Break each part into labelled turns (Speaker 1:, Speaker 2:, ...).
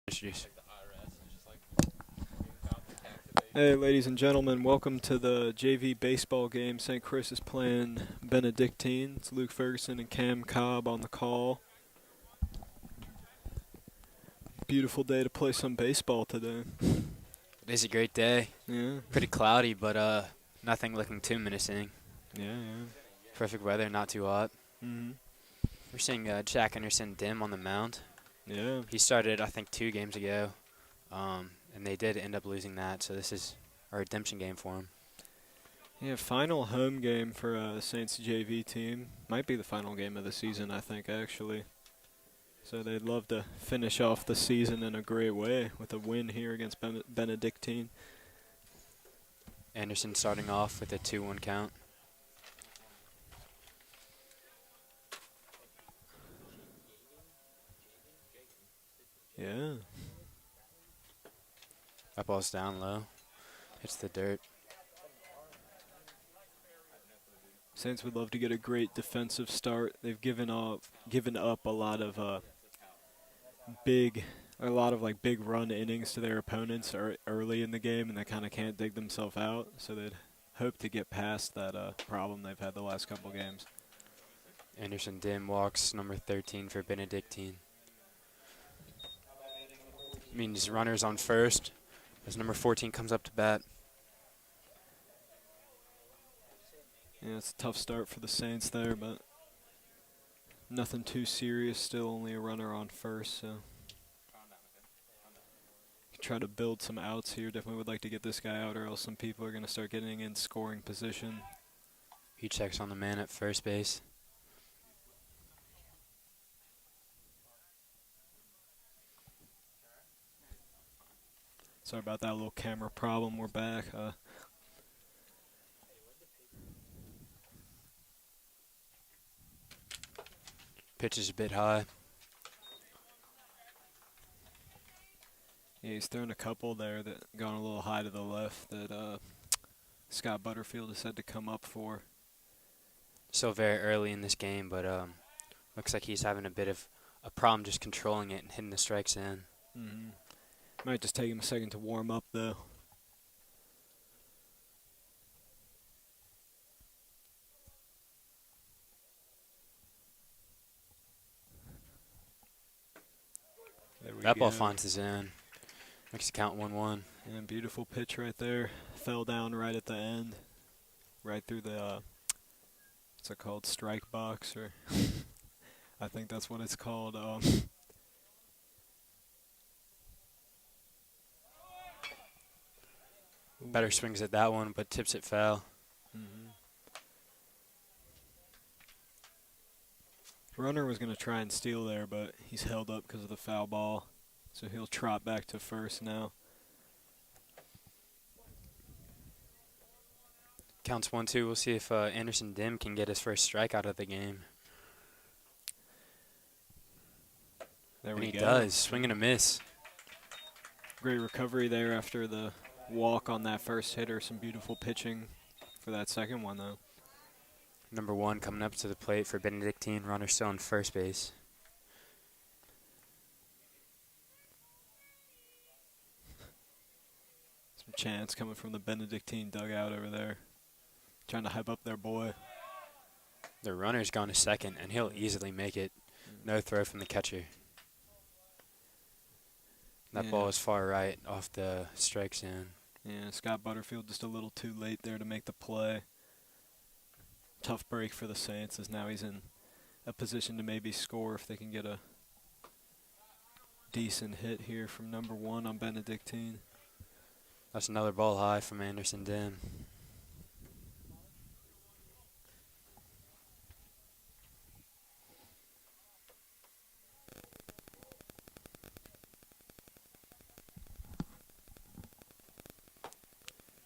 Speaker 1: Introduce.
Speaker 2: Hey, ladies and gentlemen, welcome to the JV baseball game. St. Chris is playing Benedictine. It's Luke Ferguson and Cam Cobb on the call. Beautiful day to play some baseball today.
Speaker 1: It is a great day.
Speaker 2: Yeah.
Speaker 1: Pretty cloudy, but nothing looking too menacing.
Speaker 2: Yeah.
Speaker 1: Perfect weather, not too hot.
Speaker 2: Mhm.
Speaker 1: We're seeing Jack Anderson Dim on the mound.
Speaker 2: Yeah.
Speaker 1: He started, I think, 2 games ago, and they did end up losing that, so this is a redemption game for him.
Speaker 2: Yeah, final home game for Saints JV team. Might be the final game of the season, I think, actually. So they'd love to finish off the season in a great way with a win here against Benedictine.
Speaker 1: Anderson starting off with a 2-1 count.
Speaker 2: Yeah.
Speaker 1: That ball's down low. Hits the dirt.
Speaker 2: Saints would love to get a great defensive start. They've given up a lot of big run innings to their opponents early in the game, and they kind of can't dig themselves out. So they'd hope to get past that problem they've had the last couple games.
Speaker 1: Anderson Dim walks number 13 for Benedictine. Means runners on first as number 14 comes up to bat.
Speaker 2: Yeah, it's a tough start for the Saints there, but nothing too serious. Still only a runner on first, so try to build some outs here. Definitely would like to get this guy out, or else some people are going to start getting in scoring position.
Speaker 1: He checks on the man at first base.
Speaker 2: Sorry about that little camera problem. We're back.
Speaker 1: Pitch is a bit high.
Speaker 2: Yeah, he's thrown a couple there that gone a little high to the left that Scott Butterfield has had to come up for.
Speaker 1: Still very early in this game, but looks like he's having a bit of a problem just controlling it and hitting the strikes in.
Speaker 2: Mm-hmm. Might just take him a second to warm up, though.
Speaker 1: That ball finds the zone. Makes the count 1-1.
Speaker 2: And beautiful pitch right there. Fell down right at the end. Right through the, what's it called, strike box, or I think that's what it's called.
Speaker 1: Better swings at that one, but tips it foul.
Speaker 2: Mm-hmm. Runner was going to try and steal there, but he's held up because of the foul ball. So he'll trot back to first now.
Speaker 1: Counts 1-2. We'll see if Anderson Dim can get his first strikeout of the game.
Speaker 2: There
Speaker 1: and
Speaker 2: we
Speaker 1: he
Speaker 2: go.
Speaker 1: does. Swing and a miss.
Speaker 2: Great recovery there after the walk on that first hitter. Some beautiful pitching for that second one, though.
Speaker 1: Number 1 coming up to the plate for Benedictine. Runner still on first base.
Speaker 2: Some chants coming from the Benedictine dugout over there. Trying to hype up their boy.
Speaker 1: The runner's gone to second, and he'll easily make it. No throw from the catcher. That ball is far right off the strike zone.
Speaker 2: Yeah, Scott Butterfield just a little too late there to make the play. Tough break for the Saints, as now he's in a position to maybe score if they can get a decent hit here from number 1 on Benedictine.
Speaker 1: That's another ball high from Anderson Dim.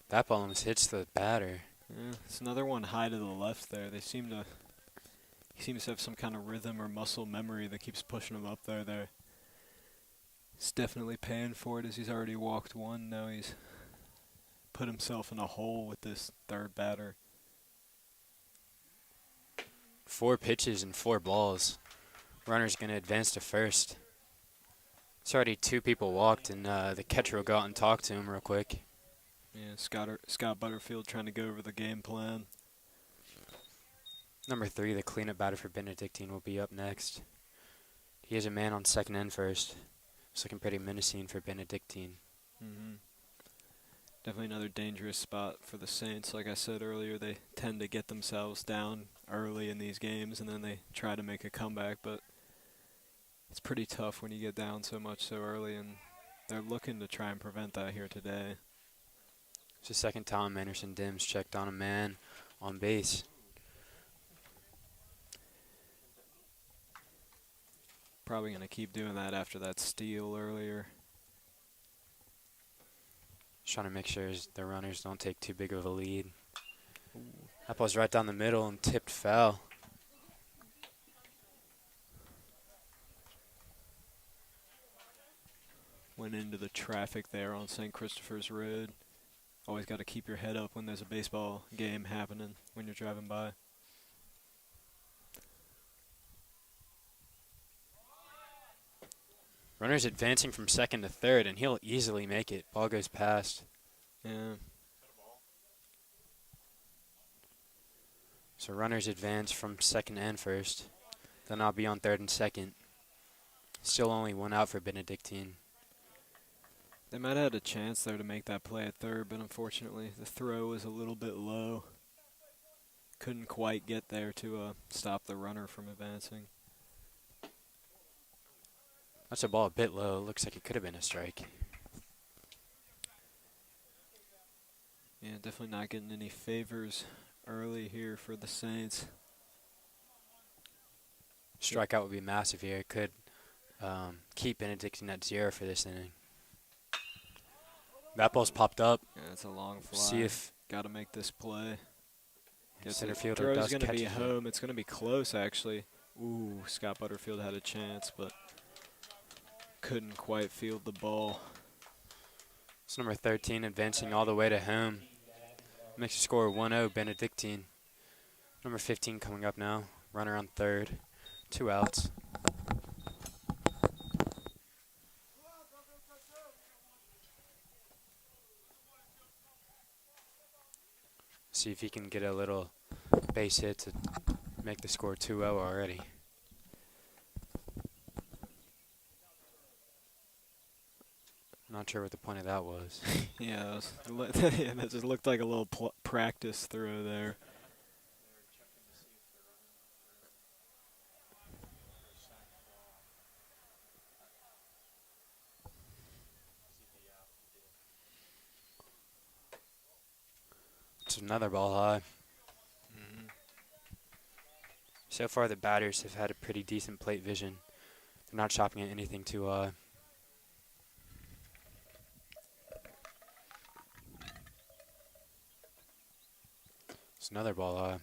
Speaker 1: That ball almost hits the batter.
Speaker 2: Yeah, it's another one high to the left there. He seems to have some kind of rhythm or muscle memory that keeps pushing him up there. He's definitely paying for it, as he's already walked one. Now he's put himself in a hole with this third batter.
Speaker 1: 4 pitches and 4 balls. Runner's going to advance to first. It's already two people walked, and the catcher will go out and talk to him real quick.
Speaker 2: Yeah, Scott Butterfield trying to go over the game plan.
Speaker 1: Number 3, the cleanup batter for Benedictine, will be up next. He is a man on second and first. It's looking pretty menacing for Benedictine.
Speaker 2: Mm-hmm. Definitely another dangerous spot for the Saints. Like I said earlier, they tend to get themselves down early in these games, and then they try to make a comeback, but it's pretty tough when you get down so much so early, and they're looking to try and prevent that here today.
Speaker 1: It's the second time Anderson Dims checked on a man on base.
Speaker 2: Probably going to keep doing that after that steal earlier.
Speaker 1: Just trying to make sure the runners don't take too big of a lead. That ball's right down the middle and tipped foul.
Speaker 2: Went into the traffic there on St. Christopher's Road. Always got to keep your head up when there's a baseball game happening when you're driving by.
Speaker 1: Runner's advancing from second to third, and he'll easily make it. Ball goes past.
Speaker 2: Yeah.
Speaker 1: So runners advance from second and first. They'll now be on third and second. Still only one out for Benedictine.
Speaker 2: They might have had a chance there to make that play at third, but unfortunately the throw was a little bit low. Couldn't quite get there to stop the runner from advancing.
Speaker 1: That's a ball a bit low. Looks like it could have been a strike.
Speaker 2: Yeah, definitely not getting any favors early here for the Saints.
Speaker 1: Strikeout would be massive here. It could keep Benedictine at 0 for this inning. That ball's popped up.
Speaker 2: Yeah, it's a long fly.
Speaker 1: See if
Speaker 2: got to make this play.
Speaker 1: center fielder
Speaker 2: Throw's
Speaker 1: does
Speaker 2: going to
Speaker 1: catch
Speaker 2: be
Speaker 1: it.
Speaker 2: home. It's going to be close, actually. Ooh, Scott Butterfield had a chance, but couldn't quite field the ball.
Speaker 1: It's number 13 advancing all the way to home. Makes the score 1-0 Benedictine. Number 15 coming up now. Runner on third. 2 outs. See if he can get a little base hit to make the score 2-0 already. Not sure what the point of that was.
Speaker 2: Yeah, yeah, that just looked like a little practice throw there.
Speaker 1: It's another ball high.
Speaker 2: Mm-hmm.
Speaker 1: So far, the batters have had a pretty decent plate vision. They're not chopping at anything too high. It's another ball high.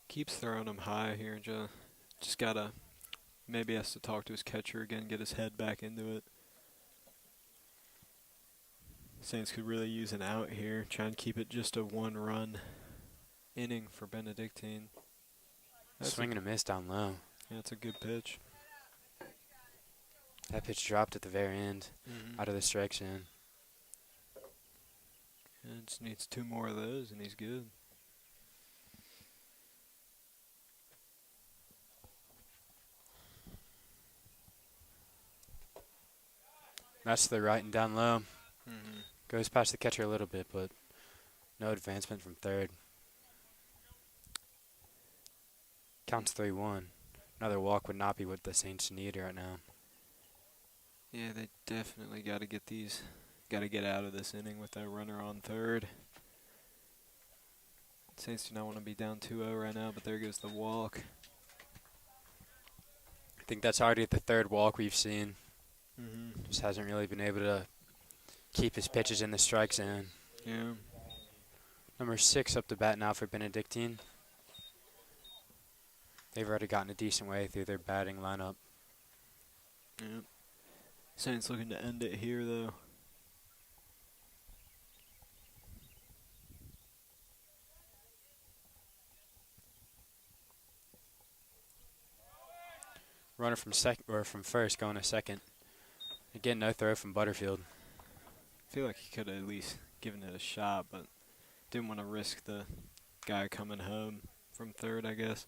Speaker 2: Keeps throwing him high here. Just gotta, maybe has to talk to his catcher again, get his head back into it. Saints could really use an out here. Try and keep it just a 1-run inning for Benedictine.
Speaker 1: Swing and a miss down low.
Speaker 2: Yeah, it's a good pitch.
Speaker 1: That pitch dropped at the very end,
Speaker 2: Mm-hmm.
Speaker 1: out of the strike zone.
Speaker 2: Yeah, just needs 2 more of those, and he's good.
Speaker 1: That's to the right and down low.
Speaker 2: Mm-hmm.
Speaker 1: Goes past the catcher a little bit, but no advancement from third. Counts 3-1. Another walk would not be what the Saints need right now.
Speaker 2: Yeah, they definitely got to get out of this inning with that runner on third. Saints do not want to be down 2-0 right now, but there goes the walk.
Speaker 1: I think that's already the third walk we've seen.
Speaker 2: Mm-hmm.
Speaker 1: Just hasn't really been able to keep his pitches in the strike zone.
Speaker 2: Yeah.
Speaker 1: Number 6 up to bat now for Benedictine. They've already gotten a decent way through their batting lineup.
Speaker 2: Yep. Saints looking to end it here, though.
Speaker 1: Runner from from first going to second. Again, no throw from Butterfield.
Speaker 2: I feel like he could have at least given it a shot, but didn't want to risk the guy coming home from third, I guess.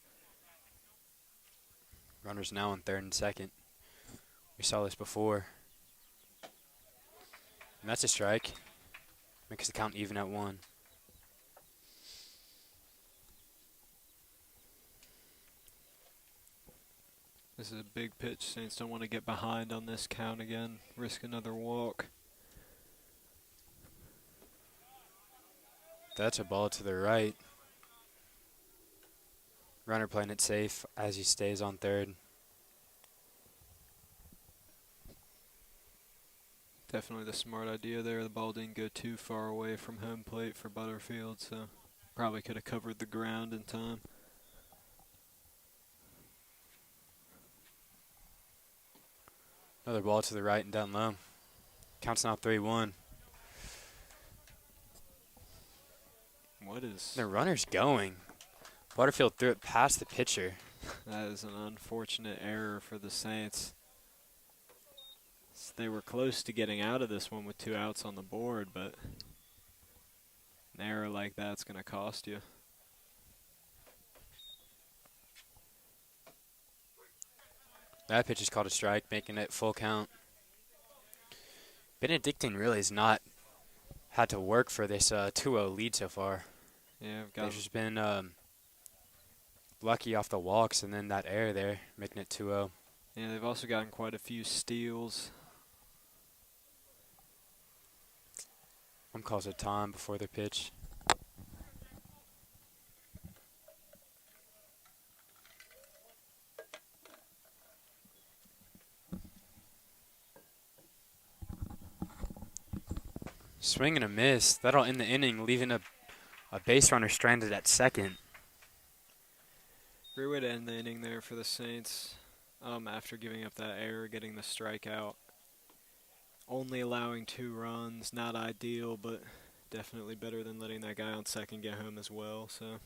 Speaker 1: Runner's now on third and second. We saw this before. And that's a strike. Makes the count even at 1.
Speaker 2: This is a big pitch. Saints don't want to get behind on this count again. Risk another walk.
Speaker 1: That's a ball to the right. Runner playing it safe as he stays on third.
Speaker 2: Definitely the smart idea there. The ball didn't go too far away from home plate for Butterfield, so probably could have covered the ground in time.
Speaker 1: Another ball to the right and down low. Counts now 3-1.
Speaker 2: What is...
Speaker 1: The runner's going. Butterfield threw it past the pitcher.
Speaker 2: That is an unfortunate error for the Saints. They were close to getting out of this one with 2 outs on the board, but an error like that's going to cost you.
Speaker 1: That pitch is called a strike, making it full count. Benedictine really has not had to work for this 2-0 lead so far.
Speaker 2: Yeah,
Speaker 1: They've just been lucky off the walks and then that error there, making it 2-0.
Speaker 2: Yeah, they've also gotten quite a few steals.
Speaker 1: Calls a time before the pitch. Swing and a miss. That'll end the inning, leaving a base runner stranded at second.
Speaker 2: Great way to end the inning there for the Saints. After giving up that error, getting the strikeout. Only allowing 2 runs, not ideal, but definitely better than letting that guy on second get home as well. So,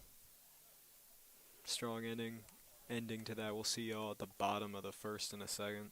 Speaker 2: strong ending to that. We'll see y'all at the bottom of the first in a second.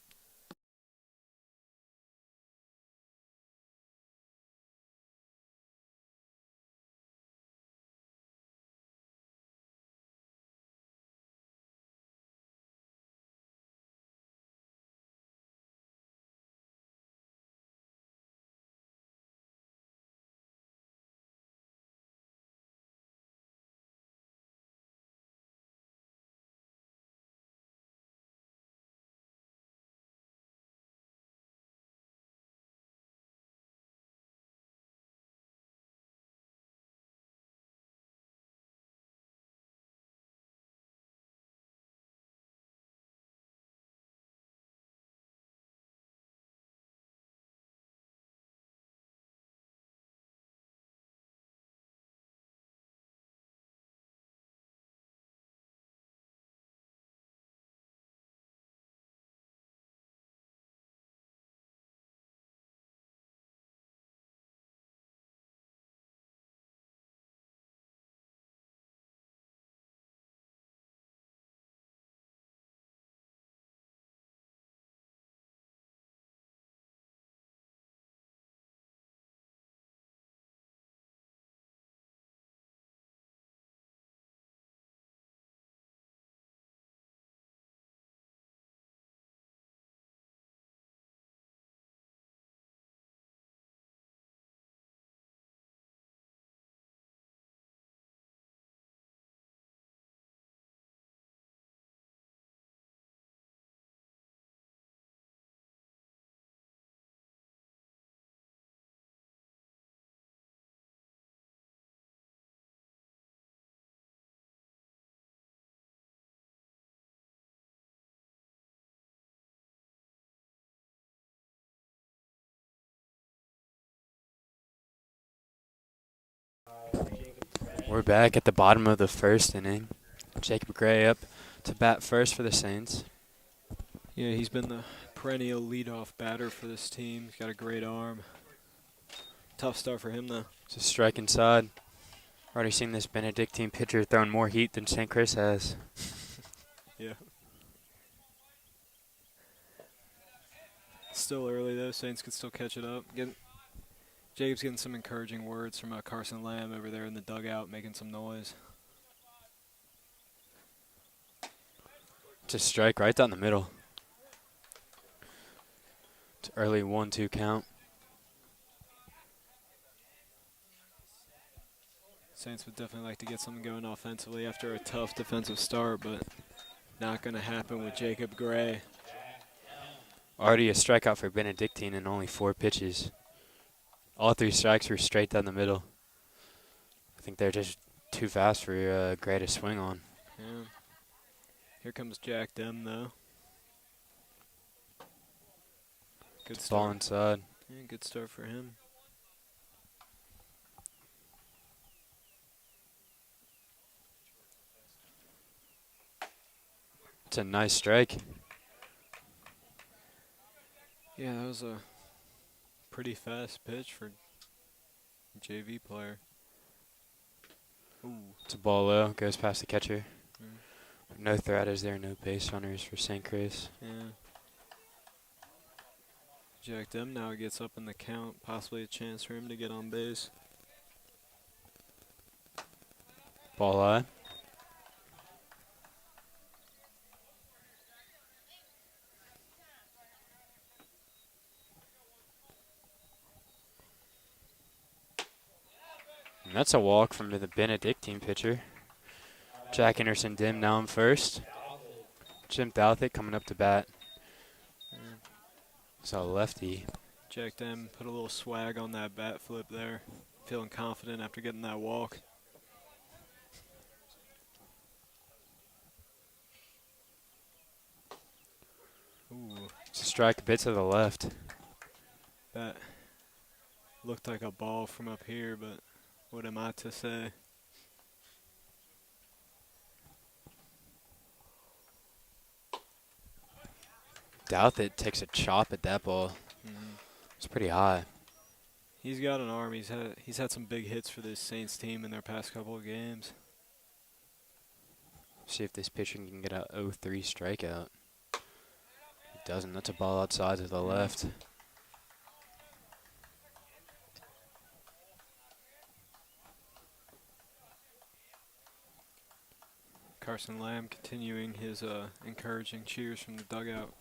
Speaker 1: We're back at the bottom of the first inning. Jacob Gray up to bat first for the Saints.
Speaker 2: Yeah, he's been the perennial leadoff batter for this team. He's got a great arm. Tough start for him, though.
Speaker 1: It's a strike inside. Already seen this Benedictine pitcher throwing more heat than St. Chris has.
Speaker 2: Yeah. Still early though. Saints could still catch it up. Jacob's getting some encouraging words from Carson Lamb over there in the dugout, making some noise.
Speaker 1: It's a strike right down the middle. It's early 1-2 count.
Speaker 2: Saints would definitely like to get something going offensively after a tough defensive start, but not going to happen with Jacob Gray.
Speaker 1: Already a strikeout for Benedictine in only 4 pitches. All 3 strikes were straight down the middle. I think they're just too fast for Gray to swing on.
Speaker 2: Yeah. Here comes Jack Dem, though. Good
Speaker 1: It's ball
Speaker 2: start.
Speaker 1: inside.
Speaker 2: Yeah, good start for him.
Speaker 1: It's a nice strike.
Speaker 2: Yeah, that was a pretty fast pitch for a JV player. Ooh.
Speaker 1: It's a ball low. Goes past the catcher.
Speaker 2: Mm.
Speaker 1: No threat is there. No base runners for St. Chris.
Speaker 2: Yeah. Jack Dem now gets up in the count. Possibly a chance for him to get on base.
Speaker 1: Ball high. And that's a walk from the Benedictine pitcher. Jack Anderson Dim now in first. Jim Douthit coming up to bat. It's a lefty.
Speaker 2: Jack Dem put a little swag on that bat flip there. Feeling confident after getting that walk. Ooh.
Speaker 1: It's a strike a bit to the left.
Speaker 2: That looked like a ball from up here, but what am I to say?
Speaker 1: Douthit takes a chop at that ball.
Speaker 2: Mm-hmm.
Speaker 1: It's pretty high.
Speaker 2: He's got an arm. He's had some big hits for this Saints team in their past couple of games.
Speaker 1: See if this pitcher can get a 0-3 strikeout. He doesn't. That's a ball outside to the left.
Speaker 2: Carson Lamb continuing his encouraging cheers from the dugout.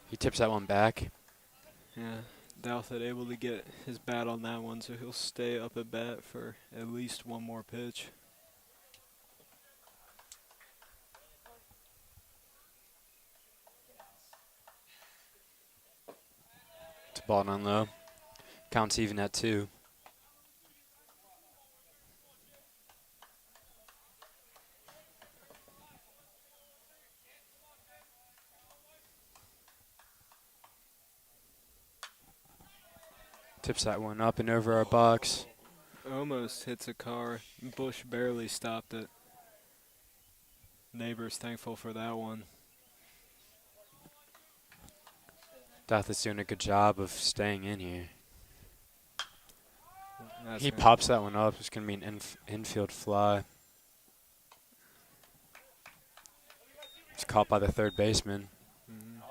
Speaker 1: He tips that one back.
Speaker 2: Yeah, Douthit able to get his bat on that one, so he'll stay up at bat for at least one more pitch.
Speaker 1: It's a ball down low. Counts even at 2. Tips that one up and over our box.
Speaker 2: Almost hits a car. Bush barely stopped it. Neighbors thankful for that one.
Speaker 1: Douthit's doing a good job of staying in here.
Speaker 2: That's
Speaker 1: He
Speaker 2: gonna-
Speaker 1: pops that one up. It's going to be an infield fly. It's caught by the third baseman.
Speaker 2: Mhm.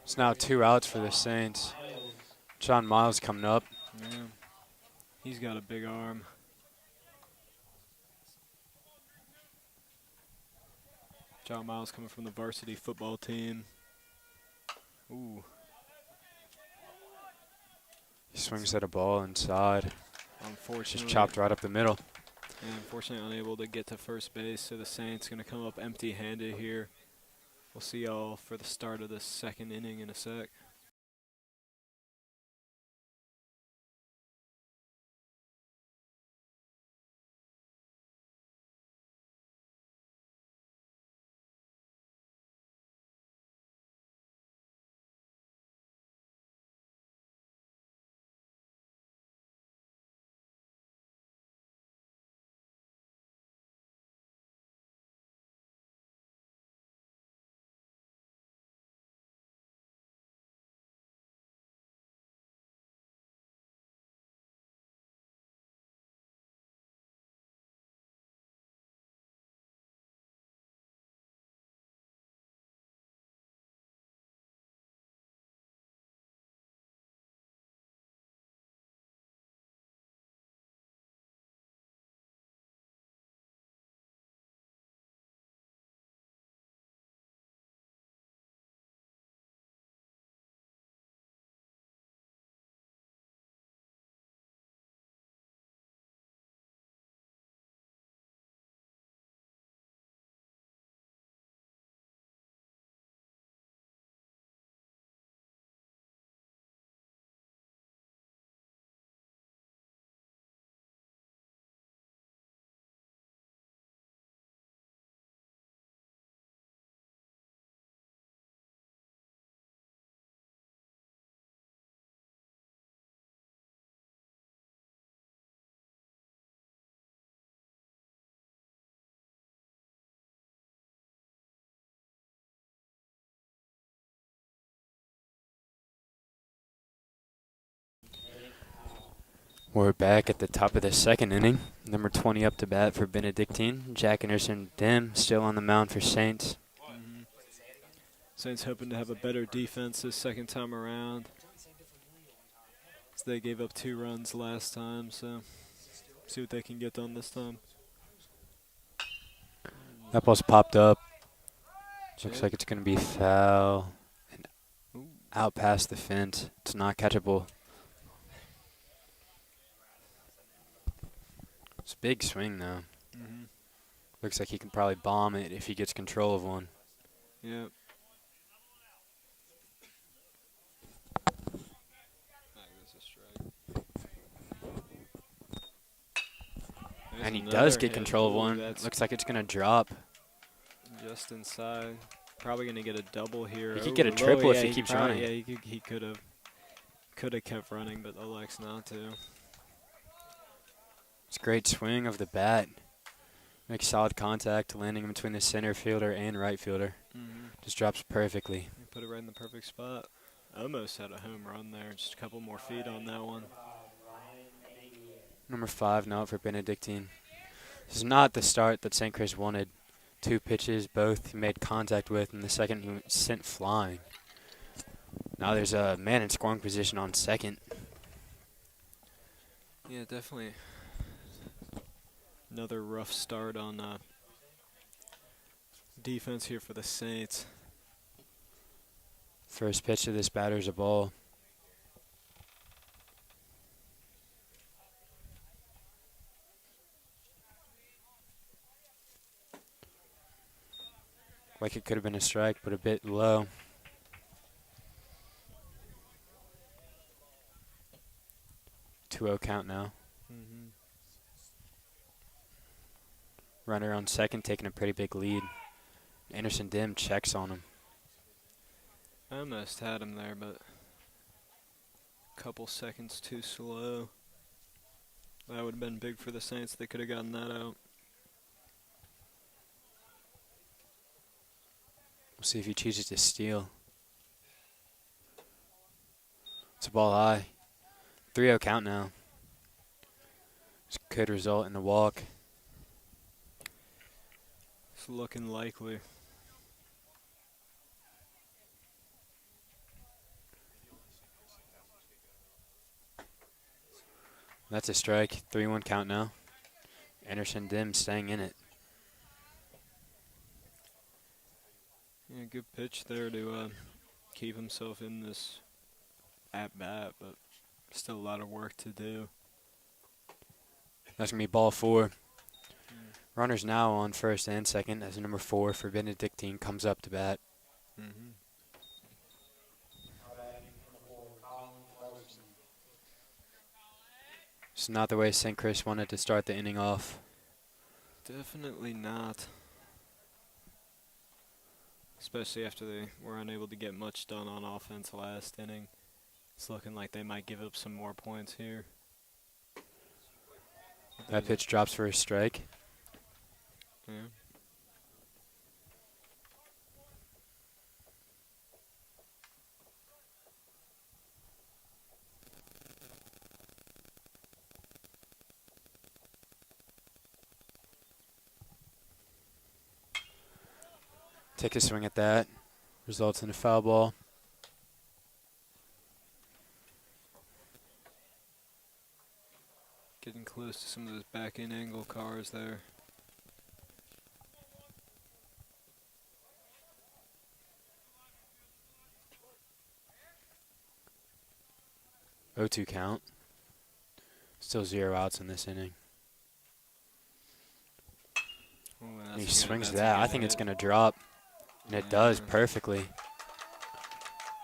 Speaker 1: It's now 2 outs for the Saints. John Miles coming up.
Speaker 2: Yeah. He's got a big arm. John Miles coming from the varsity football team. Ooh.
Speaker 1: He swings at a ball inside.
Speaker 2: Unfortunately.
Speaker 1: Just chopped right up the middle.
Speaker 2: And unfortunately unable to get to first base, so the Saints going to come up empty-handed here. We'll see y'all for the start of the second inning in a sec.
Speaker 1: We're back at the top of the second inning. Number 20 up to bat for Benedictine. Jack Anderson Dim still on the mound for Saints.
Speaker 2: Saints hoping to have a better defense this second time around. So they gave up 2 runs last time, so see what they can get done this time.
Speaker 1: That ball's popped up. Looks like it's going to be foul and out past the fence. It's not catchable. It's a big swing, though. Looks like he can probably bomb it if he gets control of one.
Speaker 2: Yep.
Speaker 1: And he does get control of one. Looks like it's going to drop.
Speaker 2: Just inside. Probably going to get a double here.
Speaker 1: He could get a triple if he keeps running.
Speaker 2: Yeah, he could have kept running, but elects not to.
Speaker 1: It's a great swing of the bat. Makes solid contact, landing in between the center fielder and right fielder. Just drops perfectly.
Speaker 2: He put it right in the perfect spot. Almost had a home run there. Just a couple more feet on that one.
Speaker 1: Number 5 now for Benedictine. This is not the start that St. Chris wanted. 2 pitches, both he made contact with, and the second he sent flying. Now there's a man in scoring position on second.
Speaker 2: Yeah, definitely. Another rough start on defense here for the Saints.
Speaker 1: First pitch of this batter's a ball. Like it could have been a strike, but a bit low. Two-0 count now. Runner on second, taking a pretty big lead. Anderson Dim checks on him.
Speaker 2: I almost had him there, but a couple seconds too slow. That would have been big for the Saints. They could have gotten that out.
Speaker 1: We'll see if he chooses to steal. It's a ball high. 3-0 count now. This could result in a walk.
Speaker 2: It's looking likely.
Speaker 1: That's a strike. 3-1 count now. Anderson Dim staying in it.
Speaker 2: Yeah, good pitch there to keep himself in this at-bat, but still a lot of work to do.
Speaker 1: That's going to be ball 4. Runners now on first and second as number 4 for Benedictine comes up to bat. It's not the way St. Chris wanted to start the inning off.
Speaker 2: Definitely not. Especially after they were unable to get much done on offense last inning. It's looking like they might give up some more points here.
Speaker 1: That pitch drops for a strike.
Speaker 2: Yeah.
Speaker 1: Take a swing at that. Results in a foul ball.
Speaker 2: Getting close to some of those back-end angle cars there.
Speaker 1: O2 count. Still 0 outs in this inning.
Speaker 2: Ooh,
Speaker 1: And he swings that. I think it's going to drop. And it does perfectly.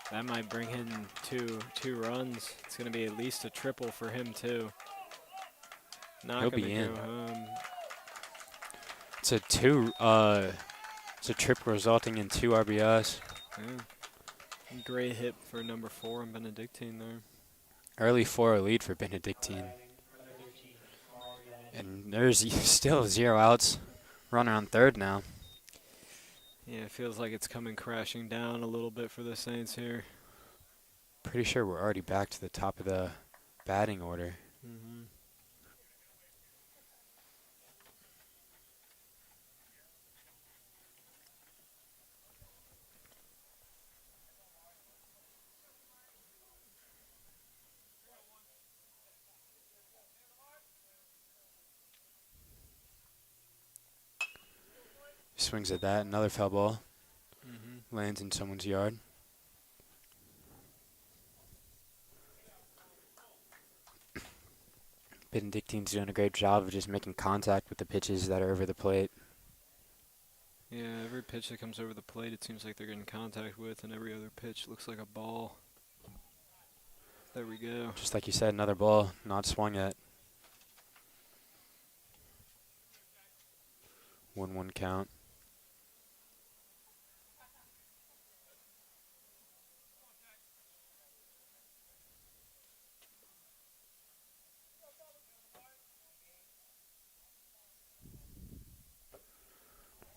Speaker 2: That might bring in two runs. It's going to be at least a triple for him, too. Not
Speaker 1: He'll
Speaker 2: going
Speaker 1: be
Speaker 2: to
Speaker 1: in.
Speaker 2: go home.
Speaker 1: It's a trip resulting in 2 RBIs.
Speaker 2: Yeah. Great hit for number 4 in Benedictine there.
Speaker 1: Early 4-0 lead for Benedictine. And there's still 0 outs. Runner on third now.
Speaker 2: Yeah, it feels like it's coming crashing down a little bit for the Saints here.
Speaker 1: Pretty sure we're already back to the top of the batting order.
Speaker 2: Mm-hmm.
Speaker 1: Swings at that. Another foul ball.
Speaker 2: Mm-hmm.
Speaker 1: Lands in someone's yard. Benedictine's doing a great job of just making contact with the pitches that are over the plate.
Speaker 2: Yeah, every pitch that comes over the plate, it seems like they're getting contact with, and every other pitch looks like a ball. There we go.
Speaker 1: Just like you said, another ball not swung at. 1-1 count.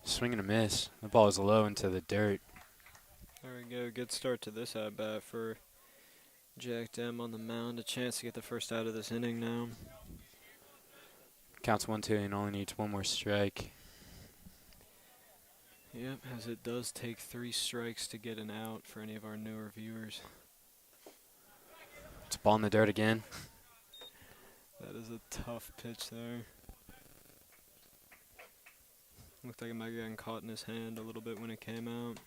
Speaker 1: Swing and a miss. The ball is low into the dirt.
Speaker 2: There we go. Good start to this at-bat for Jack Dem on the mound. A chance to get the first out of this inning now.
Speaker 1: Counts 1-2 and only needs one more strike.
Speaker 2: Yep, as it does take 3 strikes to get an out for any of our newer viewers.
Speaker 1: It's a ball in the dirt again.
Speaker 2: That is a tough pitch there. Looked like it might have gotten caught in his hand a little bit when it came out.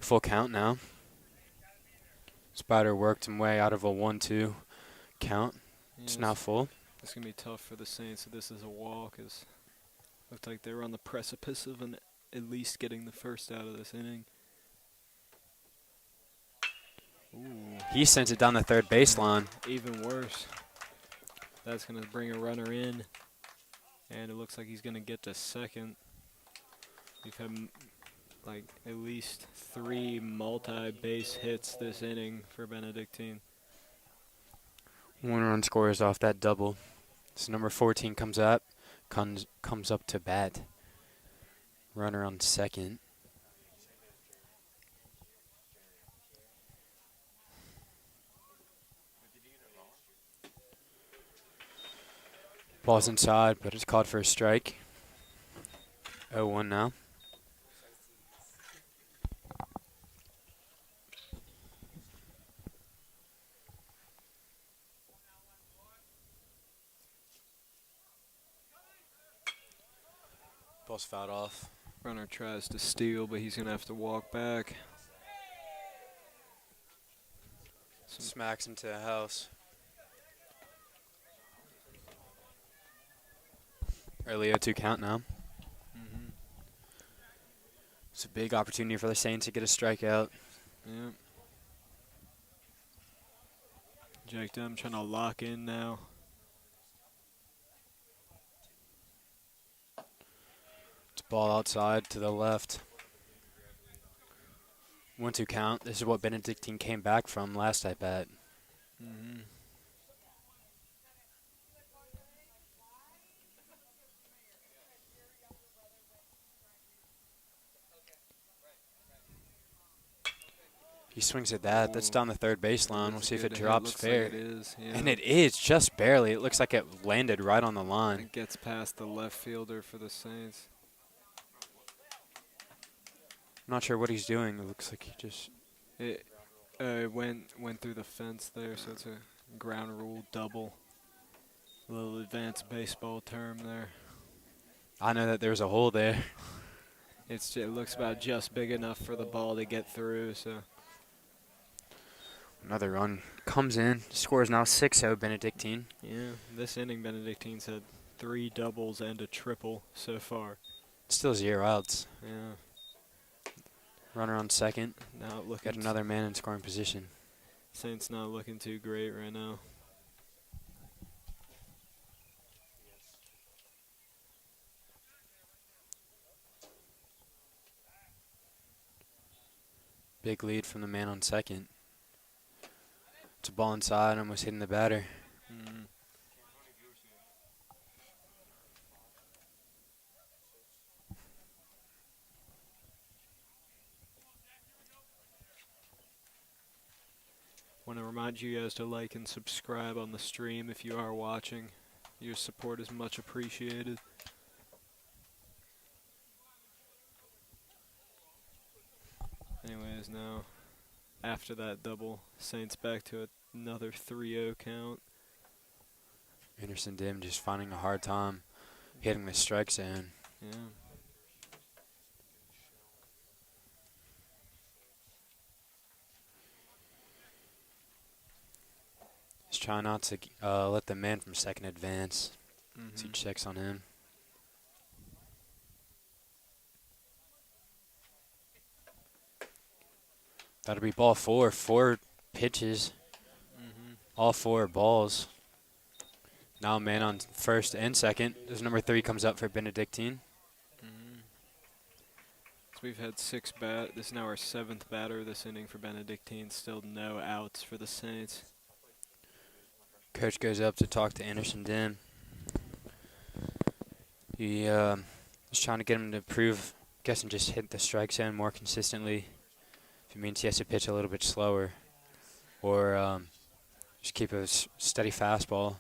Speaker 1: Full count now. Spider worked him way out of a 1-2 count. It's now full.
Speaker 2: It's going to be tough for the Saints if this is a walk. It looked like they were on the precipice of at least getting the first out of this inning. Ooh.
Speaker 1: He sends it down the third baseline.
Speaker 2: Even worse. That's going to bring a runner in. And it looks like he's going to get to second. We've had like at least 3 multi-base hits this inning for Benedictine.
Speaker 1: 1 run scores off that double. So number 14 comes up to bat. Runner on second. Ball's inside, but it's called for a strike. 0-1 now. Ball's fouled off.
Speaker 2: Runner tries to steal, but he's going to have to walk back.
Speaker 1: Smacks into a house. Early 0-2 count now.
Speaker 2: Mm-hmm.
Speaker 1: It's a big opportunity for the Saints to get a strikeout.
Speaker 2: Yeah. Jack Dem trying to lock in now.
Speaker 1: It's ball outside to the left. 1-2 count. This is what Benedictine came back from last at bat.
Speaker 2: Mm-hmm.
Speaker 1: He swings at that. That's down the third baseline. We'll see if it drops fair.
Speaker 2: Like it is, yeah.
Speaker 1: And it is, just barely. It looks like it landed right on the line.
Speaker 2: It gets past the left fielder for the Saints.
Speaker 1: I'm not sure what he's doing. It looks like he just...
Speaker 2: It went through the fence there, so it's a ground rule double. A little advanced baseball term there.
Speaker 1: I know that there's a hole there.
Speaker 2: It looks about just big enough for the ball to get through, so...
Speaker 1: Another run comes in. Scores now 6-0 Benedictine.
Speaker 2: Yeah, this inning Benedictine's had 3 doubles and a triple so far.
Speaker 1: Still 0 outs.
Speaker 2: Yeah.
Speaker 1: Runner on second.
Speaker 2: Now looking
Speaker 1: Got another man in scoring position.
Speaker 2: Saints not looking too great right now.
Speaker 1: Big lead from the man on second. It's a ball inside, almost hitting the batter.
Speaker 2: Mm. Want to remind you guys to like and subscribe on the stream if you are watching. Your support is much appreciated. Anyways, now after that double, Saints back to another 3-0 count.
Speaker 1: Anderson Dim just finding a hard time hitting the strike zone.
Speaker 2: Yeah.
Speaker 1: Just trying not to let the man from second advance. As he checks on him. That'll be ball 4. 4 pitches. All 4 balls. Now a man on first and second. As number 3 comes up for Benedictine.
Speaker 2: So we've had 6 this is now our 7th batter this inning for Benedictine. Still no outs for the Saints.
Speaker 1: Coach goes up to talk to Anderson Dim. He is trying to get him to improve, guessing just hit the strike zone more consistently. If it means he has to pitch a little bit slower. Or just keep a steady fastball.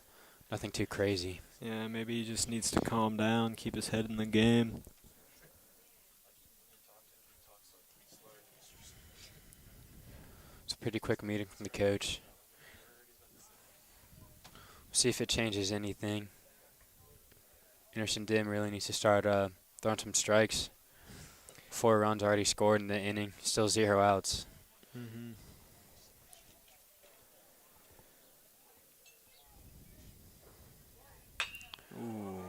Speaker 1: Nothing too crazy.
Speaker 2: Yeah, maybe he just needs to calm down, keep his head in the game.
Speaker 1: It's a pretty quick meeting from the coach. See if it changes anything. Anderson Dim really needs to start throwing some strikes. 4 runs already scored in the inning. Still 0 outs.
Speaker 2: Ooh.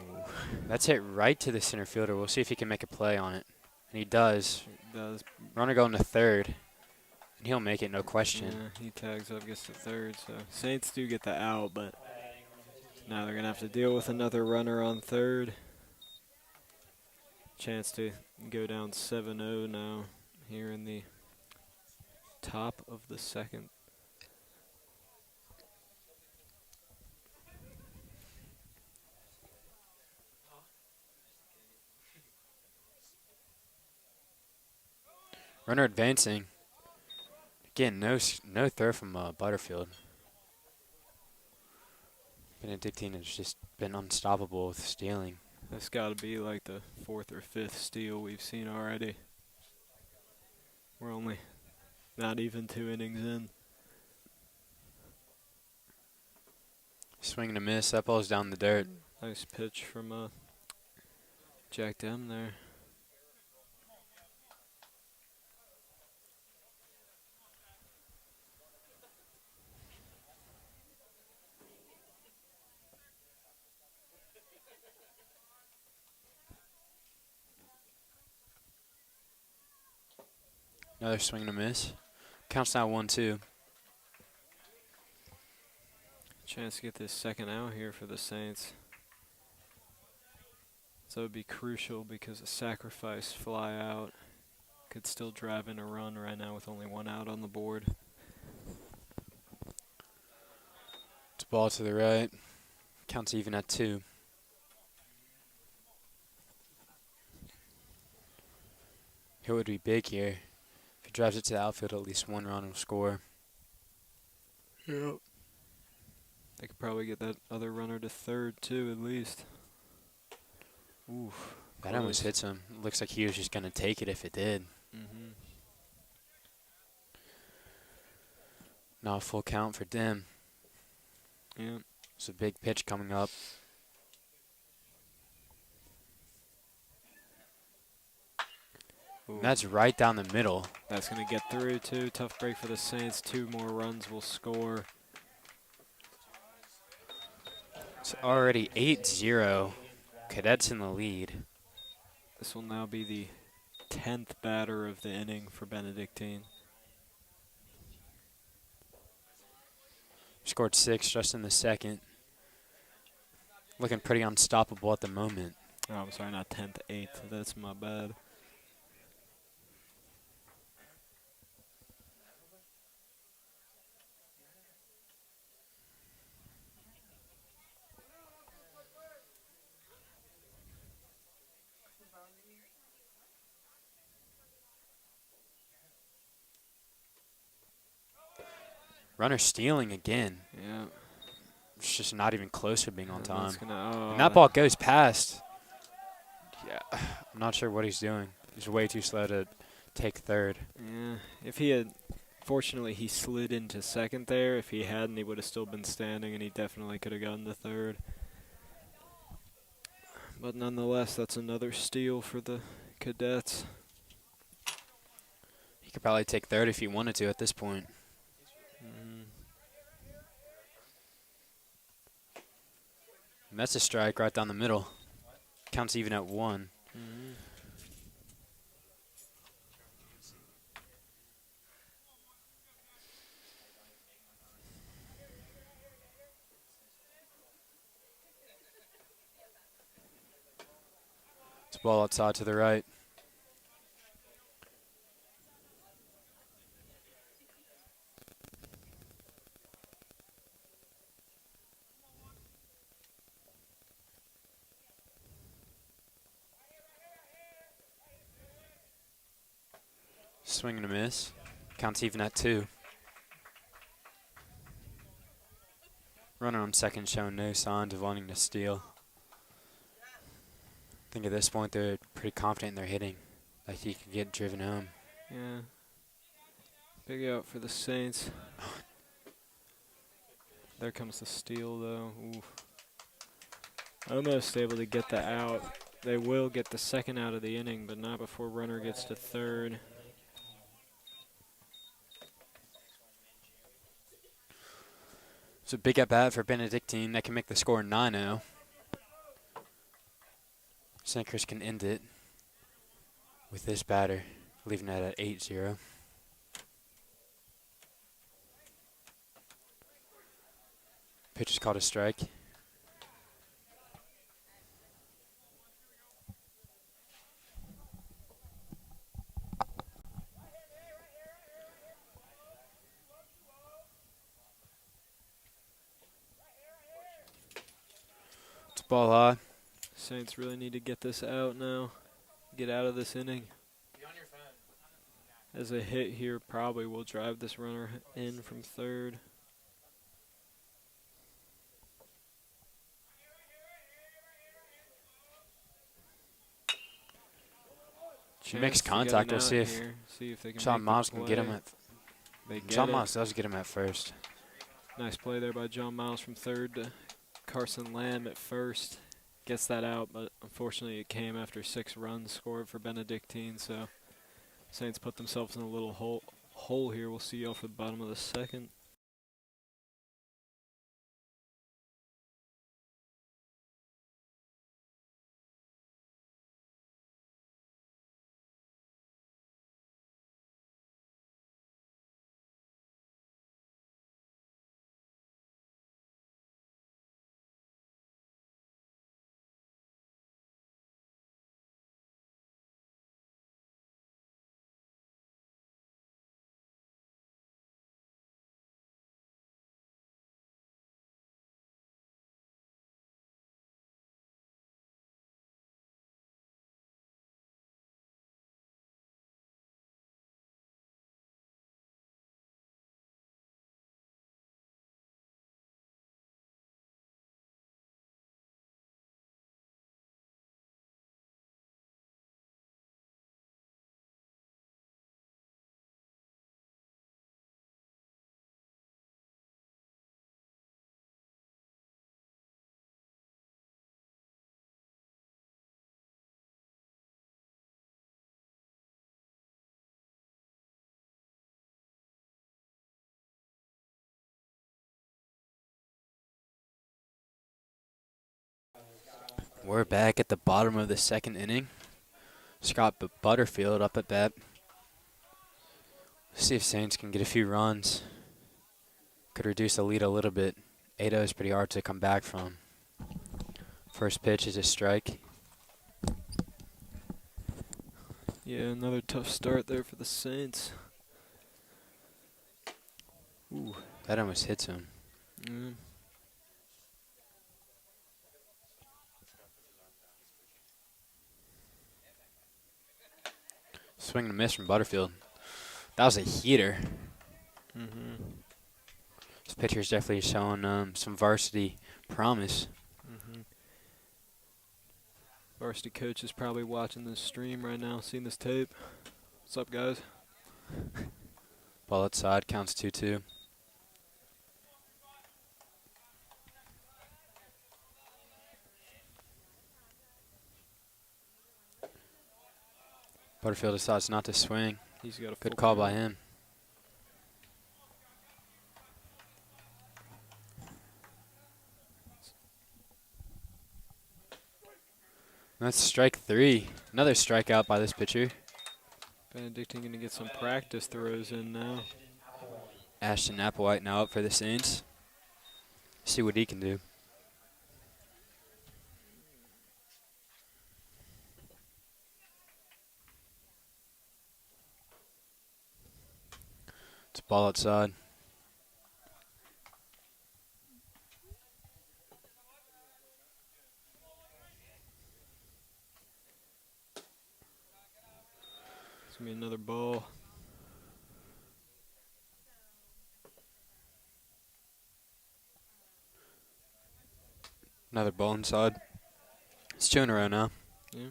Speaker 1: That's hit right to the center fielder. We'll see if he can make a play on it. And he does. Runner going to third. And he'll make it, no question.
Speaker 2: Yeah, he tags up, gets to third. So Saints do get the out, but now they're going to have to deal with another runner on third. Chance to go down 7-0 now here in the top of the second.
Speaker 1: Runner advancing. Again, no throw from Butterfield. Benedictine has just been unstoppable with stealing.
Speaker 2: That's got to be like the 4th or 5th steal we've seen already. We're only not even 2 innings in.
Speaker 1: Swing and a miss. That ball's down the dirt.
Speaker 2: Nice pitch from Jack Dem there.
Speaker 1: Another swing and a miss. Counts now 1-2.
Speaker 2: Chance to get this second out here for the Saints. So it would be crucial because a sacrifice fly out could still drive in a run right now with only 1 out on the board.
Speaker 1: It's a ball to the right. Counts even at 2. It would be big here. If he drives it to the outfield, at least 1 run will score.
Speaker 2: Yep. They could probably get that other runner to third, too, at least. Oof.
Speaker 1: That almost hits him. Looks like he was just going to take it if it did. Now a full count for Dim.
Speaker 2: Yep.
Speaker 1: It's a big pitch coming up. That's right down the middle.
Speaker 2: That's going to get through, too. Tough break for the Saints. 2 more runs will score.
Speaker 1: It's already 8-0. Cadets in the lead.
Speaker 2: This will now be the 10th batter of the inning for Benedictine.
Speaker 1: Scored 6 just in the second. Looking pretty unstoppable at the moment.
Speaker 2: Oh, I'm sorry, not 10th, 8th. That's my bad.
Speaker 1: Runner stealing again.
Speaker 2: Yeah.
Speaker 1: It's just not even close to being on time.
Speaker 2: And
Speaker 1: that ball goes past. Yeah, I'm not sure what he's doing. He's way too slow to take third.
Speaker 2: Yeah, if he had, fortunately he slid into second there. If he hadn't, he would have still been standing, and he definitely could have gotten to third. But nonetheless, that's another steal for the Cadets.
Speaker 1: He could probably take third if he wanted to at this point. And that's a strike right down the middle. Counts even at 1. It's a ball outside to the right. Swing and a miss. Counts even at 2. Runner on second showing no signs of wanting to steal. I think at this point they're pretty confident in their hitting. Like he could get driven home.
Speaker 2: Yeah. Big out for the Saints. There comes the steal, though. Ooh. Almost able to get the out. They will get the second out of the inning, but not before runner gets to third.
Speaker 1: It's a big at bat for Benedictine. That can make the score 9-0. Sinkers can end it with this batter, leaving it at 8-0. Pitch is called a strike. It's a ball high.
Speaker 2: Saints really need to get this out now. Get out of this inning. As a hit here probably will drive this runner in from third.
Speaker 1: He makes contact. We'll see if John Miles can get him at. John Miles does get him at first.
Speaker 2: Nice play there by John Miles from third to Carson Lamb at first. Gets that out, but unfortunately it came after 6 runs scored for Benedictine, so Saints put themselves in a little hole here. We'll see off the bottom of the second.
Speaker 1: We're back at the bottom of the second inning. Scott Butterfield up at bat. See if Saints can get a few runs. Could reduce the lead a little bit. 8-0 is pretty hard to come back from. First pitch is a strike.
Speaker 2: Yeah, another tough start there for the Saints. Ooh.
Speaker 1: That almost hits him. Swing and a miss from Butterfield. That was a heater. This pitcher's definitely showing some varsity promise.
Speaker 2: Varsity coach is probably watching this stream right now, seeing this tape. What's up, guys?
Speaker 1: Ball outside, counts 2-2. Butterfield decides not to swing.
Speaker 2: He's got a
Speaker 1: Good
Speaker 2: full
Speaker 1: call by
Speaker 2: count.
Speaker 1: him. That's strike 3. Another strikeout by this pitcher.
Speaker 2: Benedictine going to get some practice throws in now.
Speaker 1: Ashton Applewhite now up for the Saints. See what he can do. It's a ball outside.
Speaker 2: It's going to be another ball.
Speaker 1: Another ball inside. It's 2 in a row now.
Speaker 2: Yeah.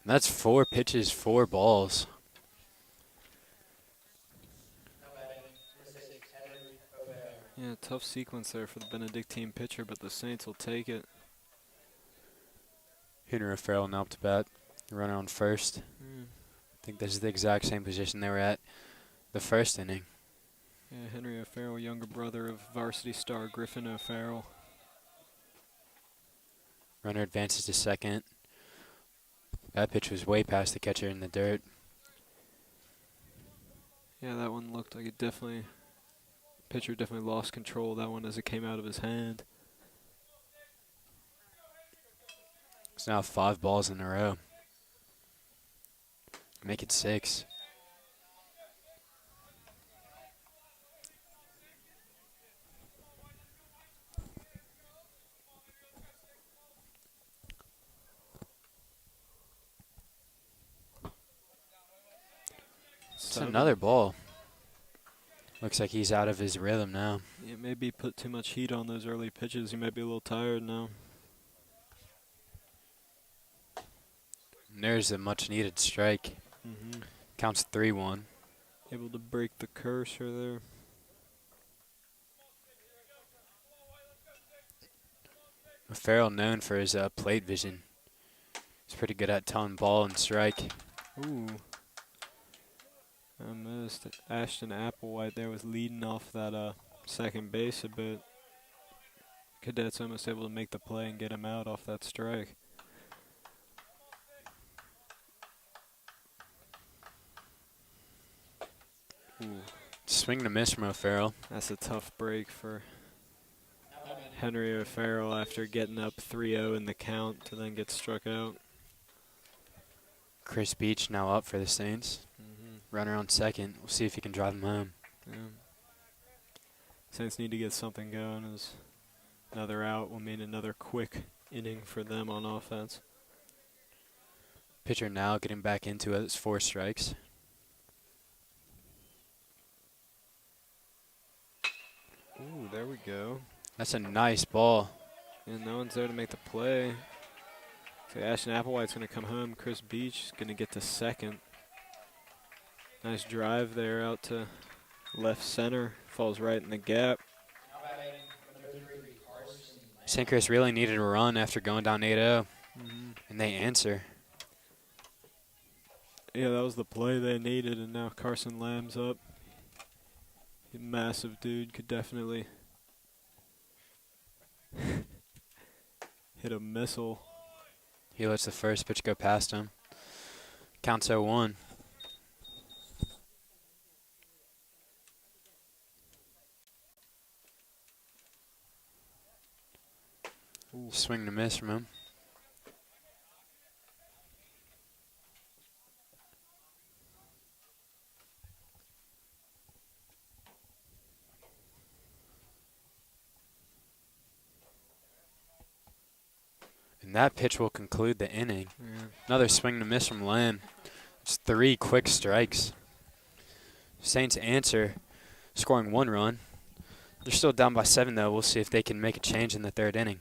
Speaker 1: That's 4 pitches, 4 balls.
Speaker 2: Yeah, tough sequence there for the Benedictine pitcher, but the Saints will take it.
Speaker 1: Henry Farrell now up to bat. Runner on first. I think this is the exact same position they were at the first inning.
Speaker 2: Yeah, Henry O'Farrell, younger brother of varsity star Griffin O'Farrell.
Speaker 1: Runner advances to second. That pitch was way past the catcher in the dirt.
Speaker 2: Yeah, that one looked like it definitely, pitcher definitely lost control of that one as it came out of his hand.
Speaker 1: It's now 5 balls in a row. Make it 6. It's another ball. Looks like he's out of his rhythm now.
Speaker 2: Yeah, maybe he put too much heat on those early pitches. He might be a little tired now.
Speaker 1: And there's a much-needed strike. Counts 3-1.
Speaker 2: Able to break the cursor there.
Speaker 1: Farrell known for his plate vision. He's pretty good at telling ball and strike.
Speaker 2: Ooh. I missed. Ashton Applewhite there was leading off that second base a bit. Cadets almost able to make the play and get him out off that strike. Ooh.
Speaker 1: Swing and a miss from O'Farrell.
Speaker 2: That's a tough break for Henry O'Farrell after getting up 3-0 in the count to then get struck out.
Speaker 1: Chris Beach now up for the Saints. Runner on second. We'll see if he can drive him home.
Speaker 2: Yeah. Saints need to get something going as another out will mean another quick inning for them on offense.
Speaker 1: Pitcher now getting back into it. It's 4 strikes.
Speaker 2: Ooh, there we go.
Speaker 1: That's a nice ball.
Speaker 2: And no one's there to make the play. So Ashton Applewhite's going to come home. Chris Beach is going to get to second. Nice drive there out to left center. Falls right in the gap.
Speaker 1: St. Chris really needed a run after going down 8-0. And they answer.
Speaker 2: Yeah, that was the play they needed, and now Carson Lamb's up. He's a massive dude, could definitely hit a missile.
Speaker 1: He lets the first pitch go past him. Counts 0-1. Swing and a miss from him. And that pitch will conclude the inning.
Speaker 2: Yeah.
Speaker 1: Another swing and a miss from Lamb. It's 3 quick strikes. Saints answer, scoring 1 run. They're still down by 7, though. We'll see if they can make a change in the 3rd inning.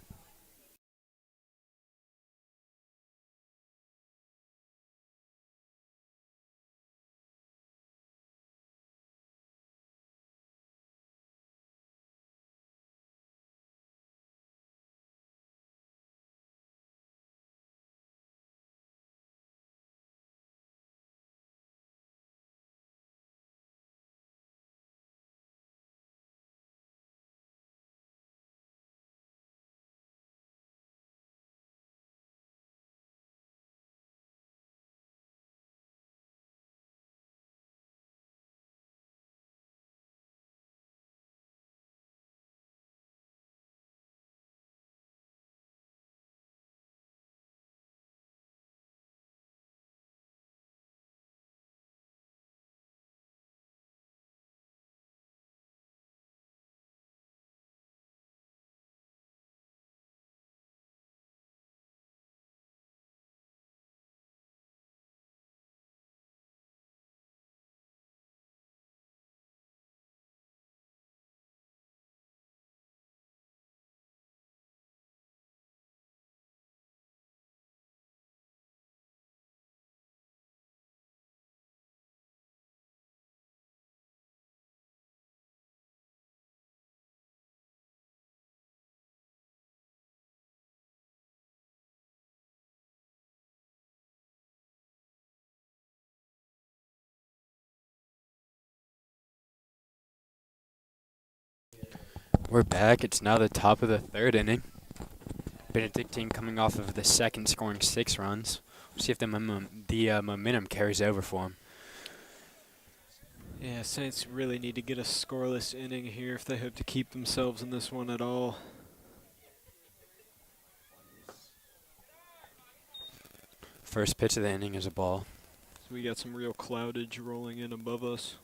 Speaker 1: We're back. It's now the top of the 3rd inning. Benedictine coming off of the 2nd, scoring 6 runs. We'll see if the momentum carries over for them.
Speaker 2: Yeah, Saints really need to get a scoreless inning here if they hope to keep themselves in this one at all.
Speaker 1: First pitch of the inning is a ball.
Speaker 2: So we got some real cloudage rolling in above us.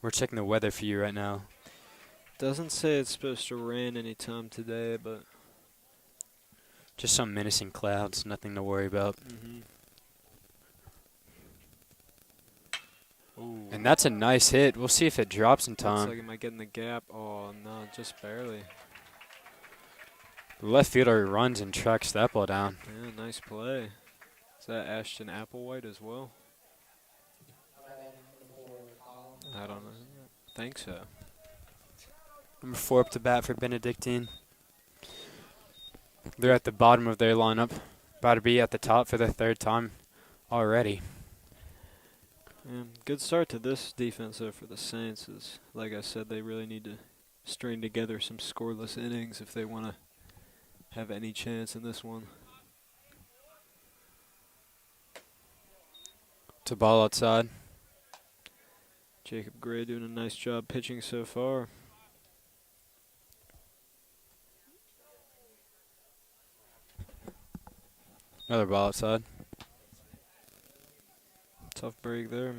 Speaker 1: We're checking the weather for you right now.
Speaker 2: Doesn't say it's supposed to rain anytime today, but
Speaker 1: Just some menacing clouds, nothing to worry about.
Speaker 2: Ooh.
Speaker 1: And that's a nice hit. We'll see if it drops in
Speaker 2: Looks
Speaker 1: time.
Speaker 2: like it might get in the gap. Oh, no, just barely.
Speaker 1: The left fielder runs and tracks that ball down.
Speaker 2: Yeah, nice play. Is that Ashton Applewhite as well? I don't know. I think so.
Speaker 1: Number 4 up to bat for Benedictine. They're at the bottom of their lineup. About to be at the top for the 3rd time already.
Speaker 2: Yeah, good start to this defense, though, for the Saints. Is, like I said, they really need to string together some scoreless innings if they want to have any chance in this one.
Speaker 1: It's a ball outside.
Speaker 2: Jacob Gray doing a nice job pitching so far.
Speaker 1: Another ball outside.
Speaker 2: Tough break there.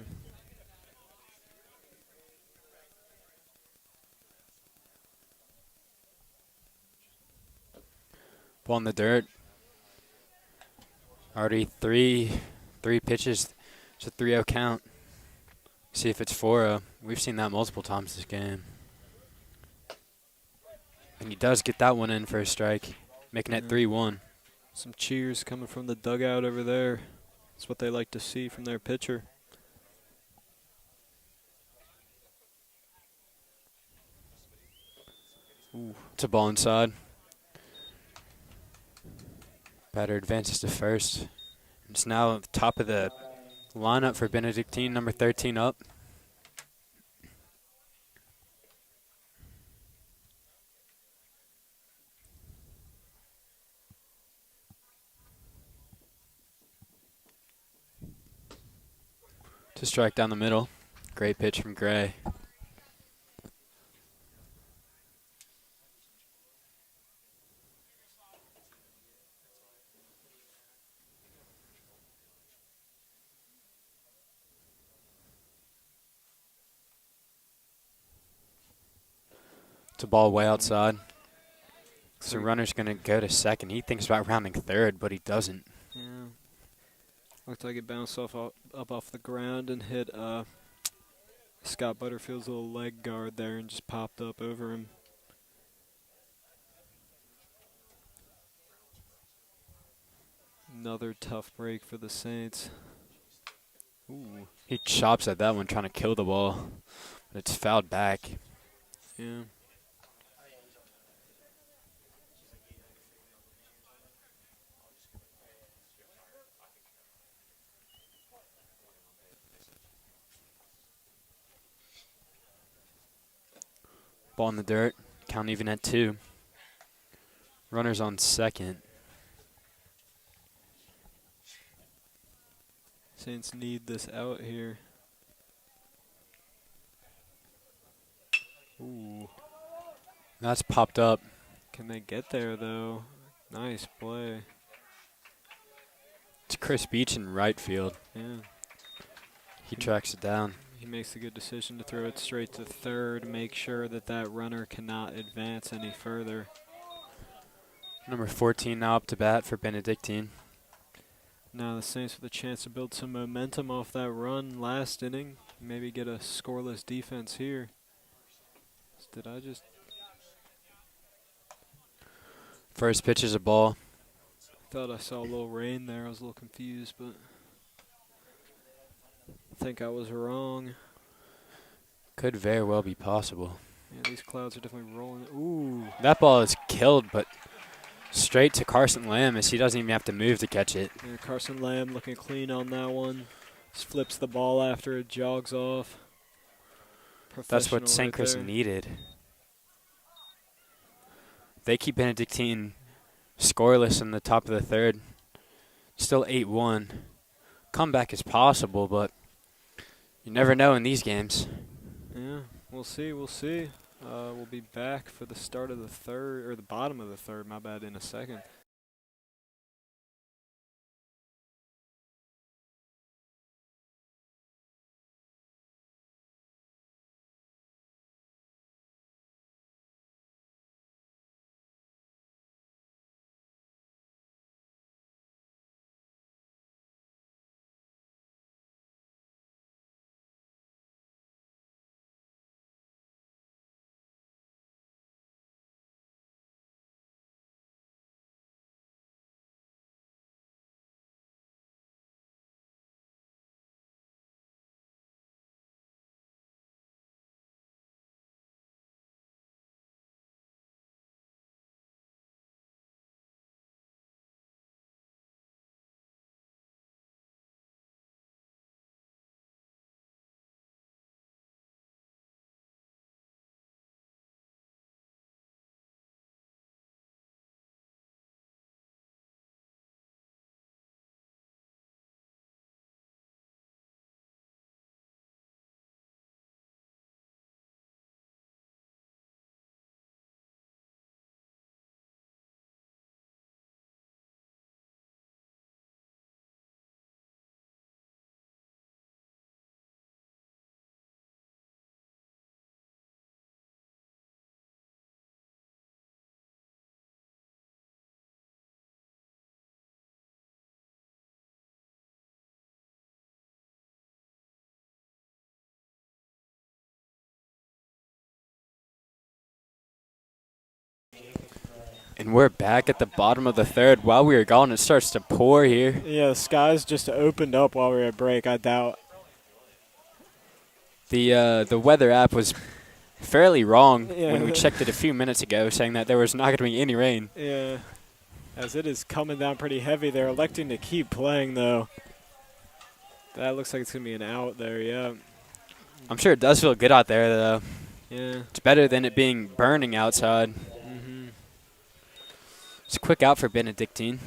Speaker 1: Ball in the dirt. Already three pitches. It's a 3-0 count. See if it's 4-0. We've seen that multiple times this game. And he does get that one in for a strike, making it 3-1.
Speaker 2: Some cheers coming from the dugout over there. That's what they like to see from their pitcher.
Speaker 1: Ooh. It's a ball inside. Batter advances to first. It's now at the top of the lineup for Benedictine, number 13 up. To strike down the middle. Great pitch from Gray. It's a ball way outside. So runner's going to go to second. He thinks about rounding third, but he doesn't.
Speaker 2: Yeah. Looked like it bounced up off the ground and hit Scott Butterfield's little leg guard there and just popped up over him. Another tough break for the Saints. Ooh.
Speaker 1: He chops at that one trying to kill the ball, but it's fouled back.
Speaker 2: Yeah.
Speaker 1: Ball in the dirt. Count even at 2. Runners on second.
Speaker 2: Saints need this out here. Ooh.
Speaker 1: That's popped up.
Speaker 2: Can they get there, though? Nice play.
Speaker 1: It's Chris Beach in right field.
Speaker 2: Yeah.
Speaker 1: He tracks it down.
Speaker 2: He makes a good decision to throw it straight to third, make sure that that runner cannot advance any further.
Speaker 1: Number 14 now up to bat for Benedictine.
Speaker 2: Now the Saints with a chance to build some momentum off that run last inning. Maybe get a scoreless defense here. Did I just...
Speaker 1: First pitch is a ball.
Speaker 2: Thought I saw a little rain there. I was a little confused, but I think I was wrong.
Speaker 1: Could very well be possible.
Speaker 2: Yeah, these clouds are definitely rolling. Ooh.
Speaker 1: That ball is killed, but straight to Carson Lamb as he doesn't even have to move to catch it.
Speaker 2: Yeah, Carson Lamb looking clean on that one. Just flips the ball after it jogs off.
Speaker 1: That's what
Speaker 2: Professional
Speaker 1: St.
Speaker 2: right
Speaker 1: Chris
Speaker 2: there.
Speaker 1: needed. They keep Benedictine scoreless in the top of the third. Still 8-1. Comeback is possible, but you never know in these games.
Speaker 2: Yeah, we'll see. We'll see. We'll be back for the start of the third, or the bottom of the third, my bad, in a second.
Speaker 1: And we're back at the bottom of the third. While we were gone, it starts to pour here.
Speaker 2: Yeah, the skies just opened up while we were at break. I doubt.
Speaker 1: The weather app was fairly wrong
Speaker 2: Yeah.
Speaker 1: when we checked it a few minutes ago, saying that there was not going to be any rain.
Speaker 2: Yeah, as it is coming down pretty heavy. They're electing to keep playing, though. That looks like it's going to be an out there, yeah.
Speaker 1: I'm sure it does feel good out there, though.
Speaker 2: Yeah.
Speaker 1: It's better than it being burning outside.
Speaker 2: Mm-hmm.
Speaker 1: It's a quick out for Benedictine.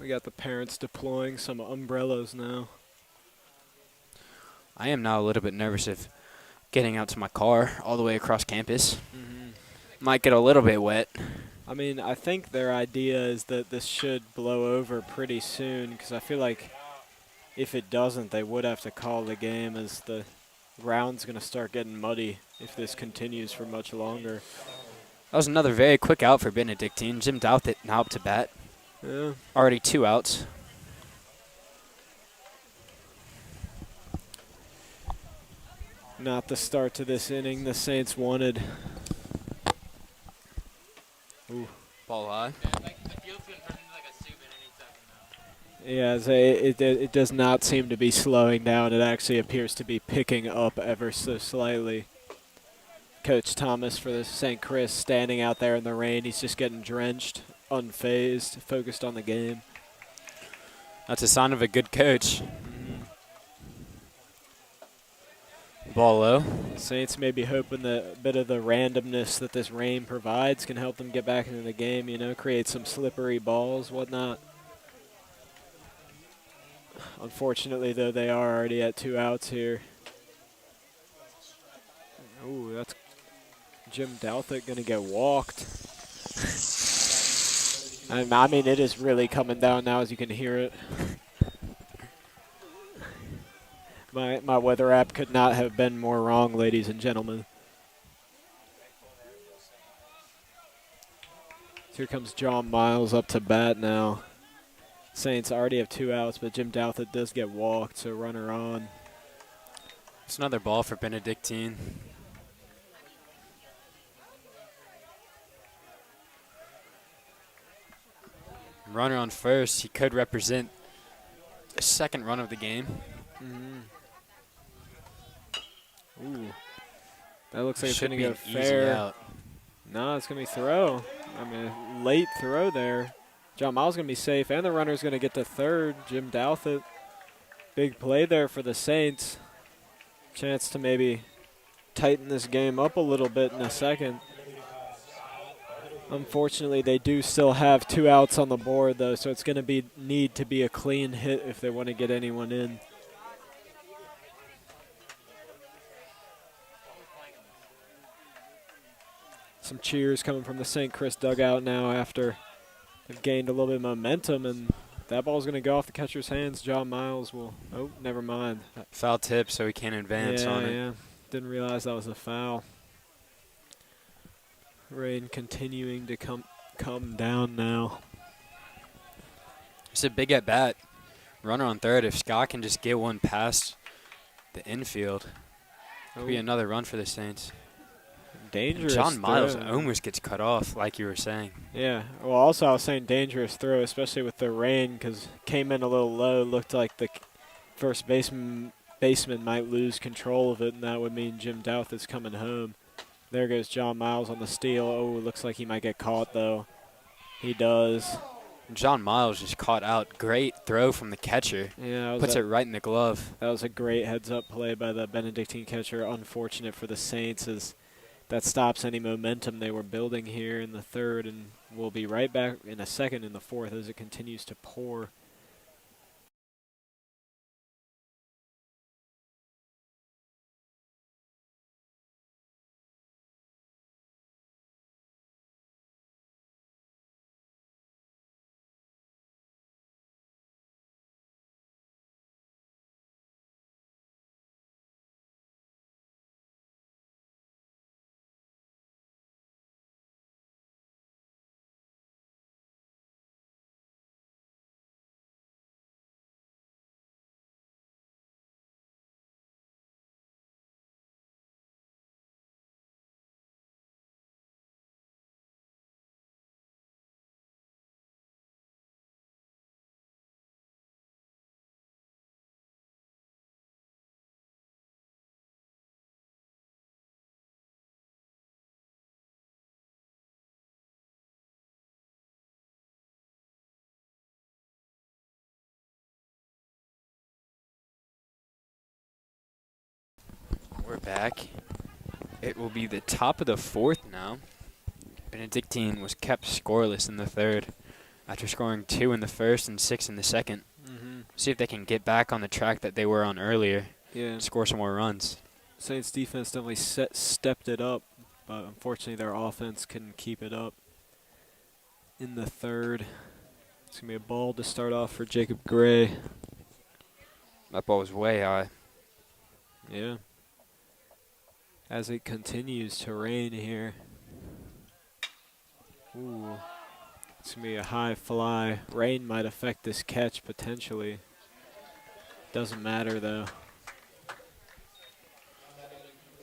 Speaker 2: We got the parents deploying some umbrellas now.
Speaker 1: I am now a little bit nervous of getting out to my car all the way across campus.
Speaker 2: Mm-hmm.
Speaker 1: Might get a little bit wet.
Speaker 2: I mean, I think their idea is that this should blow over pretty soon, because I feel like if it doesn't, they would have to call the game, as the ground's going to start getting muddy if this continues for much longer.
Speaker 1: That was another very quick out for Benedictine. Jim Douthit now up to bat.
Speaker 2: Yeah.
Speaker 1: Already 2 outs.
Speaker 2: Not the start to this inning the Saints wanted. Ooh.
Speaker 1: Ball high.
Speaker 2: Yeah, it does not seem to be slowing down. It actually appears to be picking up ever so slightly. Coach Thomas for the St. Chris standing out there in the rain. He's just getting drenched, unfazed, focused on the game.
Speaker 1: That's a sign of a good coach. Ball low.
Speaker 2: Saints may be hoping that a bit of the randomness that this rain provides can help them get back into the game, you know, create some slippery balls, whatnot. Unfortunately, though, they are already at 2 outs here. Ooh, that's Jim Douthit going to get walked. I mean, it is really coming down now, as you can hear it. My weather app could not have been more wrong, ladies and gentlemen. Here comes John Miles up to bat now. Saints already have 2 outs, but Jim Douthit does get walked, so runner on.
Speaker 1: It's another ball for Benedictine. Runner on first. He could represent the second run of the game.
Speaker 2: Ooh. That looks like it's
Speaker 1: Should
Speaker 2: going
Speaker 1: be
Speaker 2: to
Speaker 1: an
Speaker 2: go
Speaker 1: easy
Speaker 2: fair.
Speaker 1: out.
Speaker 2: No, it's going to be throw. I mean, late throw there. John Miles going to be safe, and the runner's going to get to third. Jim Douthit. Big play there for the Saints. Chance to maybe tighten this game up a little bit in a second. Unfortunately, they do still have 2 outs on the board, though, so it's going to need to be a clean hit if they want to get anyone in. Some cheers coming from the St. Chris dugout now after they've gained a little bit of momentum, and that ball's going to go off the catcher's hands. John Miles will, oh, never mind.
Speaker 1: Foul tip, so he can't advance on it.
Speaker 2: Yeah, didn't realize that was a foul. Rain continuing to come down now.
Speaker 1: It's a big at bat. Runner on third. If Scott can just get one past the infield, it'll be another run for the Saints.
Speaker 2: Dangerous.
Speaker 1: John Miles
Speaker 2: throw.
Speaker 1: almost gets cut off, like you were saying.
Speaker 2: Yeah. Well, also I was saying dangerous throw, especially with the rain, because came in a little low. Looked like the first baseman might lose control of it, and that would mean Jim Douthit's coming home. There goes John Miles on the steal. Oh, it looks like he might get caught, though. He does.
Speaker 1: John Miles just caught out. Great throw from the catcher.
Speaker 2: Yeah,
Speaker 1: Puts it right in the glove.
Speaker 2: That was a great heads-up play by the Benedictine catcher. Unfortunate for the Saints as that stops any momentum they were building here in the third, and we'll be right back in a second in the fourth as it continues to pour.
Speaker 1: We're back. It will be the top of the fourth now. Benedictine was kept scoreless in the third after scoring 2 in the first and 6 in the second. See if they can get back on the track that they were on earlier.
Speaker 2: Yeah.
Speaker 1: And score some more runs.
Speaker 2: Saints defense definitely stepped it up, but unfortunately their offense couldn't keep it up in the third. It's going to be a ball to start off for Jacob Gray.
Speaker 1: That ball was way high.
Speaker 2: Yeah. As it continues to rain here. Ooh. It's going to be a high fly. Rain might affect this catch potentially. Doesn't matter though.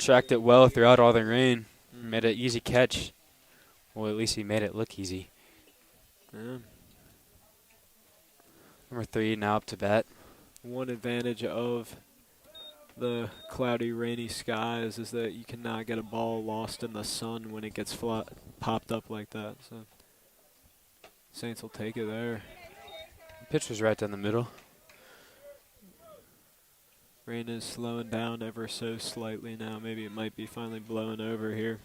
Speaker 1: tracked it well throughout all the rain.
Speaker 2: Mm.
Speaker 1: Made an easy catch. Well, at least he made it look easy.
Speaker 2: Yeah.
Speaker 1: Number 3 now up to bat.
Speaker 2: One advantage of the cloudy, rainy skies is that you cannot get a ball lost in the sun when it gets popped up like that. So Saints will take it there.
Speaker 1: Pitch was right down the middle.
Speaker 2: Rain is slowing down ever so slightly now. Maybe it might be finally blowing over here.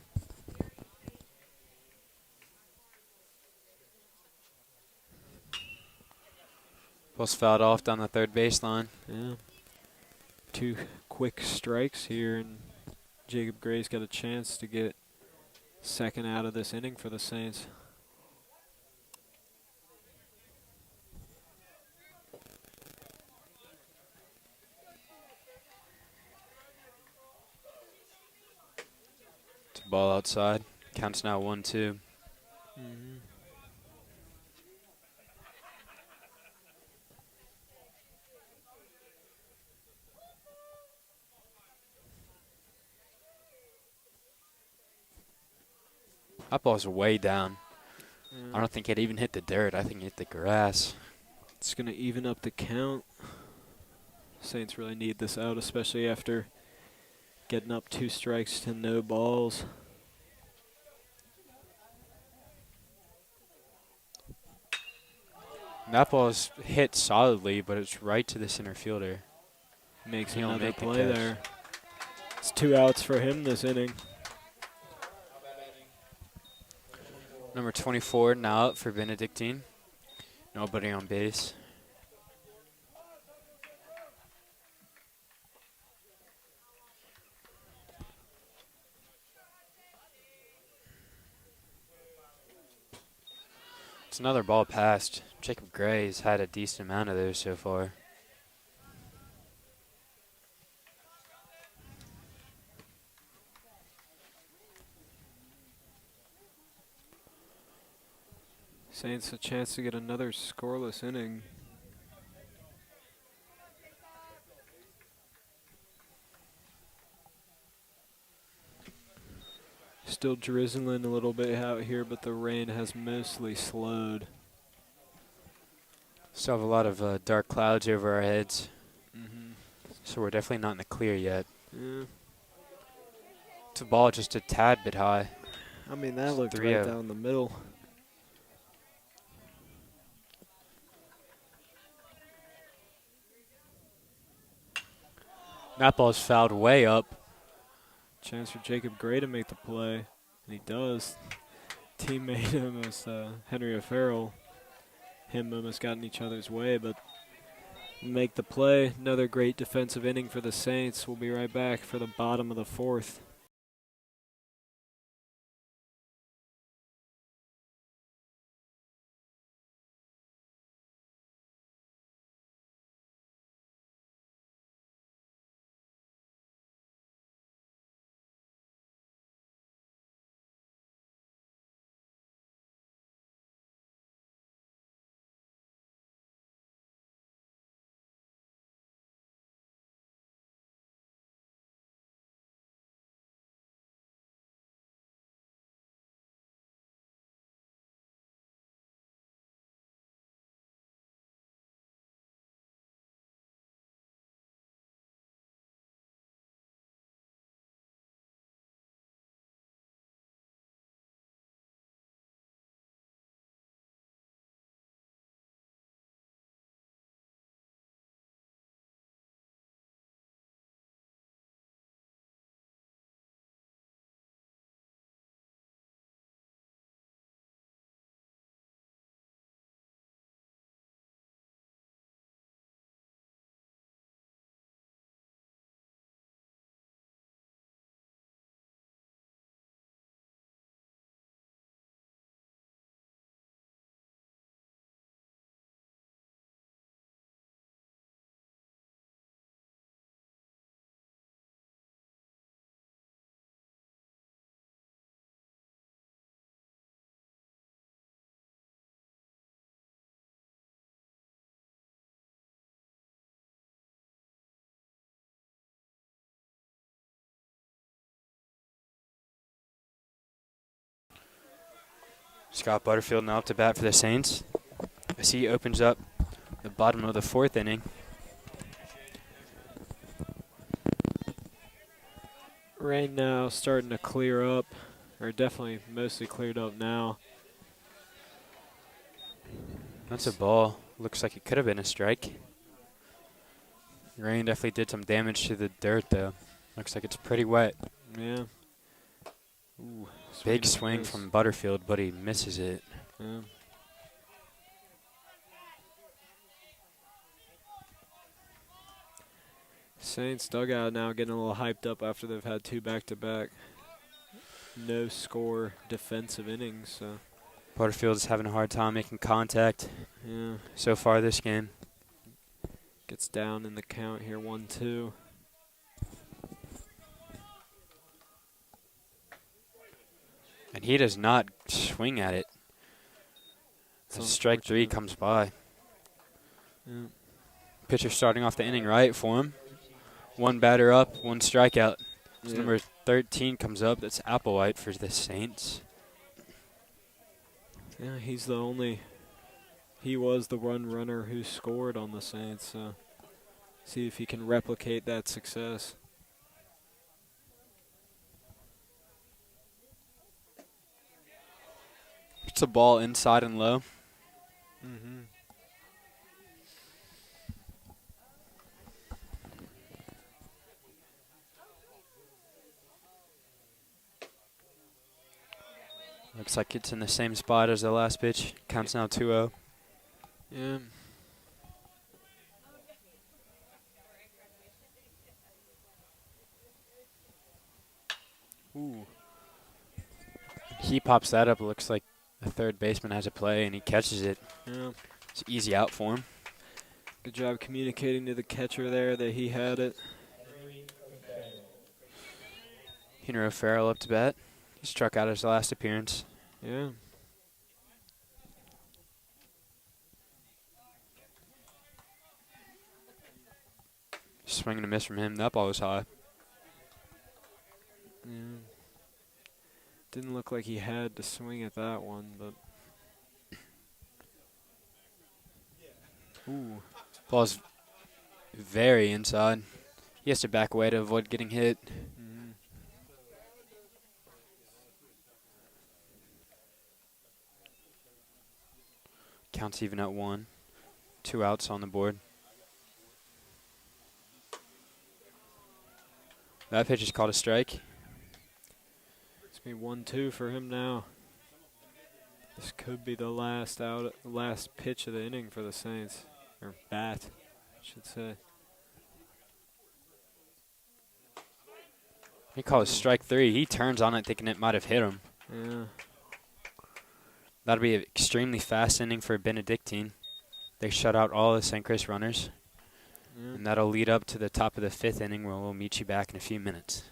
Speaker 1: Ball's fouled off down the third baseline.
Speaker 2: Yeah. 2 quick strikes here, and Jacob Gray's got a chance to get second out of this inning for the Saints.
Speaker 1: It's a ball outside. Counts now 1-2.
Speaker 2: Mm-hmm.
Speaker 1: That ball's way down.
Speaker 2: Yeah.
Speaker 1: I don't think it even hit the dirt. I think it hit the grass.
Speaker 2: It's going to even up the count. Saints really need this out, especially after getting up 2 strikes to no balls.
Speaker 1: That ball's hit solidly, but it's right to the center fielder.
Speaker 2: Makes
Speaker 1: He'll
Speaker 2: another
Speaker 1: make the
Speaker 2: play
Speaker 1: catch.
Speaker 2: there. It's 2 outs for him this inning.
Speaker 1: Number 24 now up for Benedictine. Nobody on base. It's another ball passed. Jacob Gray's had a decent amount of those so far.
Speaker 2: Saints a chance to get another scoreless inning. Still drizzling a little bit out here, but the rain has mostly slowed.
Speaker 1: Still have a lot of dark clouds over our heads,
Speaker 2: Mm-hmm.
Speaker 1: so we're definitely not in the clear yet.
Speaker 2: Yeah.
Speaker 1: It's a ball just a tad bit high.
Speaker 2: I mean, that looked
Speaker 1: 3-0.
Speaker 2: right down the middle.
Speaker 1: That ball's fouled way up.
Speaker 2: Chance for Jacob Gray to make the play, and he does. Teammate almost, Henry Farrell, him almost got in each other's way, but make the play. Another great defensive inning for the Saints. We'll be right back for the bottom of the 4th.
Speaker 1: Scott Butterfield now up to bat for the Saints as he opens up the bottom of the 4th inning.
Speaker 2: Rain now starting to clear up, or definitely mostly cleared up now.
Speaker 1: That's a ball. Looks like it could have been a strike. Rain definitely did some damage to the dirt, though. Looks like it's pretty wet.
Speaker 2: Yeah. Ooh,
Speaker 1: Big swing from Butterfield, but he misses it.
Speaker 2: Yeah. Saints dugout now getting a little hyped up after they've had 2 back-to-back no-score defensive innings. So.
Speaker 1: Butterfield is having a hard time making contact so far this game.
Speaker 2: Gets down in the count here, 1-2.
Speaker 1: And he does not swing at it. Strike 3 comes by.
Speaker 2: Yeah.
Speaker 1: Pitcher starting off the inning right for him. 1 batter up, 1 strikeout. So number 13 comes up. That's Applewhite for the Saints.
Speaker 2: Yeah, he was the runner who scored on the Saints. So see if he can replicate that success.
Speaker 1: It's a ball inside and low.
Speaker 2: Mm-hmm.
Speaker 1: Looks like it's in the same spot as the last pitch. Counts now 2-0.
Speaker 2: Yeah. Ooh.
Speaker 1: He pops that up. It looks like the third baseman has a play, and he catches it.
Speaker 2: Yeah.
Speaker 1: It's easy out for him.
Speaker 2: Good job communicating to the catcher there that he had it.
Speaker 1: Farrell up to bat. He struck out his last appearance.
Speaker 2: Yeah.
Speaker 1: Swing and a miss from him. That ball was high.
Speaker 2: Yeah. Didn't look like he had to swing at that one, but. Ooh.
Speaker 1: Ball's very inside. He has to back away to avoid getting hit.
Speaker 2: Mm-hmm.
Speaker 1: Counts even at 1. 2 outs on the board. That pitch is called a strike.
Speaker 2: It's going to be 1-2 for him now. This could be the last pitch of the inning for the Saints. Or bat, I should say.
Speaker 1: He calls strike 3. He turns on it thinking it might have hit him.
Speaker 2: Yeah.
Speaker 1: That'll be an extremely fast inning for Benedictine. They shut out all the St. Chris runners.
Speaker 2: Yeah.
Speaker 1: And that'll lead up to the top of the 5th inning where we'll meet you back in a few minutes.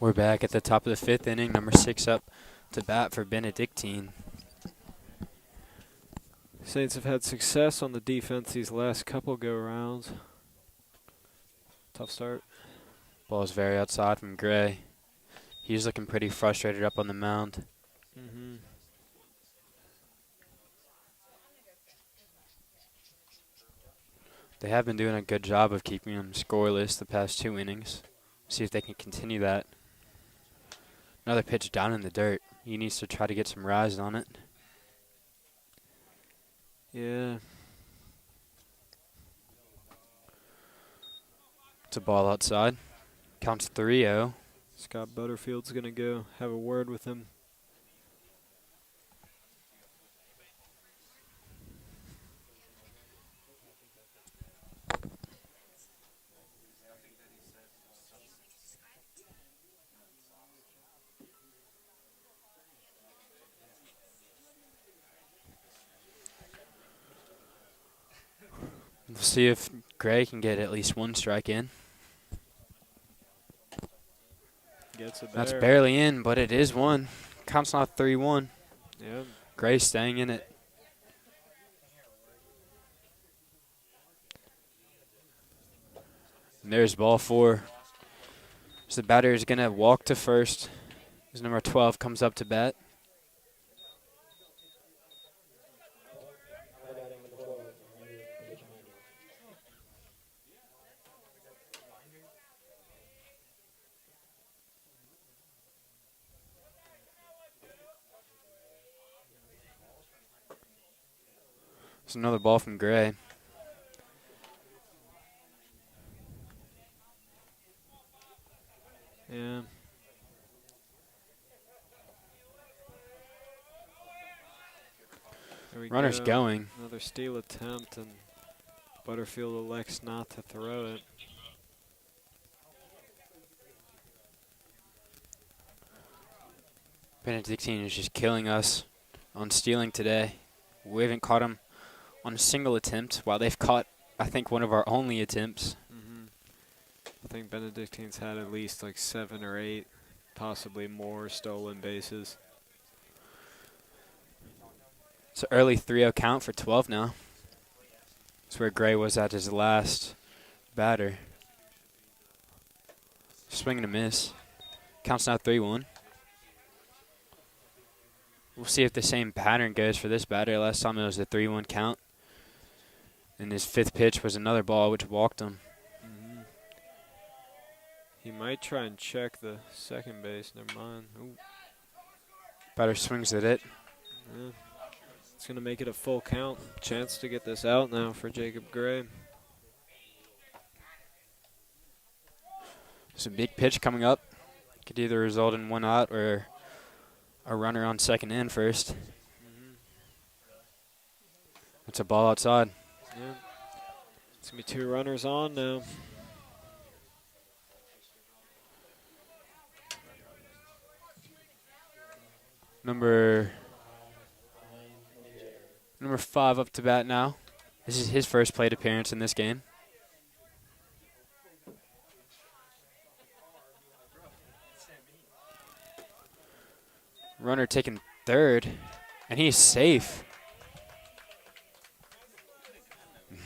Speaker 1: We're back at the top of the 5th inning. Number 6 up to bat for Benedictine.
Speaker 2: Saints have had success on the defense these last couple go-rounds. Tough start.
Speaker 1: Ball's very outside from Gray. He's looking pretty frustrated up on the mound.
Speaker 2: Mm-hmm.
Speaker 1: They have been doing a good job of keeping them scoreless the past 2 innings. See if they can continue that. Another pitch down in the dirt. He needs to try to get some rise on it.
Speaker 2: Yeah.
Speaker 1: It's a ball outside. Counts 3-0.
Speaker 2: Scott Butterfield's going to go have a word with him.
Speaker 1: We'll see if Gray can get at least 1 strike in.
Speaker 2: Gets it there.
Speaker 1: That's barely in, but it is 1. Counts now 3-1.
Speaker 2: Yeah.
Speaker 1: Gray staying in it. And there's ball 4. So the batter is going to walk to first. His number 12 comes up to bat. It's another ball from Gray.
Speaker 2: Yeah. There we
Speaker 1: Runner's
Speaker 2: go.
Speaker 1: going.
Speaker 2: Another steal attempt, and Butterfield elects not to throw it.
Speaker 1: Benedictine is just killing us on stealing today. We haven't caught him on a single attempt, while they've caught, I think, one of our only attempts.
Speaker 2: I think Benedictine's had at least like 7 or 8, possibly more stolen bases.
Speaker 1: It's an early 3-0 count for 12 now. That's where Gray was at his last batter. Swing and a miss. Counts now 3-1. We'll see if the same pattern goes for this batter. Last time it was a 3-1 count. And his 5th pitch was another ball which walked him.
Speaker 2: He might try and check the second base. Never mind. Ooh.
Speaker 1: Batter swings at it.
Speaker 2: Yeah. It's going to make it a full count. Chance to get this out now for Jacob Gray.
Speaker 1: It's a big pitch coming up. Could either result in 1 out or a runner on second and first. It's a ball outside.
Speaker 2: Yeah. It's going to be 2 runners on now.
Speaker 1: Number 5 up to bat now. This is his first plate appearance in this game. Runner taking third, and he's safe.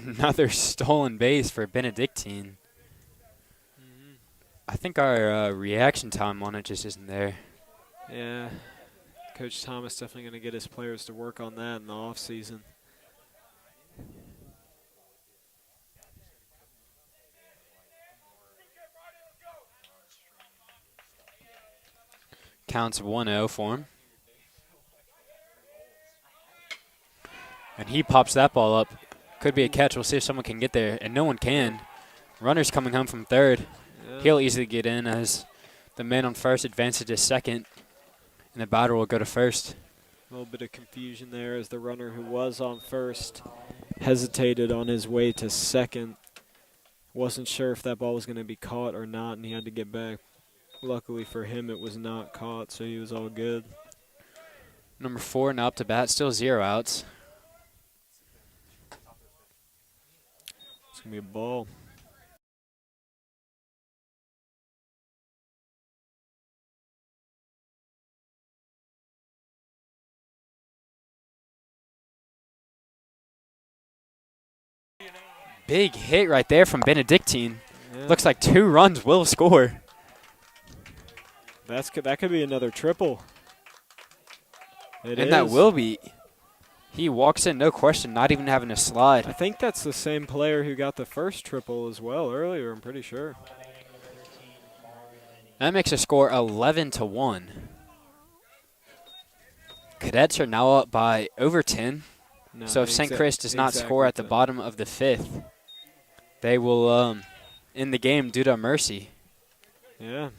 Speaker 1: Another stolen base for Benedictine. I think our reaction time on it just isn't there.
Speaker 2: Yeah. Coach Thomas definitely going to get his players to work on that in the offseason.
Speaker 1: Counts 1-0 for him. And he pops that ball up. Could be a catch. We'll see if someone can get there. And no one can. Runner's coming home from third.
Speaker 2: Yeah.
Speaker 1: He'll easily get in as the man on first advances to second. And the batter will go to first.
Speaker 2: A little bit of confusion there as the runner who was on first hesitated on his way to second. Wasn't sure if that ball was going to be caught or not, and he had to get back. Luckily for him, it was not caught, so he was all good.
Speaker 1: Number 4 now up to bat. Still 0 outs.
Speaker 2: It's going to be a ball.
Speaker 1: Big hit right there from Benedictine.
Speaker 2: Yeah.
Speaker 1: Looks like 2 runs will score.
Speaker 2: That could be another triple. It
Speaker 1: And that
Speaker 2: is.
Speaker 1: will be. He walks in, no question, not even having to slide.
Speaker 2: I think that's the same player who got the first triple as well earlier, I'm pretty sure.
Speaker 1: That makes a score 11-1. Cadets are now up by over 10.
Speaker 2: No,
Speaker 1: So if St. Chris does not score at the bottom of the 5th, they will end the game due to a mercy.
Speaker 2: Yeah.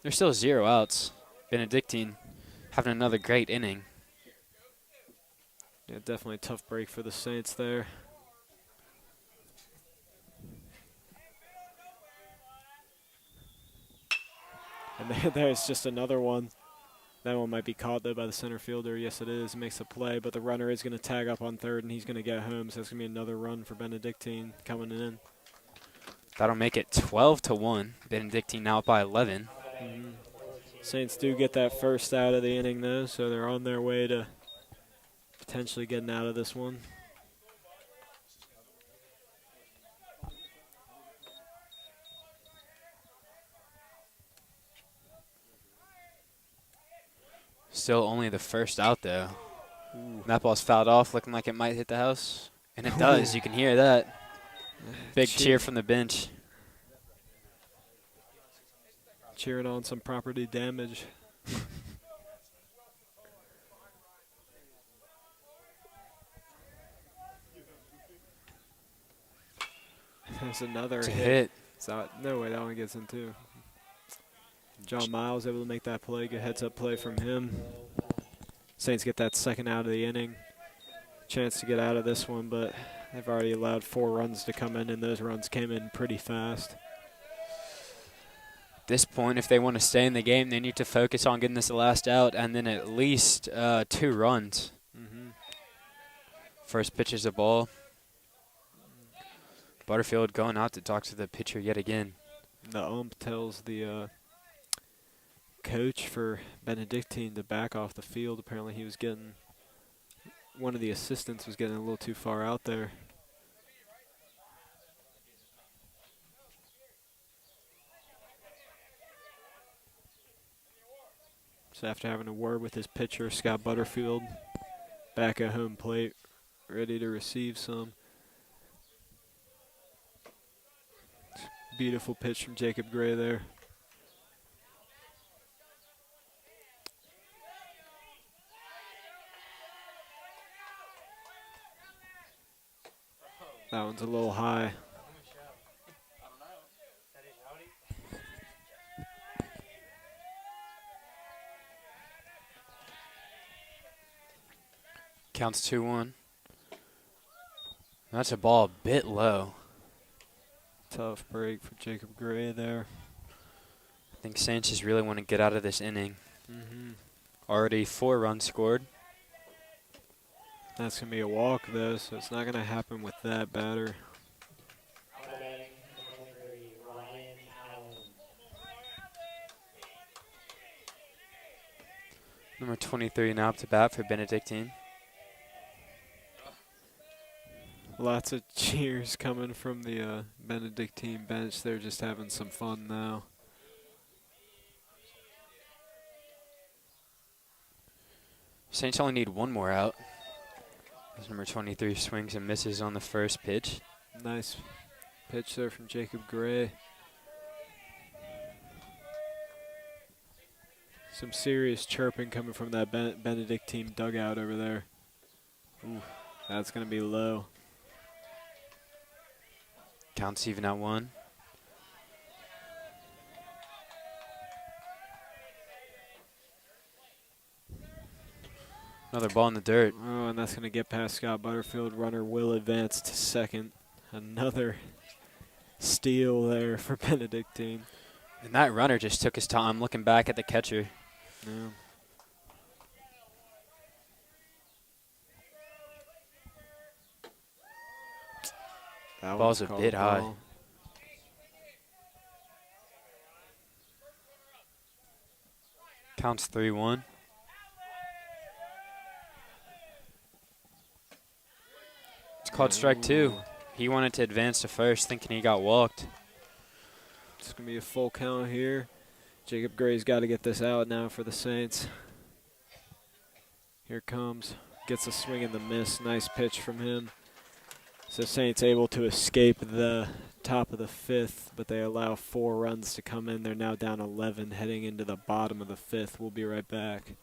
Speaker 1: There's still 0 outs. Benedictine having another great inning.
Speaker 2: Yeah, definitely a tough break for the Saints there. And there's just another one. That one might be caught, though, by the center fielder. Yes, it is. Makes a play, but the runner is going to tag up on third, and he's going to get home. So it's going to be another run for Benedictine coming in.
Speaker 1: That'll make it 12-1. Benedictine now up by 11.
Speaker 2: Mm-hmm. Saints do get that first out of the inning, though, so they're on their way to potentially getting out of this one.
Speaker 1: Still only the first out, though. Ooh. That ball's fouled off, looking like it might hit the house. And it does. You can hear that. Big cheer from the bench.
Speaker 2: Cheering on some property damage. There's another
Speaker 1: hit.
Speaker 2: So, no way, that one gets in too. John Miles able to make that play. Good heads-up play from him. Saints get that second out of the inning. Chance to get out of this one, but they've already allowed 4 runs to come in, and those runs came in pretty fast.
Speaker 1: At this point, if they want to stay in the game, they need to focus on getting this last out and then at least 2 runs.
Speaker 2: Mm-hmm.
Speaker 1: First pitch is a ball. Butterfield going out to talk to the pitcher yet again.
Speaker 2: The ump tells the coach for Benedictine to back off the field. Apparently he was getting, one of the assistants was getting a little too far out there. So after having a word with his pitcher, Scott Butterfield, back at home plate, ready to receive some. Beautiful pitch from Jacob Gray there. That one's a little high.
Speaker 1: Counts 2-1. That's a ball a bit low.
Speaker 2: Tough break for Jacob Gray there.
Speaker 1: I think Sanchez really want to get out of this inning.
Speaker 2: Mm-hmm.
Speaker 1: Already 4 runs scored.
Speaker 2: That's going to be a walk, though, so it's not going to happen with that batter.
Speaker 1: Number 23 now up to bat for Benedictine.
Speaker 2: Lots of cheers coming from the Benedictine bench. They're just having some fun now.
Speaker 1: Saints only need 1 more out. As number 23 swings and misses on the first pitch.
Speaker 2: Nice pitch there from Jacob Gray. Some serious chirping coming from that Benedictine dugout over there. Ooh, that's going to be low.
Speaker 1: Counts even at 1. Another ball in the dirt.
Speaker 2: Oh, and that's going to get past Scott Butterfield. Runner will advance to second. Another steal there for Benedictine.
Speaker 1: And that runner just took his time looking back at the catcher.
Speaker 2: Yeah. That
Speaker 1: ball's a bit high. Counts 3-1. It's called strike 2. He wanted to advance to first, thinking he got walked.
Speaker 2: It's going to be a full count here. Jacob Gray's got to get this out now for the Saints. Here comes. Gets a swing and the miss. Nice pitch from him. So Saints able to escape the top of the 5th, but they allow 4 runs to come in. They're now down 11 heading into the bottom of the 5th. We'll be right back.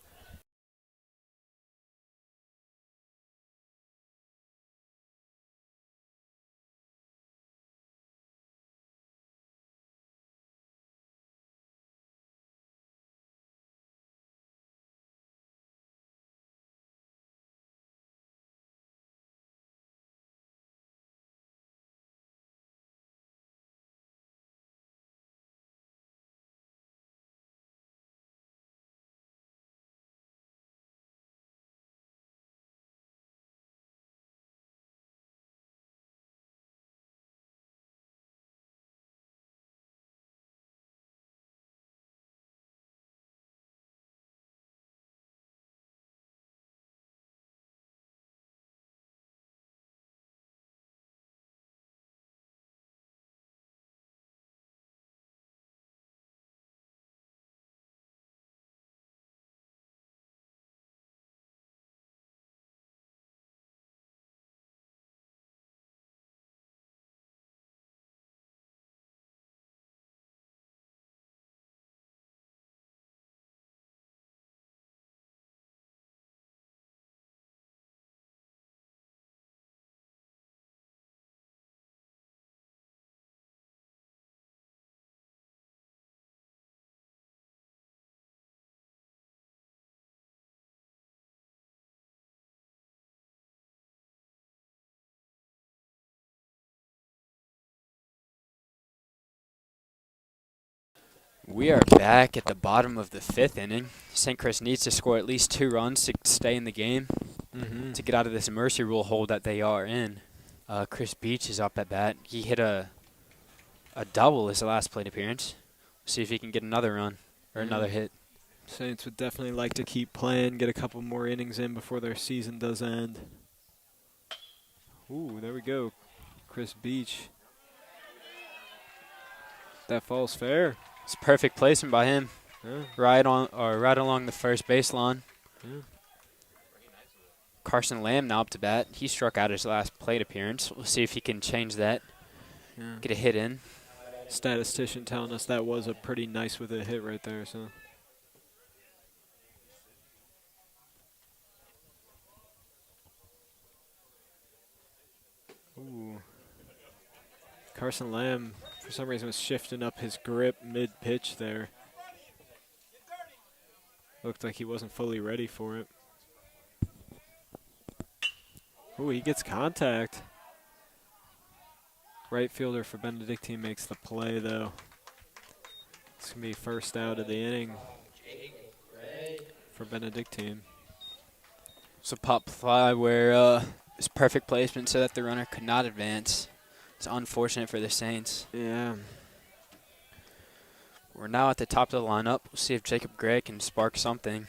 Speaker 1: We are back at the bottom of the 5th inning. St. Chris needs to score at least 2 runs to stay in the game, to get out of this mercy rule hole that they are in. Chris Beach is up at bat. He hit a double his last plate appearance. See if he can get another run or another hit.
Speaker 2: Saints would definitely like to keep playing, get a couple more innings in before their season does end. Ooh, there we go. Chris Beach. That falls fair.
Speaker 1: It's perfect placement by him.
Speaker 2: Yeah.
Speaker 1: Right along the first baseline.
Speaker 2: Yeah.
Speaker 1: Carson Lamb now up to bat. He struck out his last plate appearance. We'll see if he can change that.
Speaker 2: Yeah.
Speaker 1: Get a hit in.
Speaker 2: Statistician telling us that was a pretty nice with a hit right there. So. Ooh. Carson Lamb, for some reason, was shifting up his grip mid-pitch there. Looked like he wasn't fully ready for it. Ooh, he gets contact. Right fielder for Benedictine makes the play, though. It's going to be first out of the inning for Benedictine.
Speaker 1: So pop fly where it's perfect placement so that the runner could not advance. It's unfortunate for the Saints.
Speaker 2: Yeah.
Speaker 1: We're now at the top of the lineup. We'll see if Jacob Gray can spark something.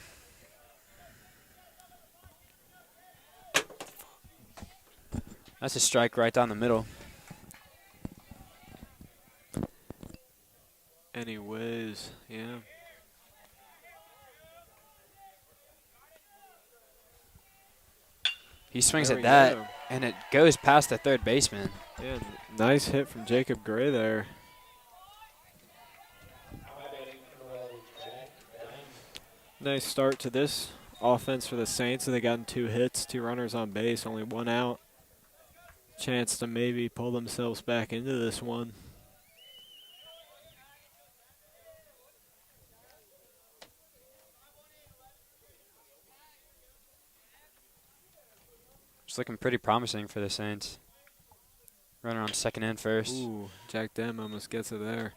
Speaker 1: That's a strike right down the middle.
Speaker 2: Anyways, yeah.
Speaker 1: He swings
Speaker 2: There
Speaker 1: at
Speaker 2: we
Speaker 1: that,
Speaker 2: go.
Speaker 1: and it goes past the third baseman.
Speaker 2: Yeah, nice hit from Jacob Gray there. Nice start to this offense for the Saints. They gotten 2 hits, 2 runners on base, only 1 out. Chance to maybe pull themselves back into this one.
Speaker 1: It's looking pretty promising for the Saints. Runner on second and first.
Speaker 2: Ooh, Jack Dem almost gets it there.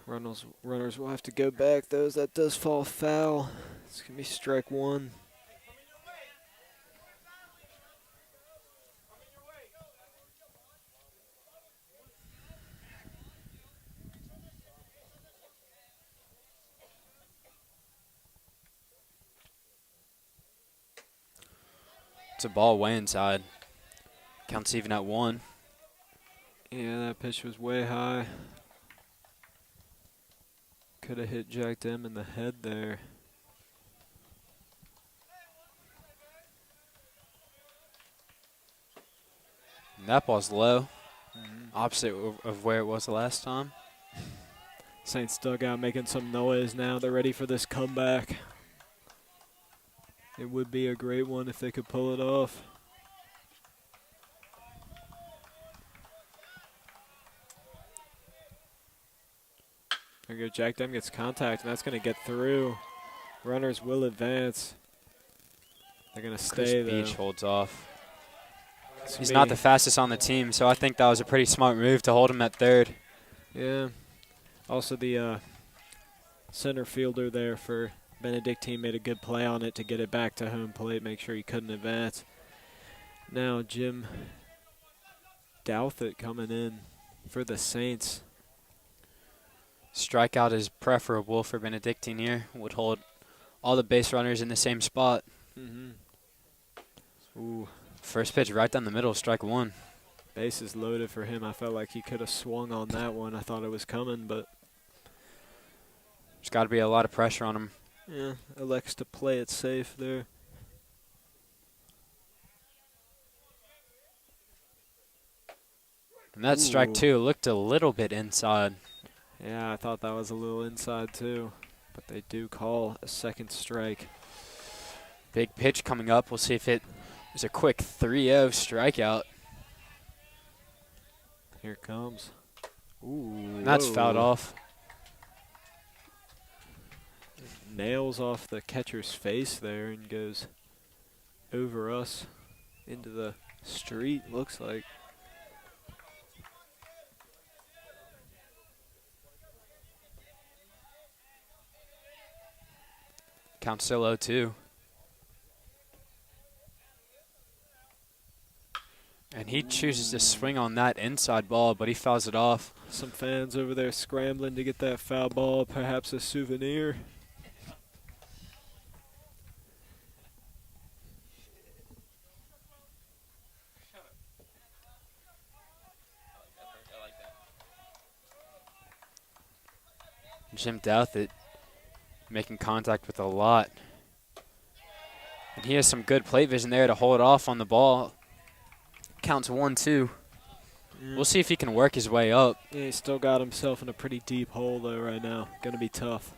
Speaker 2: Runners will have to go back, though. That does fall foul. It's going to be strike 1.
Speaker 1: It's a ball way inside. Counts even at 1.
Speaker 2: Yeah, that pitch was way high. Could have hit Jack Dem in the head there.
Speaker 1: And that ball's low,
Speaker 2: Mhm.
Speaker 1: opposite of where it was the last time.
Speaker 2: Saints dugout making some noise now. They're ready for this comeback. It would be a great one if they could pull it off. There you go. Jack Dem gets contact, and that's going to get through. Runners will advance. They're going to stay,
Speaker 1: Chris Beach
Speaker 2: though.
Speaker 1: holds off.
Speaker 2: This
Speaker 1: He's
Speaker 2: would
Speaker 1: not
Speaker 2: be-
Speaker 1: the fastest on the team, so I think that was a pretty smart move to hold him at third.
Speaker 2: Yeah. Also, the center fielder there for Benedictine made a good play on it to get it back to home plate, make sure he couldn't advance. Now Jim Douthit coming in for the Saints.
Speaker 1: Strikeout is preferable for Benedictine here. Would hold all the base runners in the same spot.
Speaker 2: Mm-hmm. Ooh,
Speaker 1: First pitch right down the middle, strike one.
Speaker 2: bases loaded for him. I felt like he could have swung on that one. I thought it was coming, but
Speaker 1: There's got to be a lot of pressure on him.
Speaker 2: yeah, elects to play it safe there.
Speaker 1: And that strike
Speaker 2: Ooh.
Speaker 1: two looked a little bit inside.
Speaker 2: Yeah, I thought that was a little inside too, but they do call a second strike.
Speaker 1: Big pitch coming up. We'll see if it was a quick 3-0 strikeout.
Speaker 2: Here it comes. Ooh,
Speaker 1: And that's fouled off.
Speaker 2: Nails off the catcher's face there and goes over us into the street, looks like.
Speaker 1: Count still 0-2. And he chooses to swing on that inside ball, but he fouls it off.
Speaker 2: Some fans over there scrambling to get that foul ball, perhaps a souvenir.
Speaker 1: Jim Douthit making contact with a lot. And he has some good plate vision there to hold off on the ball. Counts 1-2.
Speaker 2: Yeah.
Speaker 1: We'll see if he can work his way up.
Speaker 2: Yeah, he's still got himself in a pretty deep hole though right now. Gonna be tough.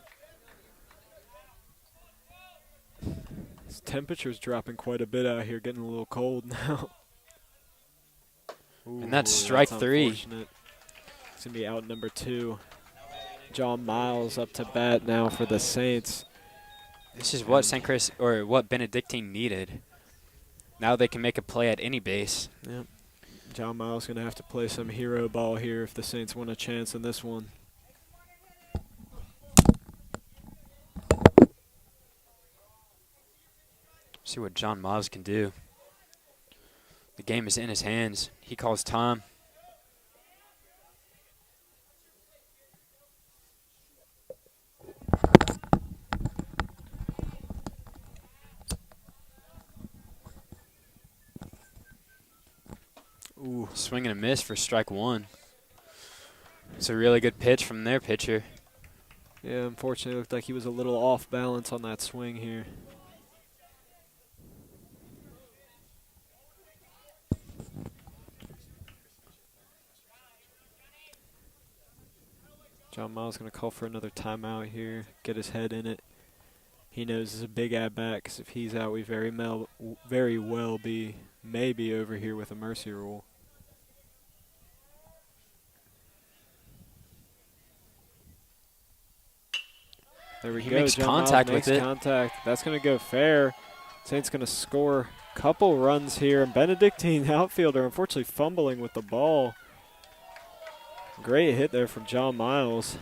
Speaker 2: His temperature's dropping quite a bit out here, getting a little cold now.
Speaker 1: And that's
Speaker 2: Ooh,
Speaker 1: strike
Speaker 2: that's
Speaker 1: three.
Speaker 2: unfortunate. It's gonna be out number 2. John Miles up to bat now for the Saints.
Speaker 1: This is what St. Chris, or what Benedictine needed. Now they can make a play at any base.
Speaker 2: Yep. John Miles going to have to play some hero ball here if the Saints want a chance in this one.
Speaker 1: See what John Miles can do. The game is in his hands. He calls time.
Speaker 2: Ooh.
Speaker 1: Swing and a miss for strike one. It's a really good pitch from their pitcher.
Speaker 2: Yeah, unfortunately, it looked like he was a little off balance on that swing here. John Miles going to call for another timeout here, get his head in it. He knows it's a big at-bat because if he's out, we very well may be over here with a mercy rule. There we
Speaker 1: He
Speaker 2: go.
Speaker 1: makes
Speaker 2: John
Speaker 1: contact
Speaker 2: Miles
Speaker 1: with
Speaker 2: makes
Speaker 1: it.
Speaker 2: contact. That's going to go fair. Saints going to score a couple runs here. And Benedictine outfielder unfortunately fumbling with the ball. Great hit there from John Miles.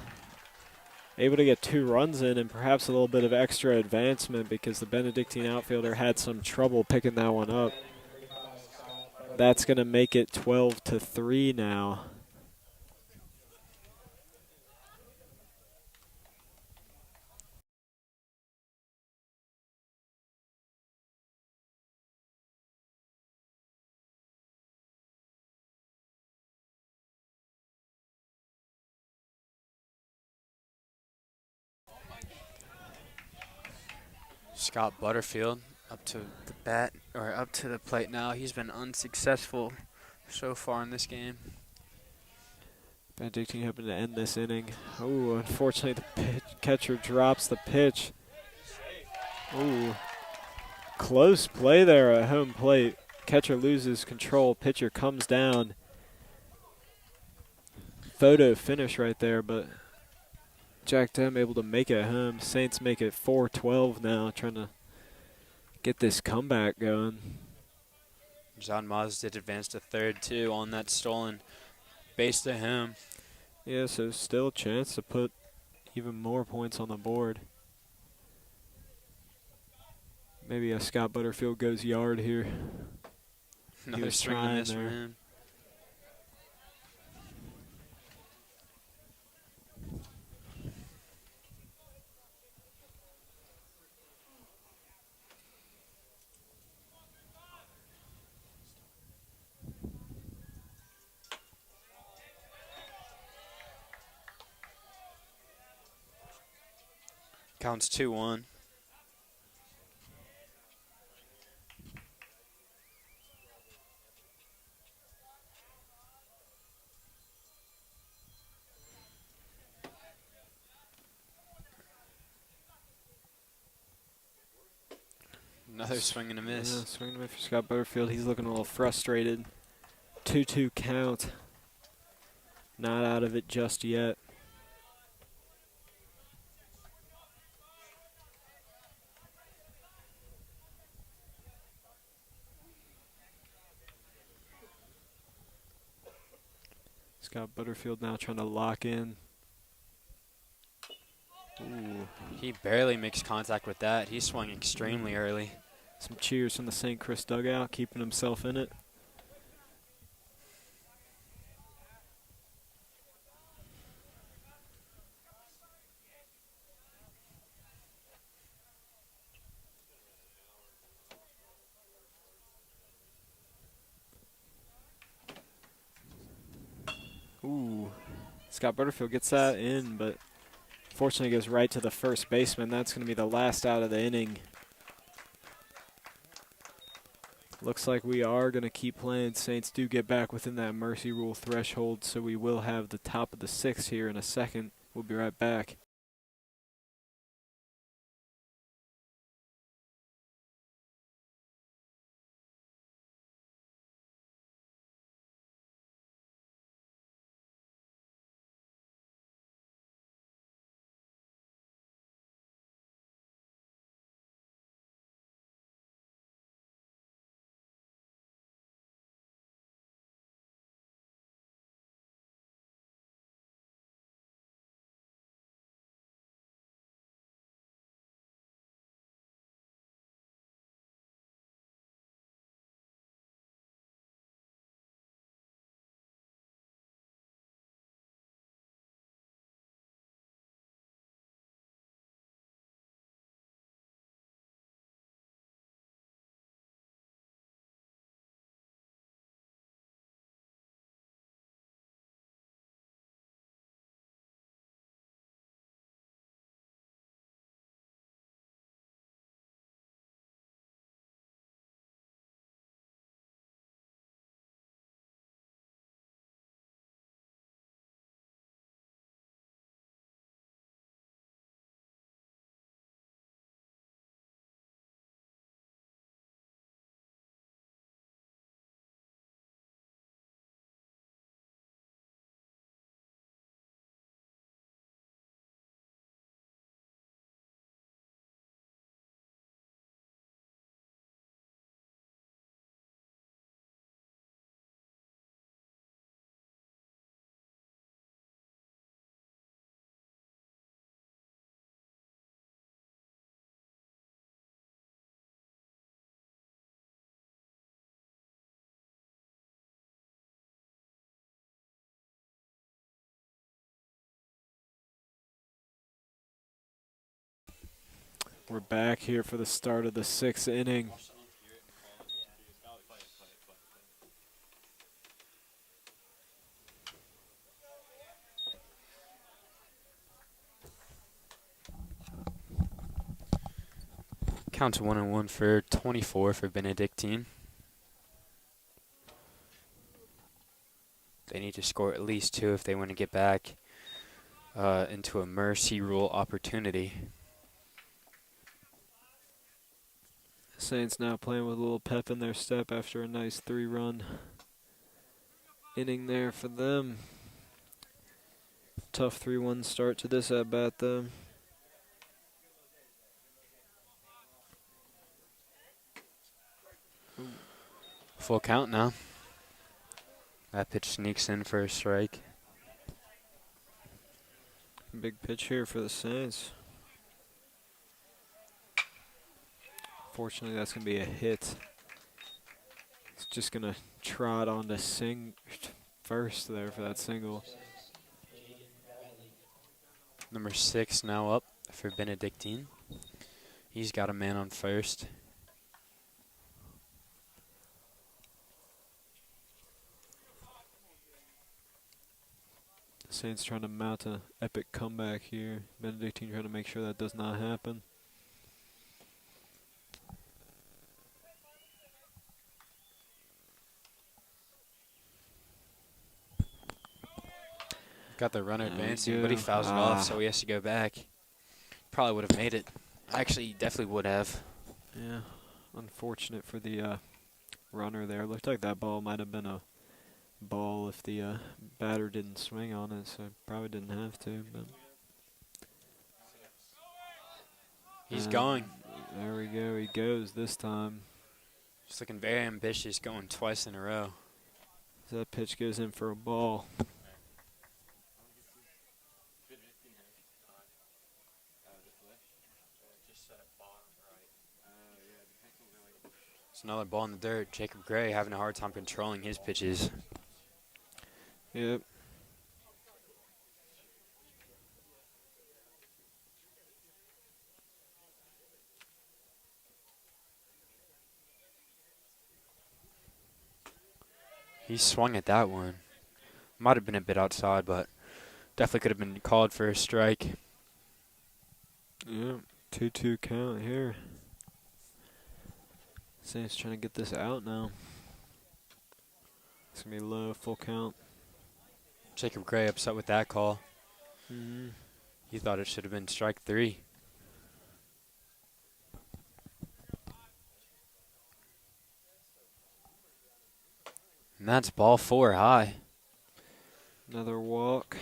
Speaker 2: Able to get 2 runs in and perhaps a little bit of extra advancement because the Benedictine outfielder had some trouble picking that one up. That's going to make it 12-3 now.
Speaker 1: Scott Butterfield up to the plate now. He's been unsuccessful so far in this game.
Speaker 2: Benedictine hoping to end this inning. Oh, unfortunately the catcher drops the pitch. Oh, close play there at home plate. Catcher loses control. Pitcher comes down. Photo finish right there, but Jack Dem able to make it home. Saints make it 4-12 now, trying to get this comeback going.
Speaker 1: John Maz did advance to third, too, on that stolen base to him.
Speaker 2: Yeah, so still a chance to put even more points on the board. Maybe a Scott Butterfield goes yard here.
Speaker 1: Another swing and miss from him. Counts 2-1. Another swing and a miss.
Speaker 2: Yeah, swing and a miss for Scott Butterfield. He's looking a little frustrated. 2-2 count. Not out of it just yet. Scott Butterfield now trying to lock in. Ooh.
Speaker 1: He barely makes contact with that. He swung extremely early.
Speaker 2: Some cheers from the St. Chris dugout, keeping himself in it. Ooh. Scott Butterfield gets that in, but fortunately goes right to the first baseman. That's going to be the last out of the inning. Looks like we are going to keep playing. Saints do get back within that mercy rule threshold, so we will have the top of the sixth here in a second. We'll be right back. We're back here for the start of the sixth inning.
Speaker 1: Counts 1-1 for 24 for Benedictine. need to score at least 2 if they want to get back into a mercy rule opportunity.
Speaker 2: Saints now playing with a little pep in their step after a nice 3-run inning there for them. Tough 3-1 start to this at-bat, though.
Speaker 1: Full count now. That pitch sneaks in for a strike.
Speaker 2: Big pitch here for the Saints. Fortunately, that's going to be a hit. It's just going to trot on to first there for that single.
Speaker 1: Number 6 now up for Benedictine. He's got a man on first.
Speaker 2: Saints trying to mount an epic comeback here. Benedictine trying to make sure that does not happen.
Speaker 1: Got the runner advancing, but he fouls it off, so he has to go back. Probably would have made it. Actually, he definitely would have.
Speaker 2: Yeah, unfortunate for the runner there. Looked like that ball might have been a ball if the batter didn't swing on it, so probably didn't have to. But
Speaker 1: he's going.
Speaker 2: There we go. He goes this time.
Speaker 1: Just looking very ambitious, going twice in a row.
Speaker 2: That pitch goes in for a ball.
Speaker 1: It's another ball in the dirt. Jacob Gray having a hard time controlling his pitches.
Speaker 2: Yep.
Speaker 1: He swung at that one. Might have been a bit outside, but definitely could have been called for a strike.
Speaker 2: Yep. 2-2 count here. Saints trying to get this out now. It's going to be low, full count.
Speaker 1: Jacob Gray upset with that call.
Speaker 2: Mm-hmm.
Speaker 1: He thought it should have been strike 3. And that's ball 4 high.
Speaker 2: Another walk.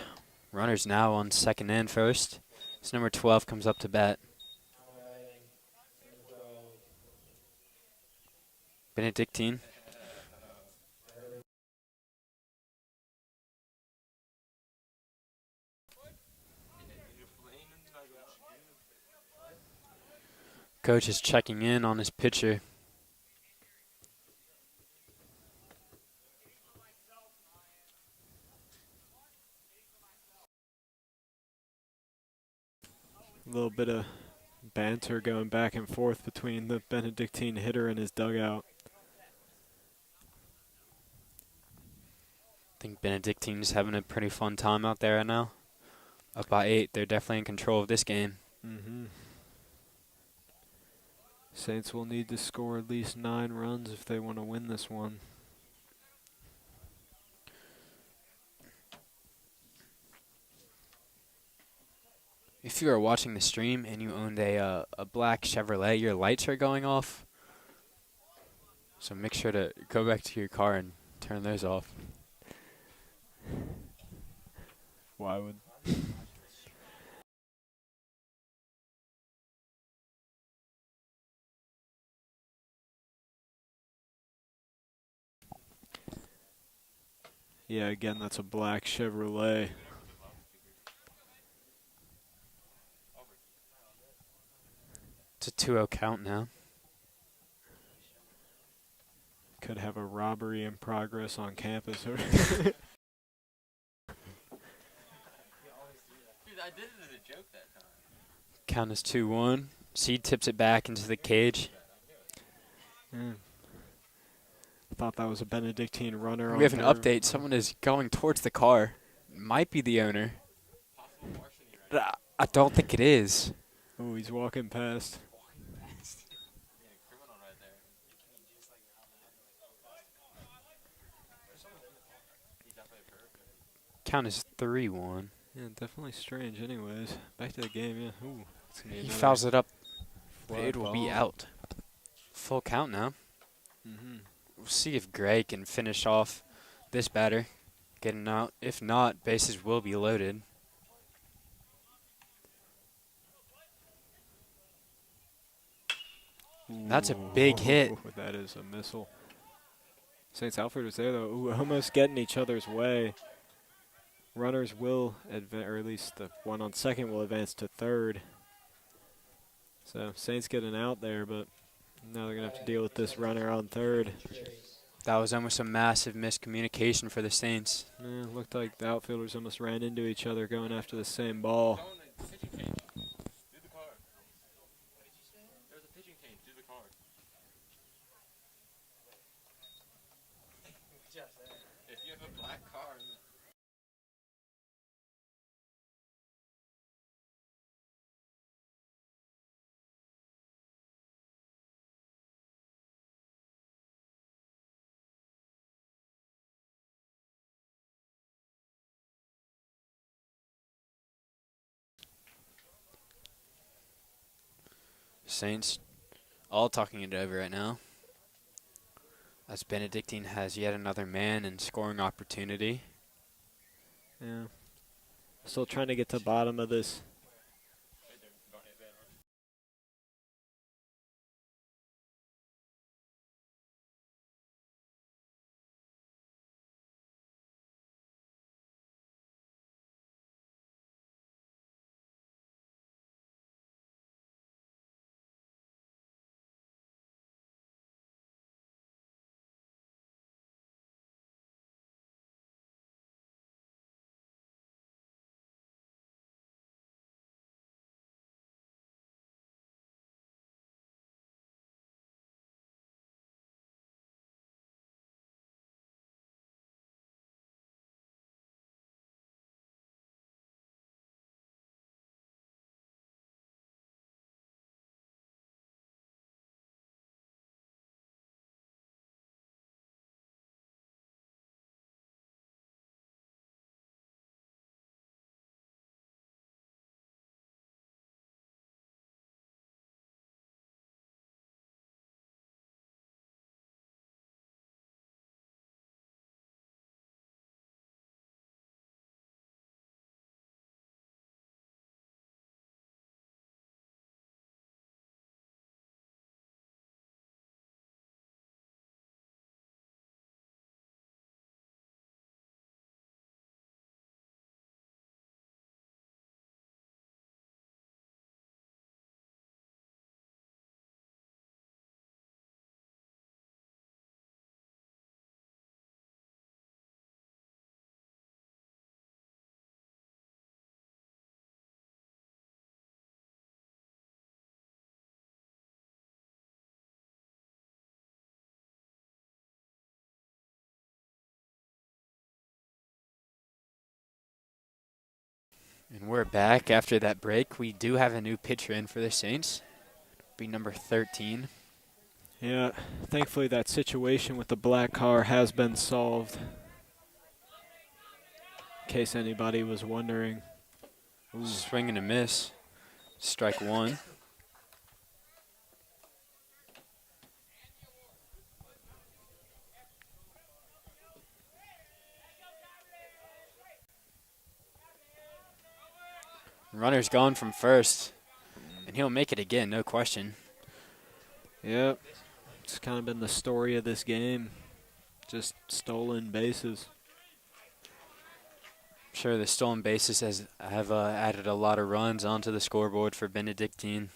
Speaker 1: Runners now on second and first. This number 12 comes up to bat. Benedictine. Coach is checking in on his pitcher.
Speaker 2: A little bit of banter going back and forth between the Benedictine hitter and his dugout.
Speaker 1: I think Benedictine's having a pretty fun time out there right now. Up by 8, they're definitely in control of this game.
Speaker 2: Mm-hmm. Saints will need to score at least 9 runs if they want to win this one.
Speaker 1: If you are watching the stream and you owned a black Chevrolet, your lights are going off. So make sure to go back to your car and turn those off.
Speaker 2: Why would... Yeah, again, that's a black Chevrolet.
Speaker 1: It's a 2-0 count now.
Speaker 2: Could have a robbery in progress on campus.
Speaker 3: Dude, I did it as a joke that time.
Speaker 1: Count is 2-1. Seed tips it back into the cage.
Speaker 2: Thought that was a Benedictine runner.
Speaker 1: We have an update. Someone is going towards the car. Might be the owner. But I don't think it is.
Speaker 2: Oh, he's walking past.
Speaker 3: Criminal right there. He's definitely a perp.
Speaker 1: Count is 3-1.
Speaker 2: Yeah, definitely strange. Anyways, back to the game. Yeah. Ooh, it's gonna be
Speaker 1: He
Speaker 2: another
Speaker 1: fouls it up.
Speaker 2: fly
Speaker 1: It will be
Speaker 2: ball.
Speaker 1: out. Full count now.
Speaker 2: Mm-hmm.
Speaker 1: We'll see if Gray can finish off this batter, getting out. If not, bases will be loaded. That's a big hit.
Speaker 2: That is a missile. Saints outfield was there though. Ooh, almost getting each other's way. Runners will advance, or at least the one on second will advance to third. So Saints get an out there, but now they're gonna have to deal with this runner on third.
Speaker 1: That was almost a massive miscommunication for the Saints.
Speaker 2: Yeah, looked like the outfielders almost ran into each other going after the same ball.
Speaker 1: Saints all talking it over right now, as Benedictine has yet another man in scoring opportunity.
Speaker 2: Yeah. Still trying to get to the bottom of this.
Speaker 1: And we're back after that break. We do have a new pitcher in for the Saints. Be number 13.
Speaker 2: Yeah, thankfully that situation with the black car has been solved. In case anybody was wondering. Ooh.
Speaker 1: Swing and a miss. Strike one. Runner's gone from first, and he'll make it again, no question.
Speaker 2: Yep, it's kind of been the story of this game. Just stolen bases.
Speaker 1: I'm sure the stolen bases have added a lot of runs onto the scoreboard for Benedictine.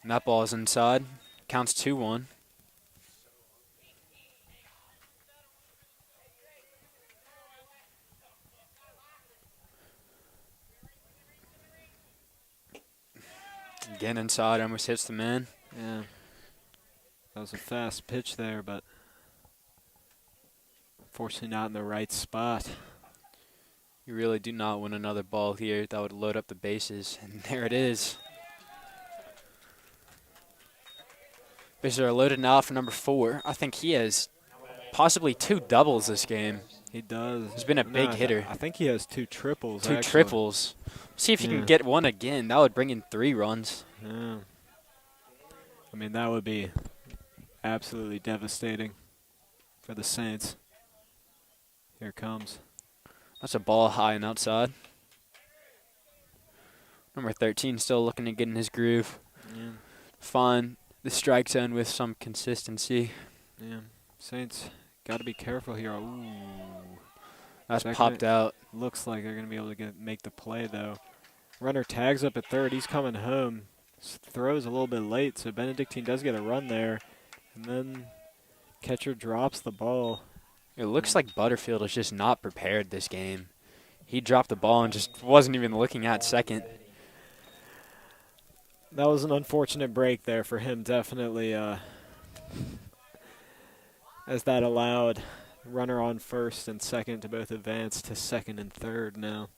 Speaker 1: And that ball is inside. Counts 2-1. Again inside, almost hits the man.
Speaker 2: Yeah, that was a fast pitch there, but unfortunately not in the right spot.
Speaker 1: You really do not want another ball here that would load up the bases. And there it is. Bases are loaded now for number 4. I think he has possibly 2 doubles this game.
Speaker 2: He does.
Speaker 1: He's been a big hitter.
Speaker 2: I think he has 2 triples.
Speaker 1: Two
Speaker 2: actually.
Speaker 1: triples. See if he can get one again. That would bring in 3 runs.
Speaker 2: Yeah. I mean, that would be absolutely devastating for the Saints. Here it comes.
Speaker 1: That's a ball high and outside. Number 13 still looking to get in his groove.
Speaker 2: Yeah.
Speaker 1: Find the strike zone with some consistency.
Speaker 2: Yeah. Saints got to be careful here. Ooh.
Speaker 1: That's popped out.
Speaker 2: Looks like they're going to be able to make the play, though. Runner tags up at third. He's coming home. Throws a little bit late, so Benedictine does get a run there. And then catcher drops the ball.
Speaker 1: It looks like Butterfield is just not prepared this game. He dropped the ball and just wasn't even looking at second.
Speaker 2: That was an unfortunate break there for him, definitely, as that allowed runner on first and second to both advance to second and third now.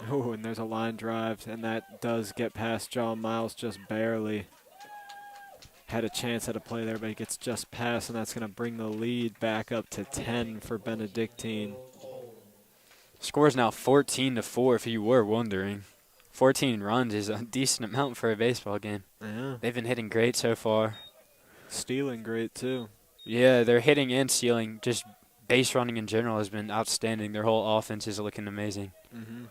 Speaker 2: Oh, and there's a line drive, and that does get past John Miles just barely. Had a chance at a play there, but he gets just past, and that's going to bring the lead back up to 10 for Benedictine.
Speaker 1: Score's now 14-4 if you were wondering. 14 runs is a decent amount for a baseball game.
Speaker 2: Yeah.
Speaker 1: They've been hitting great so far.
Speaker 2: Stealing great, too.
Speaker 1: Yeah, they're hitting and stealing. Just base running in general has been outstanding. Their whole offense is looking amazing.
Speaker 2: Mm-hmm.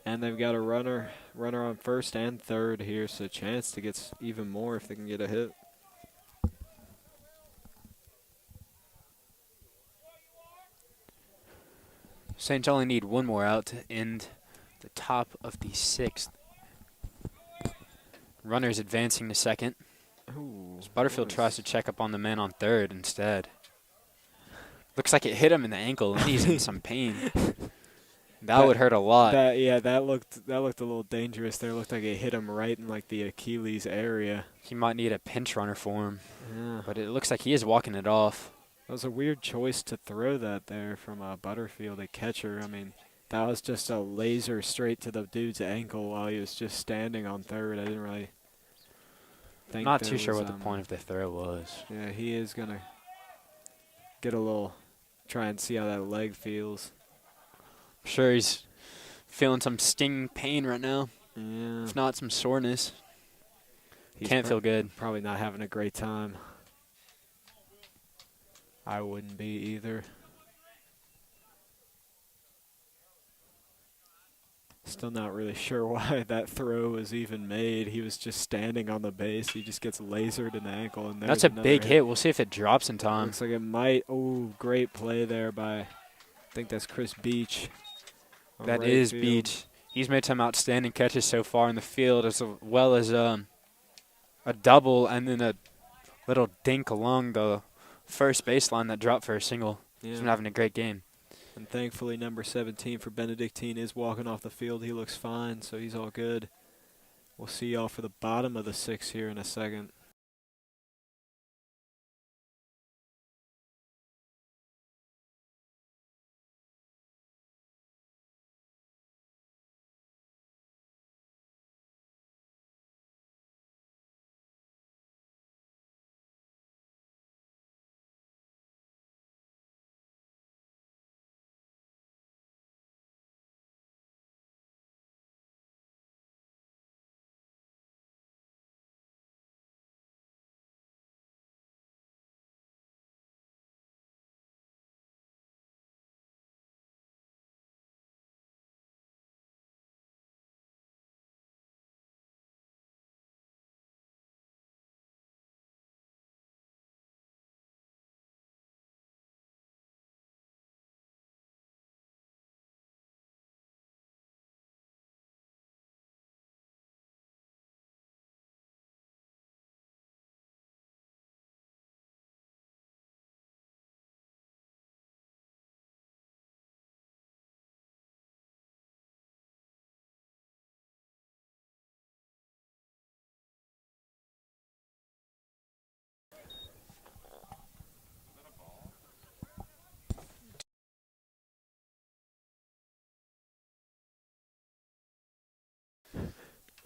Speaker 2: And they've got a runner on first and third here, so a chance to get even more if they can get a hit.
Speaker 1: Saints only need one more out to end the top of the 6th. Runners advancing to second.
Speaker 2: Ooh,
Speaker 1: Butterfield tries to check up on the man on third instead. Looks like it hit him in the ankle and he's in some pain. That would hurt a lot.
Speaker 2: That looked a little dangerous there. Looked like it hit him right in like the Achilles area.
Speaker 1: He might need a pinch runner for him.
Speaker 2: Yeah.
Speaker 1: But it looks like he is walking it off.
Speaker 2: That was a weird choice to throw that there from Butterfield, a catcher. I mean, that was just a laser straight to the dude's ankle while he was just standing on third. I didn't really think.
Speaker 1: Not too sure what the point of the throw was.
Speaker 2: Yeah, he is gonna get a little, try and see how that leg feels.
Speaker 1: I'm sure he's feeling some stinging pain right now.
Speaker 2: Yeah.
Speaker 1: If not, some soreness.
Speaker 2: He's
Speaker 1: Can't feel good.
Speaker 2: Probably not having a great time. I wouldn't be either. Still not really sure why that throw was even made. He was just standing on the base. He just gets lasered in the ankle. And
Speaker 1: that's a big hit. We'll see if it drops in time.
Speaker 2: Looks like it might. Oh, great play there by, I think that's Chris Beach.
Speaker 1: That is Beach. He's made some outstanding catches so far in the field, as well as a double and then a little dink along the first baseline that dropped for a single.
Speaker 2: Yeah.
Speaker 1: He's been having a great game.
Speaker 2: And thankfully, number 17 for Benedictine is walking off the field. He looks fine, so he's all good. We'll see y'all for the bottom of the 6th here in a second.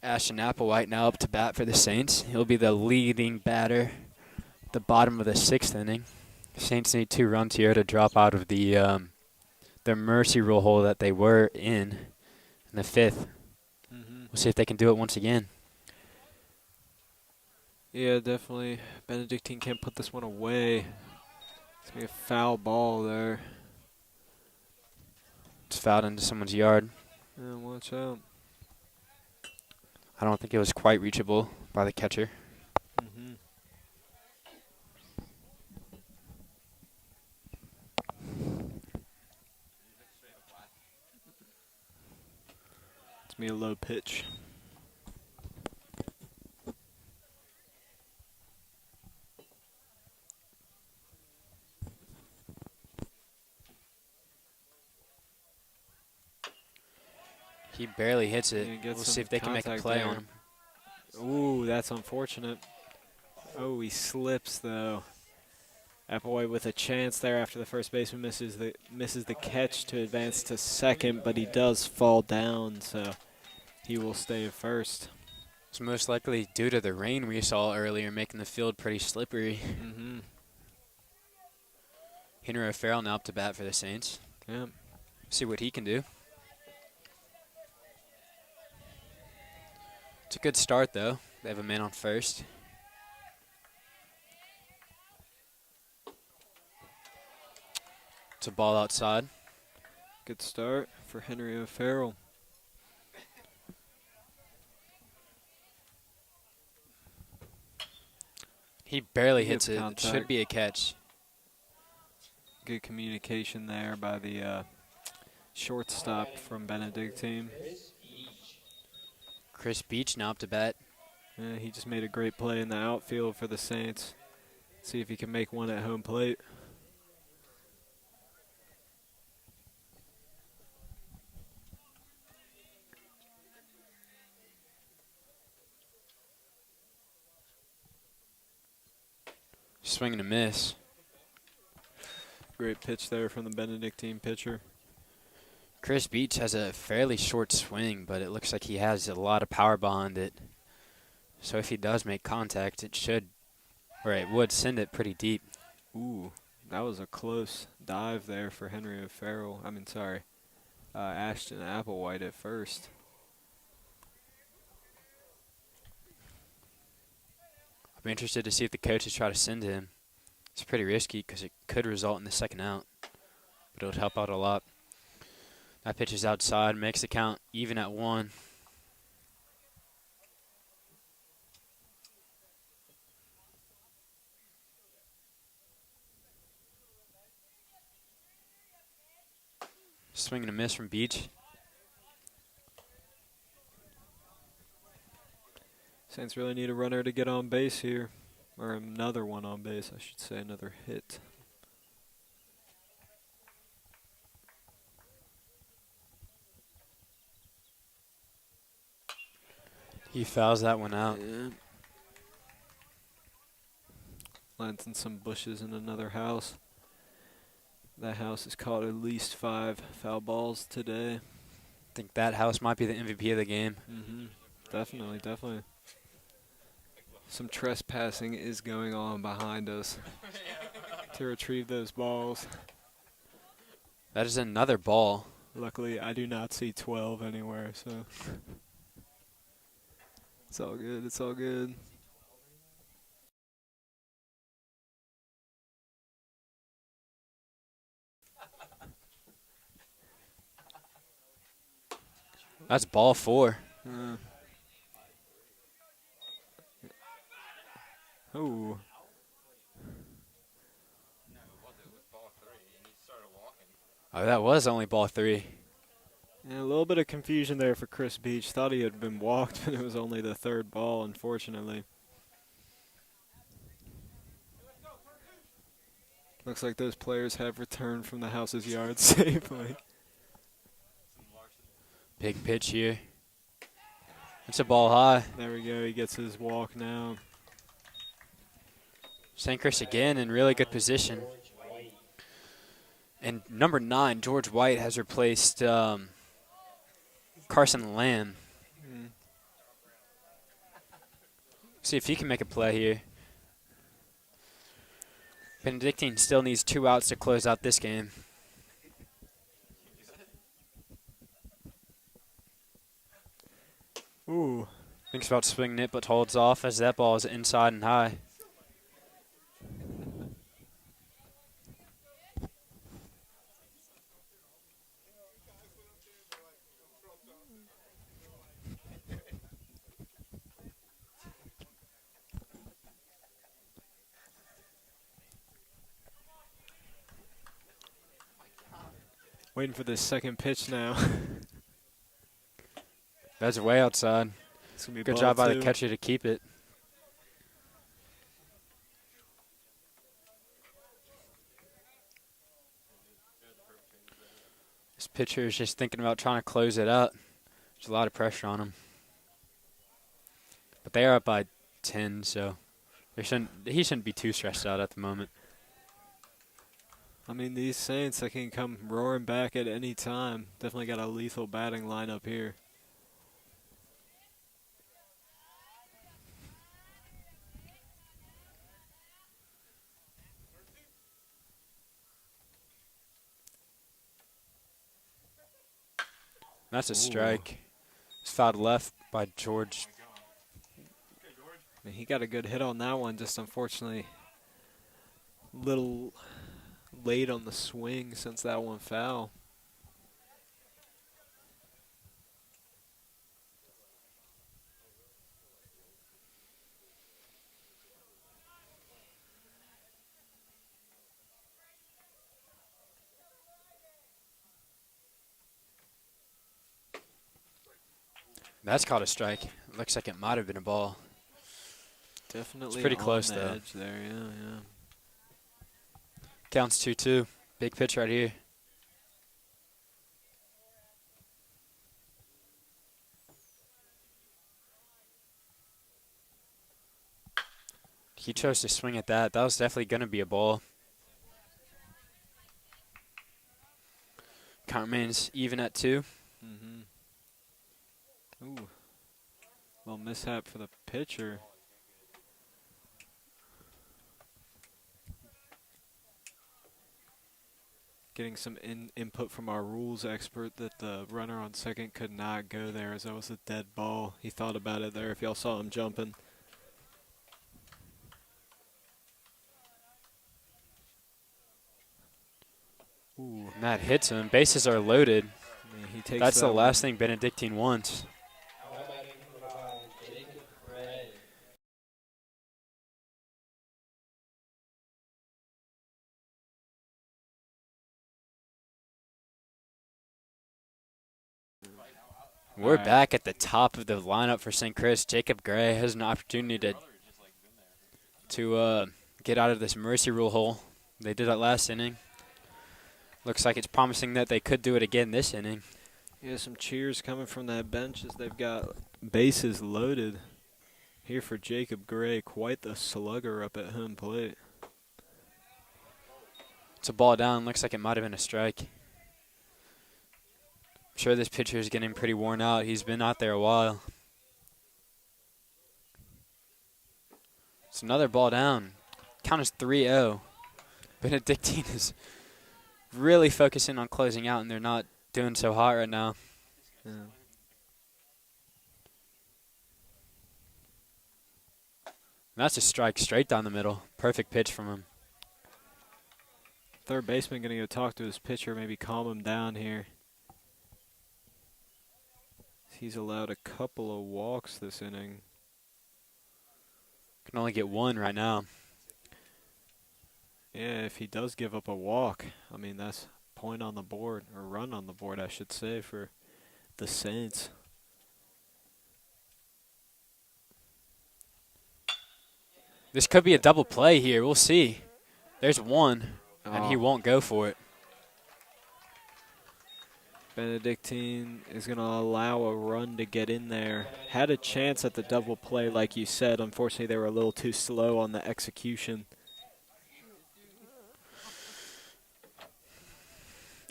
Speaker 1: Ashton Applewhite now up to bat for the Saints. He'll be the leading batter the bottom of the 6th inning. Saints need 2 runs here to drop out of the mercy rule hole that they were in the 5th. We'll see if they can do it once again.
Speaker 2: Yeah, definitely. Benedictine can't put this one away. It's going to be a foul ball there.
Speaker 1: It's fouled into someone's yard.
Speaker 2: Yeah, watch out.
Speaker 1: I don't think it was quite reachable by the catcher.
Speaker 2: It's me a low pitch.
Speaker 1: He barely hits it.
Speaker 2: Yeah,
Speaker 1: We'll see if they can make a
Speaker 2: contact
Speaker 1: play
Speaker 2: there.
Speaker 1: on him.
Speaker 2: Ooh, that's unfortunate. Oh, he slips though. Applewhite with a chance there after the first baseman misses the catch to advance to second, but he does fall down, so he will stay at first.
Speaker 1: It's most likely due to the rain we saw earlier, making the field pretty slippery. Farrell now up to bat for the Saints.
Speaker 2: Yeah.
Speaker 1: See what he can do. It's a good start, though. They have a man on first. It's a ball outside.
Speaker 2: Good start for Farrell.
Speaker 1: He barely
Speaker 2: Good
Speaker 1: hits it. It
Speaker 2: contact.
Speaker 1: should be a catch.
Speaker 2: Good communication there by the shortstop from Benedictine.
Speaker 1: Chris Beach now up to bat.
Speaker 2: Yeah, he just made a great play in the outfield for the Saints. See if he can make one at home plate.
Speaker 1: Swing and a miss.
Speaker 2: Great pitch there from the Benedictine pitcher.
Speaker 1: Chris Beach has a fairly short swing, but it looks like he has a lot of power behind it. So if he does make contact, it would send it pretty deep.
Speaker 2: Ooh, that was a close dive there for Farrell. Ashton Applewhite at first.
Speaker 1: I'll be interested to see if the coaches try to send him. It's pretty risky because it could result in the second out, but it would help out a lot. That pitch is outside, makes the count even at 1. Swing and a miss from Beach.
Speaker 2: Saints really need a runner to get on base here. Or another one on base, I should say, another hit.
Speaker 1: He fouls that one out.
Speaker 2: Yeah. Lands in some bushes in another house. That house has caught at least 5 foul balls today.
Speaker 1: I think that house might be the MVP of the game.
Speaker 2: Definitely. Some trespassing is going on behind us to retrieve those balls.
Speaker 1: That is another ball.
Speaker 2: Luckily, I do not see 12 anywhere, so it's all good. It's all good.
Speaker 1: That's ball 4.
Speaker 2: Oh.
Speaker 1: Oh, that was only ball 3.
Speaker 2: Yeah, a little bit of confusion there for Chris Beach. Thought he had been walked, but it was only the 3rd ball, unfortunately. Looks like those players have returned from the house's yard safely.
Speaker 1: Big pitch here. It's a ball high.
Speaker 2: There we go. He gets his walk now.
Speaker 1: St. Chris again in really good position. And number 9, George White, has replaced Carson Lamb. See if he can make a play here. Benedictine still needs 2 outs to close out this game.
Speaker 2: Ooh.
Speaker 1: Thinks about swinging it, but holds off as that ball is inside and high.
Speaker 2: Waiting for this second pitch now.
Speaker 1: That's way outside.
Speaker 2: It's gonna be
Speaker 1: Good
Speaker 2: ball
Speaker 1: job by
Speaker 2: 2.
Speaker 1: the catcher to keep it. This pitcher is just thinking about trying to close it out. There's a lot of pressure on him. But they are up by 10, so he shouldn't be too stressed out at the moment.
Speaker 2: I mean, these Saints, they can come roaring back at any time. Definitely got a lethal batting lineup here.
Speaker 1: That's a
Speaker 2: Ooh.
Speaker 1: strike. It's fouled left by George.
Speaker 2: I mean, he got a good hit on that one, just unfortunately little late on the swing since that one foul.
Speaker 1: That's caught a strike. Looks like it might have been a ball.
Speaker 2: Definitely
Speaker 1: pretty
Speaker 2: on
Speaker 1: close,
Speaker 2: the
Speaker 1: though.
Speaker 2: edge there, yeah.
Speaker 1: Counts 2-2. Big pitch right here. He chose to swing at that. That was definitely going to be a ball. Count remains even at 2.
Speaker 2: Mm-hmm. Ooh. Little mishap for the pitcher. Getting some input from our rules expert that the runner on second could not go there as that was a dead ball. He thought about it there if y'all saw him jumping. Ooh.
Speaker 1: And that hits him. Bases are loaded.
Speaker 2: I mean, he takes
Speaker 1: That's
Speaker 2: that
Speaker 1: the last
Speaker 2: one.
Speaker 1: thing Benedictine wants. We're
Speaker 2: Alright.
Speaker 1: back at the top of the lineup for St. Chris. Jacob Gray has an opportunity to get out of this mercy rule hole. They did it last inning. Looks like it's promising that they could do it again this inning.
Speaker 2: Yeah, some cheers coming from that bench as they've got bases loaded here for Jacob Gray. Quite the slugger up at home plate.
Speaker 1: It's a ball down. Looks like it might have been a strike. I'm sure this pitcher is getting pretty worn out. He's been out there a while. It's another ball down. Count is 3-0. Benedictine is really focusing on closing out, and they're not doing so hot right now.
Speaker 2: Yeah.
Speaker 1: That's a strike straight down the middle. Perfect pitch from him.
Speaker 2: Third baseman going to go talk to his pitcher, maybe calm him down here. He's allowed a couple of walks this inning.
Speaker 1: Can only get 1 right now.
Speaker 2: Yeah, if he does give up a walk, I mean, that's a point on the board, or run on the board, I should say, for the Saints.
Speaker 1: This could be a double play here. We'll see. There's 1, and he won't go for it.
Speaker 2: Benedictine is going to allow a run to get in there. Had a chance at the double play, like you said. Unfortunately, they were a little too slow on the execution.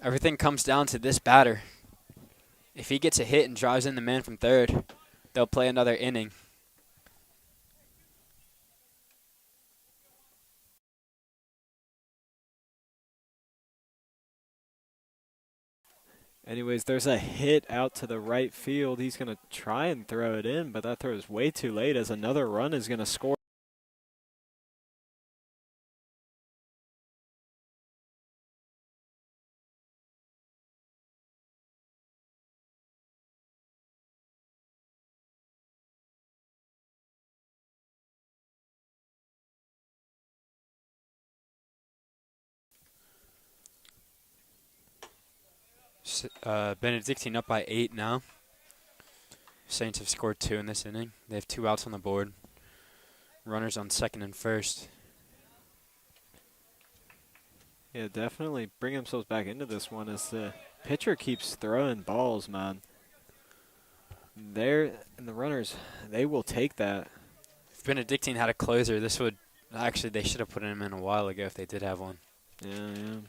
Speaker 1: Everything comes down to this batter. If he gets a hit and drives in the man from third, they'll play another inning.
Speaker 2: Anyways, there's a hit out to the right field. He's going to try and throw it in, but that throw is way too late as another run is going to score.
Speaker 1: Benedictine up by 8 now. Saints have scored 2 in this inning. They have 2 outs on the board. Runners on second and first.
Speaker 2: Yeah, definitely bring themselves back into this one as the pitcher keeps throwing balls, man. And the runners, they will take that.
Speaker 1: If Benedictine had a closer, this would actually they should have put him in a while ago if they did have one.
Speaker 2: Yeah.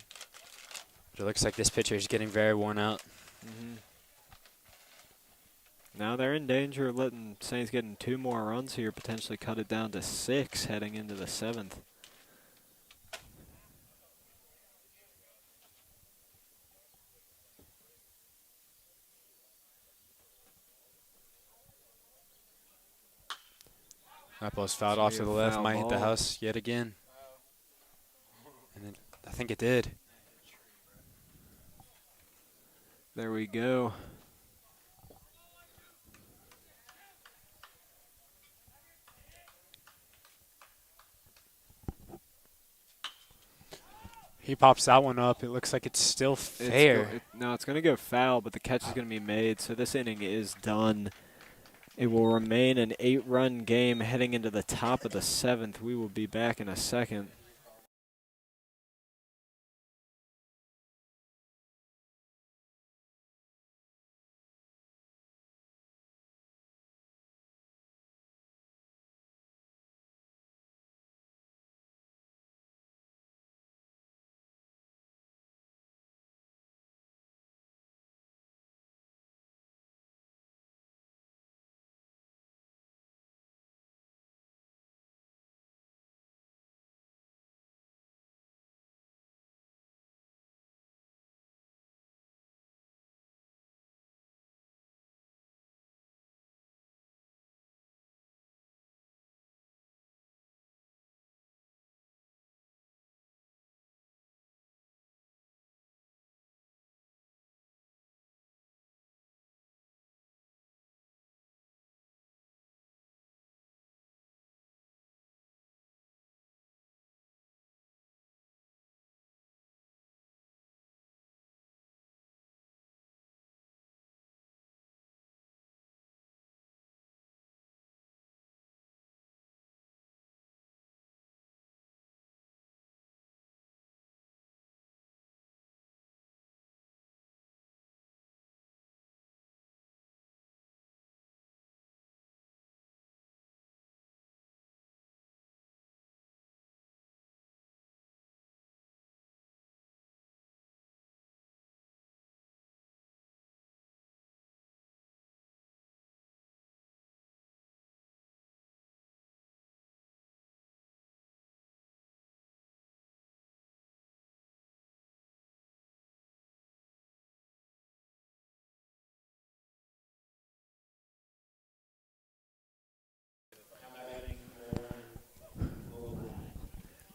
Speaker 1: But it looks like this pitcher is getting very worn out.
Speaker 2: Now they're in danger of letting Saints getting 2 more runs here, potentially cut it down to 6 heading into the 7th.
Speaker 1: That ball's fouled off to the left,
Speaker 2: Foul
Speaker 1: might hit the
Speaker 2: ball.
Speaker 1: house yet again. And I think it did.
Speaker 2: There we go.
Speaker 1: He pops that one up. It looks like it's still fair.
Speaker 2: It's going to go foul, but the catch is going to be made, so this inning is done. It will remain an 8-run game heading into the top of the 7th. We will be back in a second.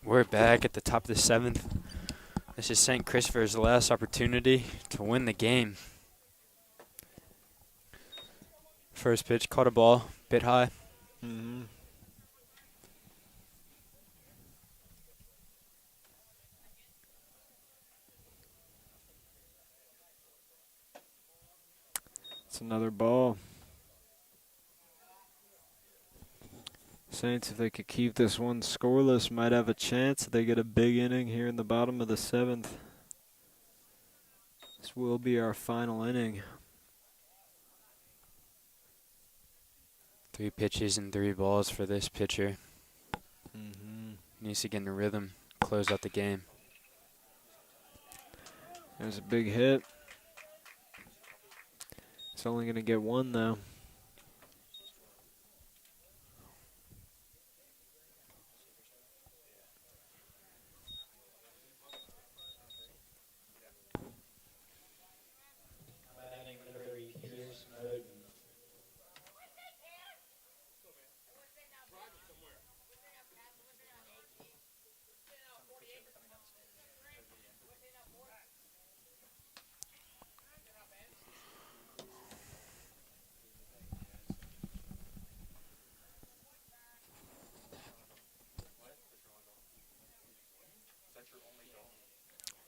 Speaker 1: We're back at the top of the 7th. This is St. Christopher's last opportunity to win the game. First pitch, caught a ball, bit high.
Speaker 2: It's another ball. Saints, if they could keep this one scoreless, might have a chance. They get a big inning here in the bottom of the 7th. This will be our final inning.
Speaker 1: 3 pitches and 3 balls for this pitcher. Needs to get in a rhythm, close out the game.
Speaker 2: There's a big hit. It's only going to get 1, though.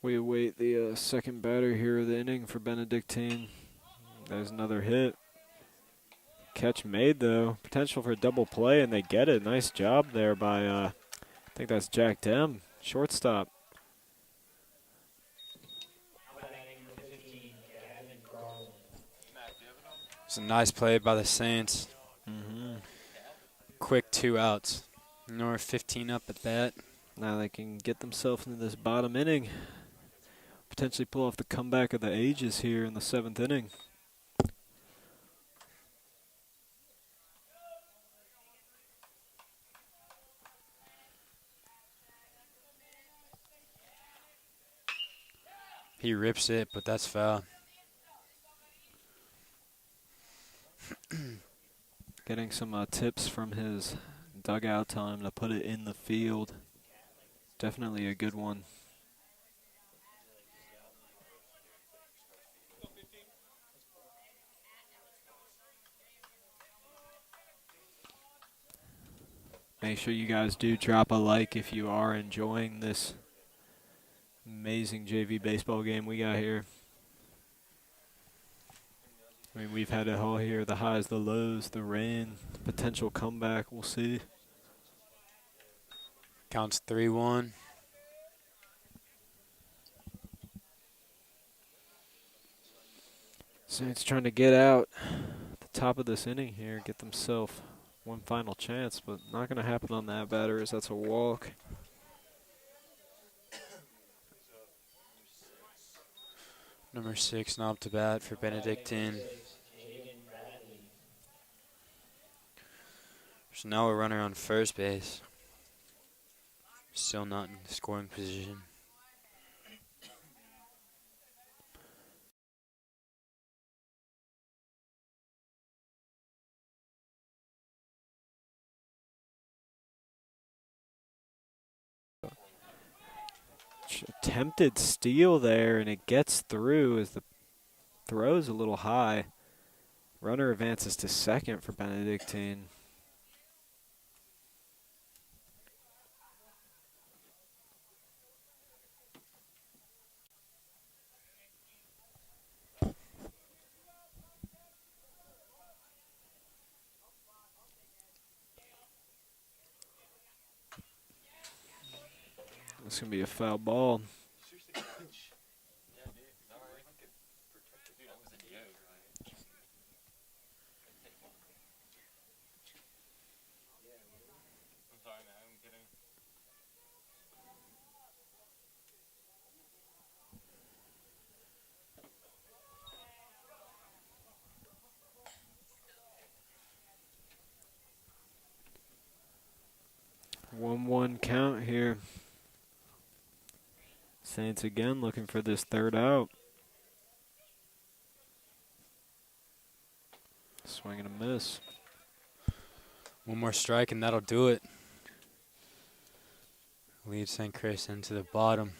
Speaker 2: We await the second batter here of the inning for Benedictine. There's another hit. Catch made, though. Potential for a double play, and they get it. Nice job there by, I think that's Jack Dem, shortstop.
Speaker 1: It's a nice play by the Saints. Quick 2 outs. North 15 up at bat.
Speaker 2: Now they can get themselves into this bottom inning. Potentially pull off the comeback of the ages here in the 7th inning.
Speaker 1: He rips it, but that's foul.
Speaker 2: Getting some tips from his dugout time to put it in the field. Definitely a good one. Make sure you guys do drop a like if you are enjoying this amazing JV baseball game we got here. I mean, we've had it all here, the highs, the lows, the rain, the potential comeback, we'll see.
Speaker 1: Counts 3-1.
Speaker 2: Saints trying to get out at the top of this inning here, get themselves one final chance, but not going to happen on that batter as that's a walk.
Speaker 1: Number 6 now up to bat for Benedictine. So now a runner on first base. Still not in scoring position.
Speaker 2: Attempted steal there, and it gets through as the throw is a little high. Runner advances to second for Benedictine. It's going to be a foul ball. One count here. Saints again looking for this third out. Swing and a miss.
Speaker 1: One more strike and that'll do it. Lead St. Chris into the bottom.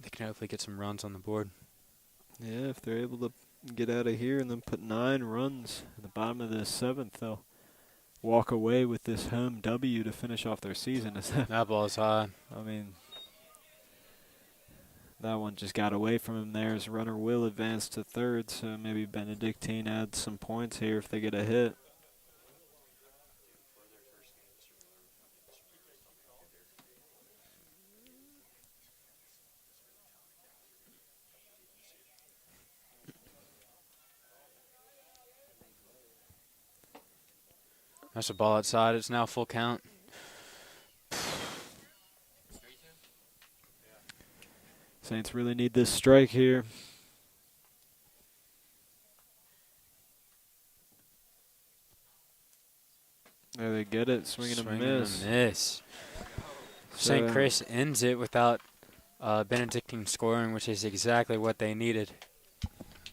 Speaker 1: They can hopefully get some runs on the board.
Speaker 2: Yeah, if they're able to get out of here and then put 9 runs at the bottom of the 7th, they'll walk away with this home W to finish off their season.
Speaker 1: That ball's high.
Speaker 2: I mean, that one just got away from him there. His runner will advance to third, so maybe Benedictine adds some points here if they get a hit.
Speaker 1: That's a ball outside. It's now full count.
Speaker 2: Saints really need this strike here. There they get it. Swinging and a miss.
Speaker 1: St. Chris ends it without Benedictine scoring, which is exactly what they needed.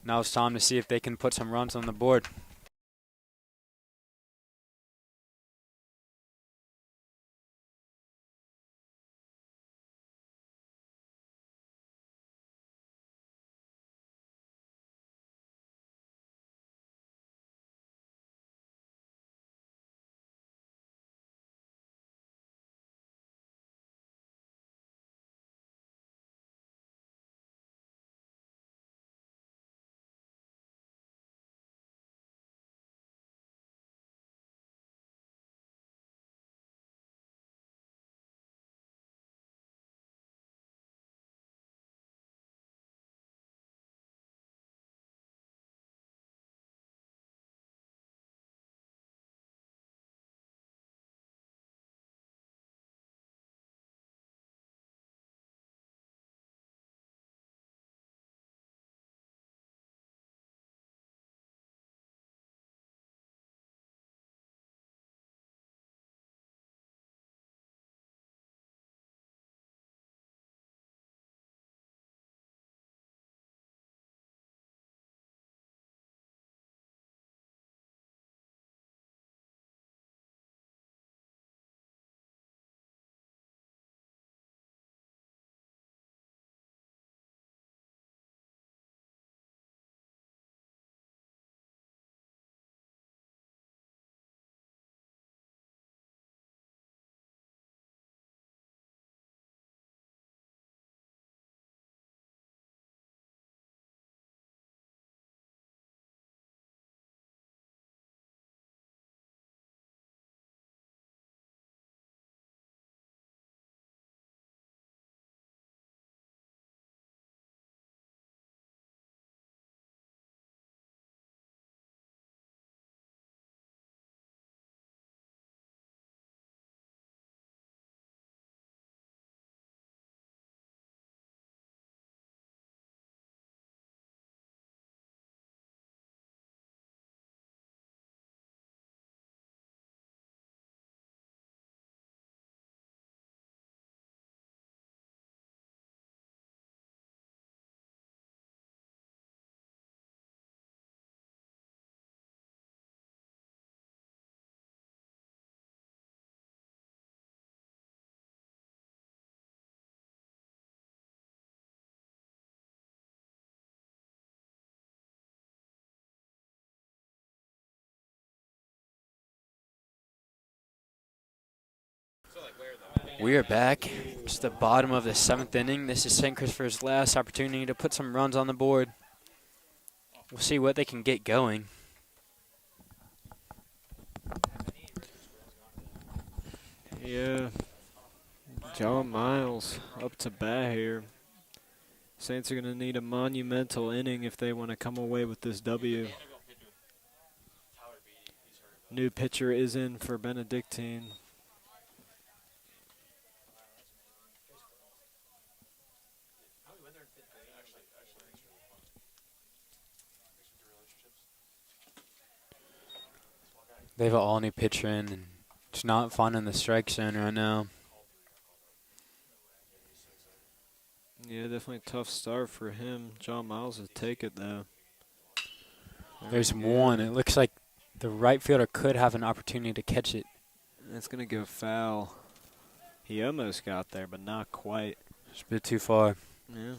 Speaker 1: Now it's time to see if they can put some runs on the board. We are back. It's the bottom of the 7th inning. This is St. Christopher's last opportunity to put some runs on the board. We'll see what they can get going.
Speaker 2: Yeah. John Miles up to bat here. Saints are going to need a monumental inning if they want to come away with this W. New pitcher is in for Benedictine.
Speaker 1: They have an all-new pitcher in, and it's not finding the strike zone right now.
Speaker 2: Yeah, definitely a tough start for him. John Miles will take it, though.
Speaker 1: There's one. It looks like the right fielder could have an opportunity to catch it.
Speaker 2: It's going to go foul. He almost got there, but not quite.
Speaker 1: It's a bit too far.
Speaker 2: Yeah.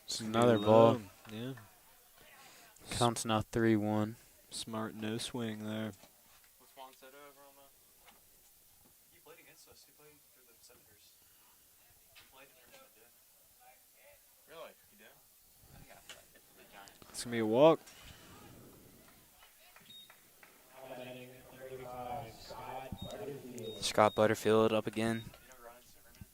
Speaker 1: It's another ball.
Speaker 2: Yeah.
Speaker 1: Counts now 3-1.
Speaker 2: Smart no swing there.
Speaker 3: He played against us. He played for the Senators. He played in Richmond, yeah. Really? He did?
Speaker 2: It's going to be a walk.
Speaker 1: Scott Butterfield up again.
Speaker 3: You know Ryan Zimmerman?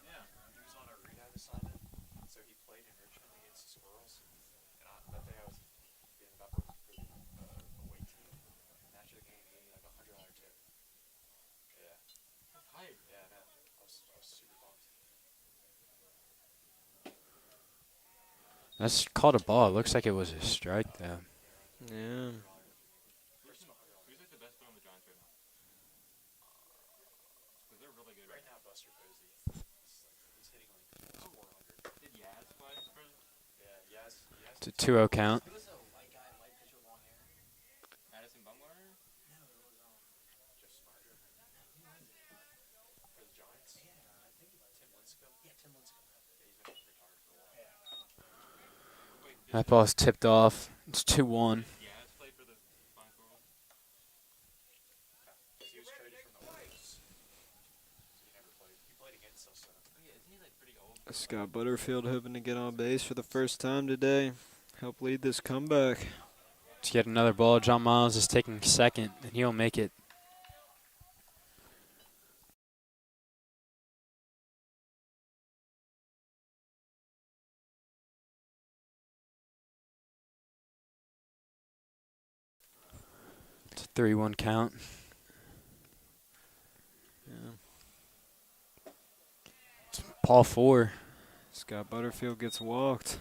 Speaker 3: Yeah. He was on a rehab assignment, so he played in Richmond against the Squirrels. And that day I was getting up for the away team. And after the game, he gave me like $100 tip. Yeah. That's hype. Yeah, man. I was super pumped.
Speaker 1: That's called a ball. It looks like it was a strike, though.
Speaker 2: Yeah.
Speaker 3: Who's like the best player on the Giants right now? Because they're really good right now. Buster Posey. He's hitting like 400. Did Yaz play for? Yeah, Yaz.
Speaker 1: It's a 2-0 count.
Speaker 3: Who was the white guy, white pitcher, long hair? Madison Bumgarner? No, it was Jeff Smarter. For the Giants? Yeah, I think he was. Tim Lincecum? Yeah, Tim Lincecum. Yeah, he's been retired for a while. Yeah.
Speaker 1: That ball's tipped off. It's 2-1.
Speaker 3: Yaz played for the Flying Squirrels? He was traded from the Orioles. So he never played. He played against us. Yeah, isn't he like pretty old?
Speaker 2: Scott Butterfield hoping to get on base for the first time today. Help lead this comeback.
Speaker 1: To get another ball, John Miles is taking second, and he'll make it. It's a 3-1 count.
Speaker 2: Yeah.
Speaker 1: Paul 4.
Speaker 2: Scott Butterfield gets walked.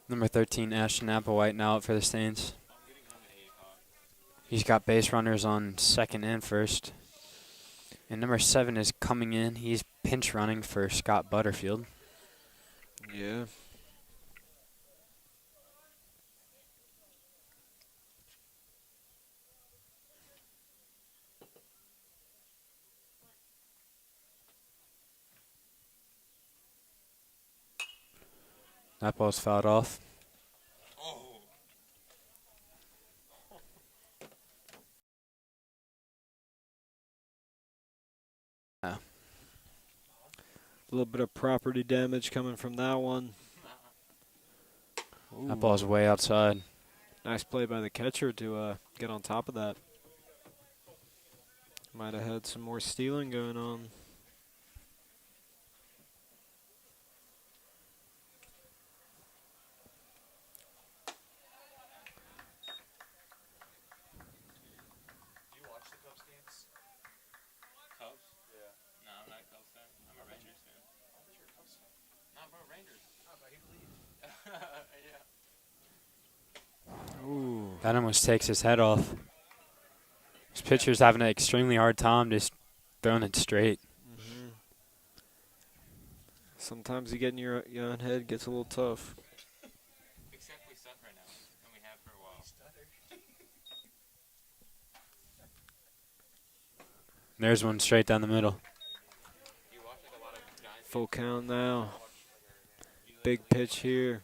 Speaker 1: Number 13, Ashton Applewhite, now up for the Saints. He's got base runners on second and first. And number 7 is coming in. He's pinch running for Scott Butterfield.
Speaker 2: Yeah.
Speaker 1: That ball's fouled off.
Speaker 2: A little bit of property damage coming from that one.
Speaker 1: That ball's way outside.
Speaker 2: Nice play by the catcher to get on top of that. Might have had some more stealing going on.
Speaker 3: Do you watch the Cubs games? Cubs? Yeah. No, I'm not a Cubs fan. I'm a Rangers fan. I thought you were a Cubs fan. Nah, bro, Rangers. Oh, but he believed. Yeah.
Speaker 2: Ooh.
Speaker 1: That almost takes his head off. This pitcher's having an extremely hard time just throwing it straight.
Speaker 2: Mm-hmm. Sometimes you get in your own head, gets a little tough.
Speaker 4: Except we suck right now, and we have for a while.
Speaker 1: There's one straight down the middle.
Speaker 4: You watch like a lot of Giants
Speaker 2: Full count now. Big pitch here.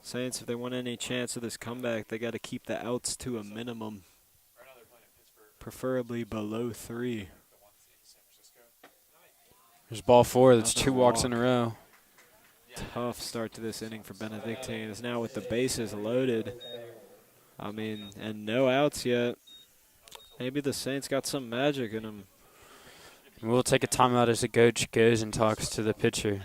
Speaker 2: Saints, if they want any chance of this comeback, they got to keep the outs to a minimum. Preferably below 3.
Speaker 1: There's ball 4. That's
Speaker 2: Another
Speaker 1: 2 walks in a
Speaker 2: walk.
Speaker 1: row.
Speaker 2: Tough start to this inning for Benedictine. It's now with the bases loaded. I mean, and no outs yet. Maybe the Saints got some magic in them.
Speaker 1: We'll take a timeout as the coach goes and talks to the pitcher.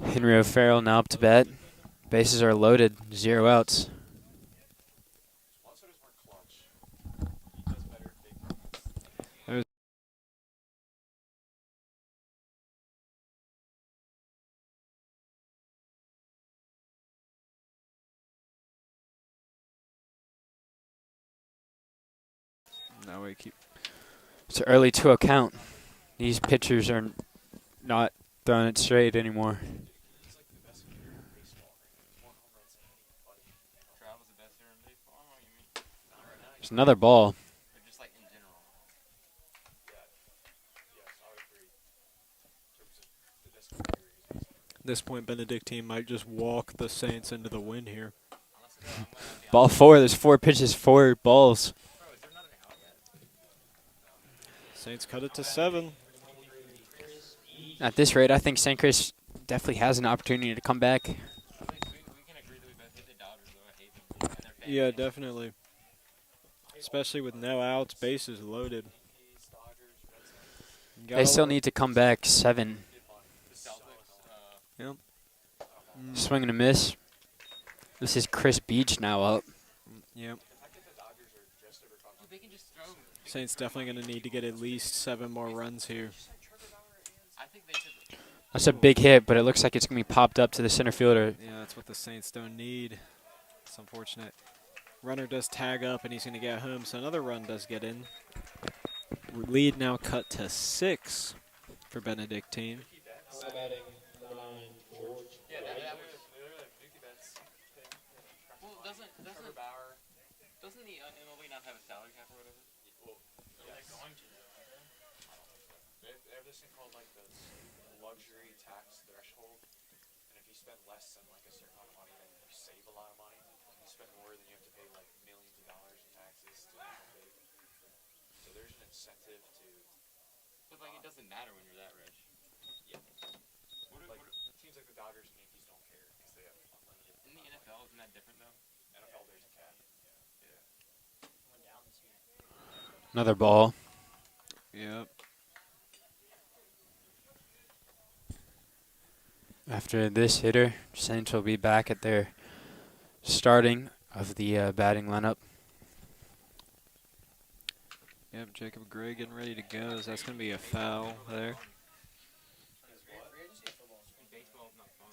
Speaker 1: Henry Farrell now up to bat. Bases are loaded. 0 outs.
Speaker 2: Now we keep.
Speaker 1: It's an early 2-0 count. These pitchers are not throwing it straight anymore.
Speaker 4: Travel's the best hitter in baseball. What do you mean? Not right now.
Speaker 1: There's another ball.
Speaker 4: But just like in general.
Speaker 2: At this point, Benedictine might just walk the Saints into the win here.
Speaker 1: Ball 4. There's 4 pitches, 4 balls.
Speaker 2: Saints cut it to 7.
Speaker 1: At this rate, I think St. Chris definitely has an opportunity to come back.
Speaker 4: We can agree that we both hate the Dodgers, though. I hate them. And their fan
Speaker 2: Yeah,
Speaker 4: base.
Speaker 2: definitely. Especially with no outs, bases loaded.
Speaker 1: They still need to come back 7.
Speaker 4: The Celtics.
Speaker 2: Yep.
Speaker 1: Swing and a miss. This is Chris Beach now up.
Speaker 2: Yep.
Speaker 4: They can just throw.
Speaker 2: Saints definitely going to need to get at least 7 more runs here.
Speaker 4: I think they should.
Speaker 1: That's a big hit, but it looks like it's going to be popped up to the center fielder.
Speaker 2: Yeah, that's what the Saints don't need. It's unfortunate. Runner does tag up, and he's going to get home, so another run does get in. Lead now cut to 6 for Benedictine.
Speaker 4: Yeah, that was. Well, doesn't the MLB not have a salary cap or whatever?
Speaker 3: They have this thing called like the luxury tax threshold, and if you spend less than like a certain amount of money, then you save a lot of money. If you spend more, then you have to pay like millions of dollars in taxes to pay. So there's an incentive to
Speaker 4: But like, it doesn't matter when you're that rich.
Speaker 3: like teams like the Dodgers and Yankees don't care because they have unlimited.
Speaker 4: In the NFL, isn't that different though?
Speaker 3: NFL, there's a cap.
Speaker 1: Another ball.
Speaker 2: Yep.
Speaker 1: After this hitter, Saints will be back at their starting of the batting lineup.
Speaker 2: Yep, Jacob Gray getting ready to go. So that's going to be a foul there.
Speaker 4: And baseball's not fun.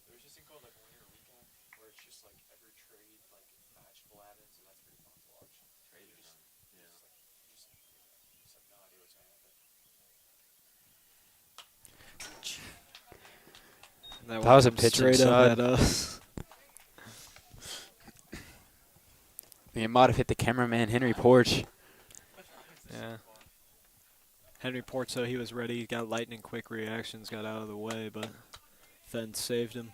Speaker 3: There's this thing called like winter weekend where it's just like every trade like vegetable add-ins, and that's pretty fun to watch.
Speaker 4: Trade
Speaker 3: You
Speaker 4: is
Speaker 3: just,
Speaker 4: fun.
Speaker 3: you just have no idea what's gonna happen.
Speaker 2: That
Speaker 1: That was a
Speaker 2: one
Speaker 1: pitch
Speaker 2: straight
Speaker 1: inside.
Speaker 2: up at us.
Speaker 1: It might have hit the cameraman, Henry Porch.
Speaker 2: Yeah. Henry Porto, he was ready. He got lightning quick reactions, got out of the way, but Fenn saved him.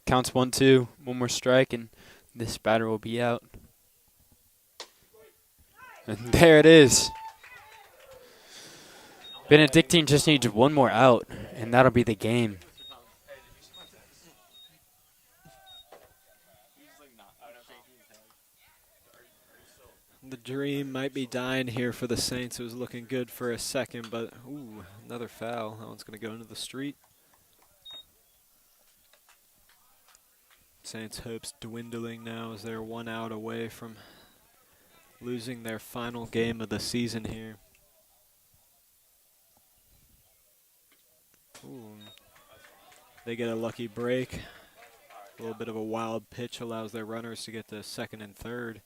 Speaker 1: Counts 1-2. One more strike, and this batter will be out. And there it is. Benedictine just needs one more out, and that'll be the game.
Speaker 2: The dream might be dying here for the Saints. It was looking good for a second, but ooh, another foul. That one's going to go into the street. Saints' hopes dwindling now as they're 1 out away from losing their final game of the season here. Ooh. They get a lucky break. A little bit of a wild pitch allows their runners to get to second and third.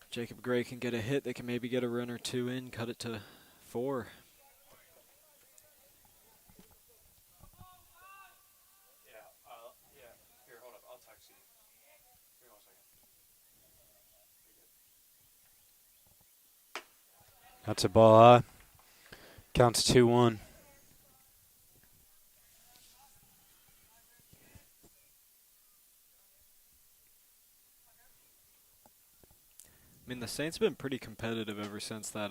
Speaker 2: Jacob Gray can get a hit. They can maybe get a run or two in, cut it to 4.
Speaker 3: Yeah. Here, hold up. I'll text you. Give me 1 second.
Speaker 1: That's a ball high. Counts 2-1.
Speaker 2: I mean, the Saints have been pretty competitive ever since that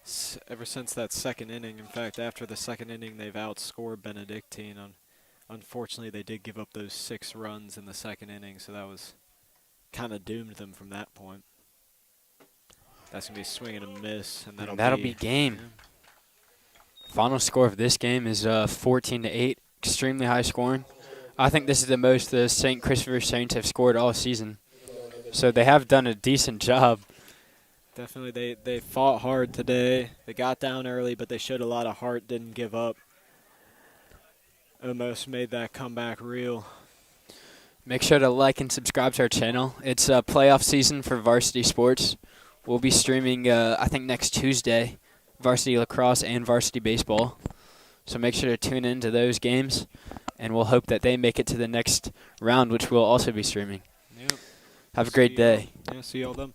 Speaker 2: second inning. In fact, after the second inning, they've outscored Benedictine. Unfortunately, they did give up those 6 runs in the second inning, so that was kind of doomed them from that point. That's going to be a swing and a miss, and
Speaker 1: That'll be game. Final score of this game is 14-8. Extremely high scoring. I think this is the most the St. Christopher Saints have scored all season. So they have done a decent job.
Speaker 2: Definitely, they fought hard today. They got down early, but they showed a lot of heart, didn't give up. Almost made that comeback real.
Speaker 1: Make sure to like and subscribe to our channel. It's a playoff season for varsity sports. We'll be streaming, I think, next Tuesday, varsity lacrosse and varsity baseball. So make sure to tune in to those games, and we'll hope that they make it to the next round, which we'll also be streaming.
Speaker 2: Yep.
Speaker 1: Have a great day.
Speaker 2: Yeah, see y'all then.